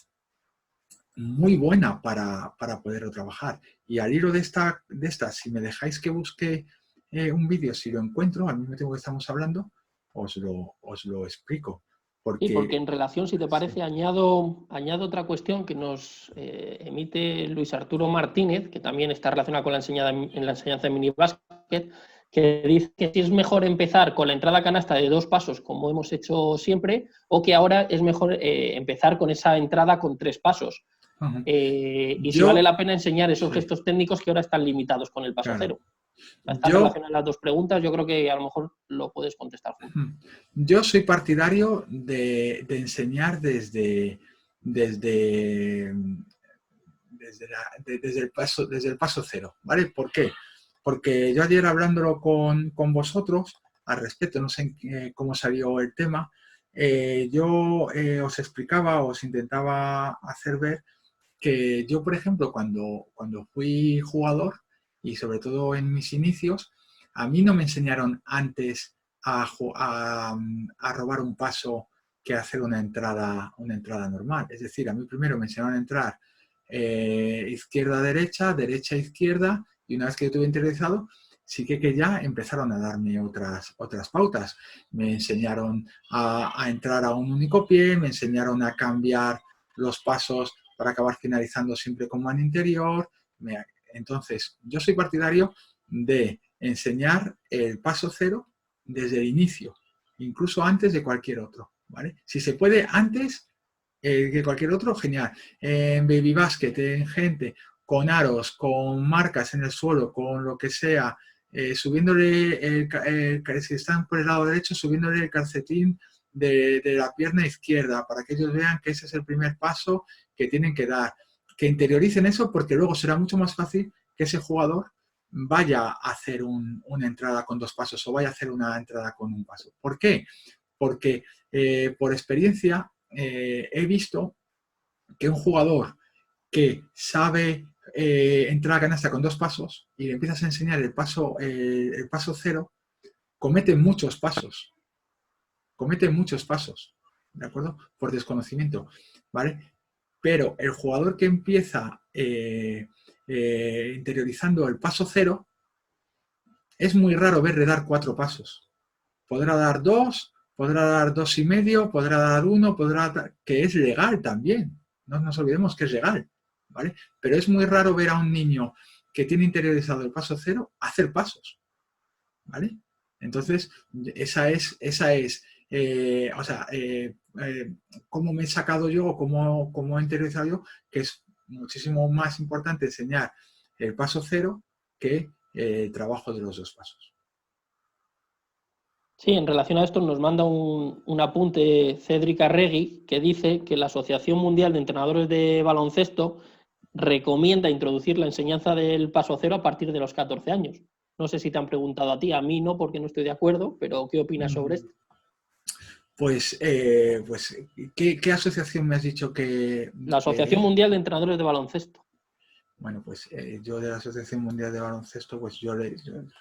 muy buena para poderlo trabajar. Y al hilo de esta, si me dejáis que busque un vídeo, si lo encuentro, al mismo tiempo que estamos hablando, os lo explico. Sí, porque en relación, si te parece, sí. añado otra cuestión que nos emite Luis Arturo Martínez, que también está relacionada con la enseñanza de minibásquet, que dice que si es mejor empezar con la entrada a canasta de 2 pasos, como hemos hecho siempre, o que ahora es mejor empezar con esa entrada con 3 pasos. Y si vale la pena enseñar esos gestos técnicos que ahora están limitados con el paso cero. Están relacionadas las dos preguntas, yo creo que a lo mejor lo puedes contestar juntos. Yo soy partidario de enseñar desde el paso cero, ¿vale? ¿Por qué? Porque yo ayer hablándolo con vosotros al respecto, no sé cómo salió el tema, yo os explicaba, os intentaba hacer ver que yo, por ejemplo, cuando fui jugador, y sobre todo en mis inicios, a mí no me enseñaron antes a robar un paso que hacer una entrada normal. Es decir, a mí primero me enseñaron a entrar izquierda-derecha, derecha-izquierda, y una vez que yo tuve interiorizado, sí que ya empezaron a darme otras pautas. Me enseñaron a entrar a un único pie, me enseñaron a cambiar los pasos para acabar finalizando siempre con mano interior. Entonces, yo soy partidario de enseñar el paso cero desde el inicio, incluso antes de cualquier otro, ¿vale? Si se puede antes que cualquier otro, genial. En baby basket, en gente, con aros, con marcas en el suelo, con lo que sea, subiéndole, si están por el lado derecho, subiéndole el calcetín de la pierna izquierda, para que ellos vean que ese es el primer paso que tienen que dar. Que interioricen eso, porque luego será mucho más fácil que ese jugador vaya a hacer una entrada con 2 pasos o vaya a hacer una entrada con 1 paso. ¿Por qué? Porque por experiencia he visto que un jugador que sabe entrar a canasta con 2 pasos y le empiezas a enseñar el paso cero, comete muchos pasos, ¿de acuerdo? Por desconocimiento, ¿vale? Pero el jugador que empieza interiorizando el paso cero, es muy raro verle dar 4 pasos. Podrá dar 2, podrá dar 2,5, podrá dar 1, que es legal también. No nos olvidemos que es legal, ¿vale? Pero es muy raro ver a un niño que tiene interiorizado el paso cero hacer pasos, ¿vale? Entonces, esa es cómo me he sacado yo o cómo he interiorizado yo, que es muchísimo más importante enseñar el paso cero que el trabajo de los 2 pasos. Sí, en relación a esto nos manda un apunte Cédric Arregui, que dice que la Asociación Mundial de Entrenadores de Baloncesto recomienda introducir la enseñanza del paso cero a partir de los 14 años. No sé si te han preguntado a ti, a mí no, porque no estoy de acuerdo, pero ¿qué opinas sobre esto? Pues, ¿qué asociación me has dicho que...? La Asociación Mundial de Entrenadores de Baloncesto. Bueno, pues yo de la Asociación Mundial de Baloncesto, pues yo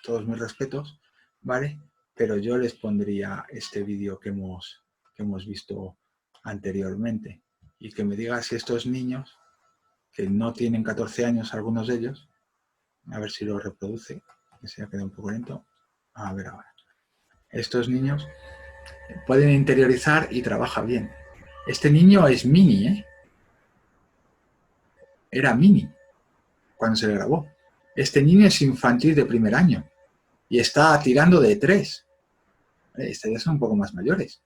todos mis respetos, ¿vale? Pero yo les pondría este vídeo que hemos visto anteriormente y que me diga si estos niños, que no tienen 14 años, algunos de ellos, a ver si lo reproduce, que se ha quedado un poco lento. A ver ahora. Estos niños pueden interiorizar y trabaja bien. Este niño es mini, ¿eh? Era mini cuando se le grabó. Este niño es infantil de primer año y está tirando de 3. Estas ya son un poco más mayores.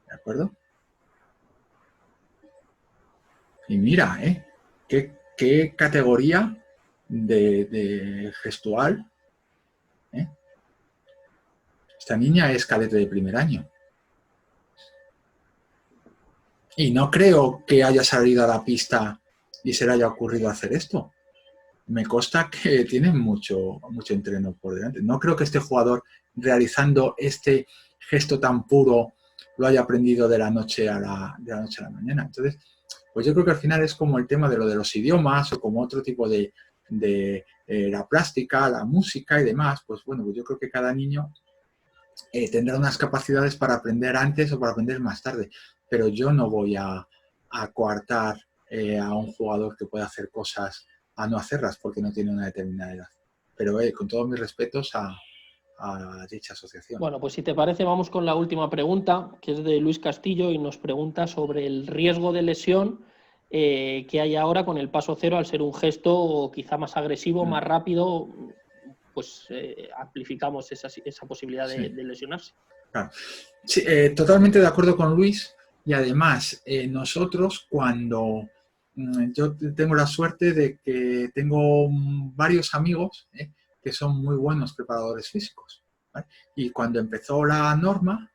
¿De acuerdo? Y mira, qué categoría de gestual. Esta niña es cadete de primer año. Y no creo que haya salido a la pista y se le haya ocurrido hacer esto. Me consta que tiene mucho entreno por delante. No creo que este jugador, realizando este gesto tan puro, lo haya aprendido de la noche a la mañana. Entonces, pues yo creo que al final es como el tema de lo de los idiomas o como otro tipo de la plástica, la música y demás. Pues bueno, pues yo creo que cada niño tendrá unas capacidades para aprender antes o para aprender más tarde. Pero yo no voy a coartar a un jugador que pueda hacer cosas a no hacerlas porque no tiene una determinada edad. Pero con todos mis respetos a dicha asociación. Bueno, pues si te parece, vamos con la última pregunta, que es de Luis Castillo y nos pregunta sobre el riesgo de lesión que hay ahora con el paso cero, al ser un gesto quizá más agresivo, más rápido, pues amplificamos esa posibilidad de lesionarse. Claro. Sí, totalmente de acuerdo con Luis, y además nosotros cuando yo tengo la suerte de que tengo varios amigos que son muy buenos preparadores físicos, ¿vale? Y cuando empezó la norma,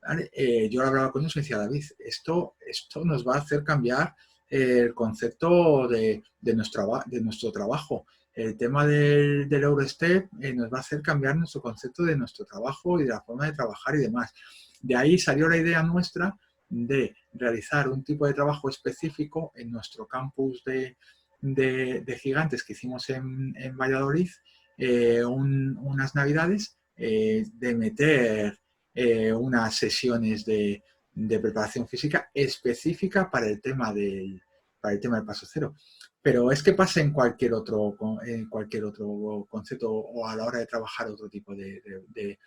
¿vale? Yo hablaba con ellos y decía, David, esto nos va a hacer cambiar el concepto de nuestro trabajo. El tema del Eurostep nos va a hacer cambiar nuestro concepto de nuestro trabajo y de la forma de trabajar y demás. De ahí salió la idea nuestra de realizar un tipo de trabajo específico en nuestro campus de gigantes que hicimos en Valladolid, unas navidades, de meter unas sesiones de preparación física específica para el tema del paso cero. Pero es que pasa en cualquier otro concepto o a la hora de trabajar otro tipo de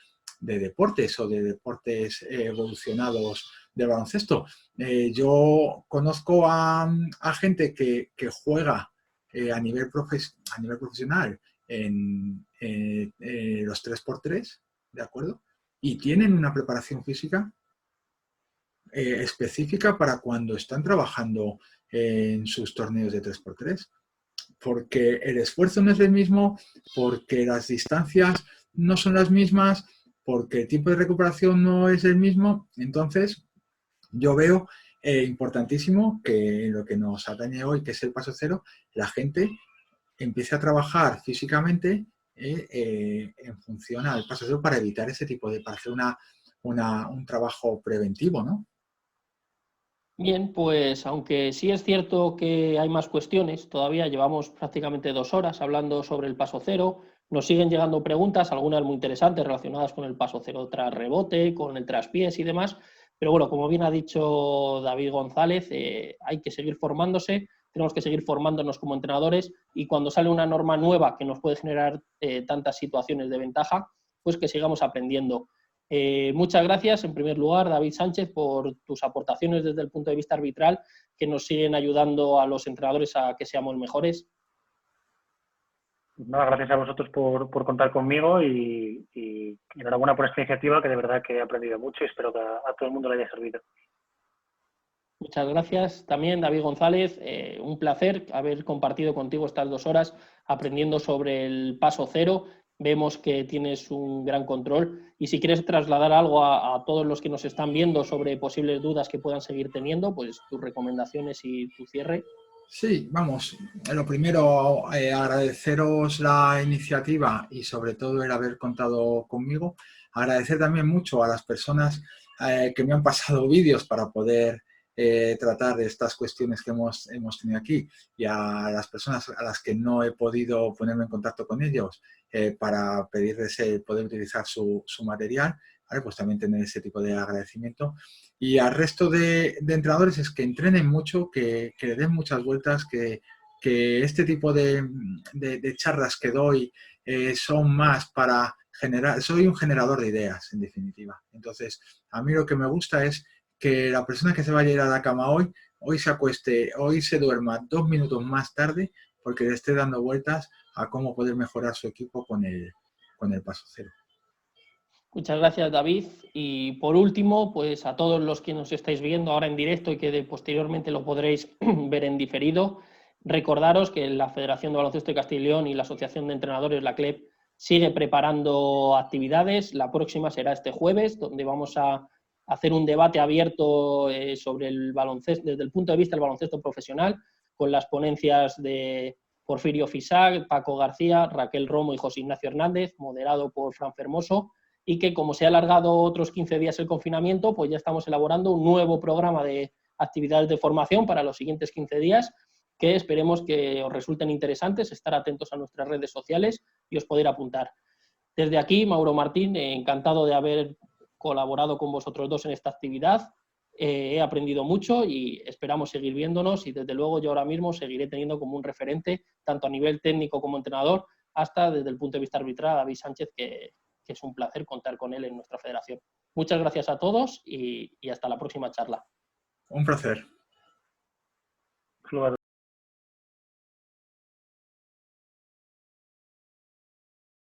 deportes o de deportes evolucionados de baloncesto. Yo conozco a gente que juega a nivel profesional en los 3x3, ¿de acuerdo? Y tienen una preparación física específica para cuando están trabajando en sus torneos de 3x3, porque el esfuerzo no es el mismo, porque las distancias no son las mismas, porque el tiempo de recuperación no es el mismo. Entonces, yo veo importantísimo que en lo que nos atañe hoy, que es el paso cero, la gente empiece a trabajar físicamente en función al paso cero para evitar ese tipo para hacer un trabajo preventivo, ¿no? Bien, pues aunque sí es cierto que hay más cuestiones, todavía llevamos prácticamente 2 horas hablando sobre el paso cero, nos siguen llegando preguntas, algunas muy interesantes relacionadas con el paso cero tras rebote, con el traspiés y demás, pero bueno, como bien ha dicho David González, hay que seguir formándose, tenemos que seguir formándonos como entrenadores y cuando sale una norma nueva que nos puede generar tantas situaciones de ventaja, pues que sigamos aprendiendo. Muchas gracias, en primer lugar, David Sánchez, por tus aportaciones desde el punto de vista arbitral, que nos siguen ayudando a los entrenadores a que seamos mejores. Nada, gracias a vosotros por contar conmigo y enhorabuena por esta iniciativa, que de verdad que he aprendido mucho y espero que a todo el mundo le haya servido. Muchas gracias también, David González. Un placer haber compartido contigo estas 2 horas aprendiendo sobre el paso cero. Vemos que tienes un gran control y si quieres trasladar algo a todos los que nos están viendo sobre posibles dudas que puedan seguir teniendo, pues tus recomendaciones y tu cierre. Sí, vamos, lo primero, agradeceros la iniciativa y sobre todo el haber contado conmigo. Agradecer también mucho a las personas que me han pasado vídeos para poder tratar de estas cuestiones que hemos tenido aquí, y a las personas a las que no he podido ponerme en contacto con ellos para pedirles poder utilizar su material, ¿vale? Pues también tener ese tipo de agradecimiento. Y al resto de entrenadores es que entrenen mucho, que le den muchas vueltas, que este tipo de charlas que doy son más para generar. Soy un generador de ideas, en definitiva. Entonces, a mí lo que me gusta es que la persona que se vaya a ir a la cama hoy se acueste, hoy se duerma 2 minutos más tarde, porque le esté dando vueltas a cómo poder mejorar su equipo con el paso cero. Muchas gracias, David. Y por último, pues a todos los que nos estáis viendo ahora en directo y que posteriormente lo podréis ver en diferido, recordaros que la Federación de Baloncesto de Castilla y León y la Asociación de Entrenadores, la CLEP, sigue preparando actividades. La próxima será este jueves, donde vamos a hacer un debate abierto sobre el baloncesto, desde el punto de vista del baloncesto profesional, con las ponencias de Porfirio Fisac, Paco García, Raquel Romo y José Ignacio Hernández, moderado por Fran Fermoso, y que como se ha alargado otros 15 días el confinamiento, pues ya estamos elaborando un nuevo programa de actividades de formación para los siguientes 15 días, que esperemos que os resulten interesantes, estar atentos a nuestras redes sociales y os poder apuntar. Desde aquí, Mauro Martín, encantado de haber colaborado con vosotros dos en esta actividad. He aprendido mucho y esperamos seguir viéndonos, y desde luego yo ahora mismo seguiré teniendo como un referente, tanto a nivel técnico como entrenador, hasta desde el punto de vista arbitral, David Sánchez, que es un placer contar con él en nuestra federación. Muchas gracias a todos y hasta la próxima charla. Un placer.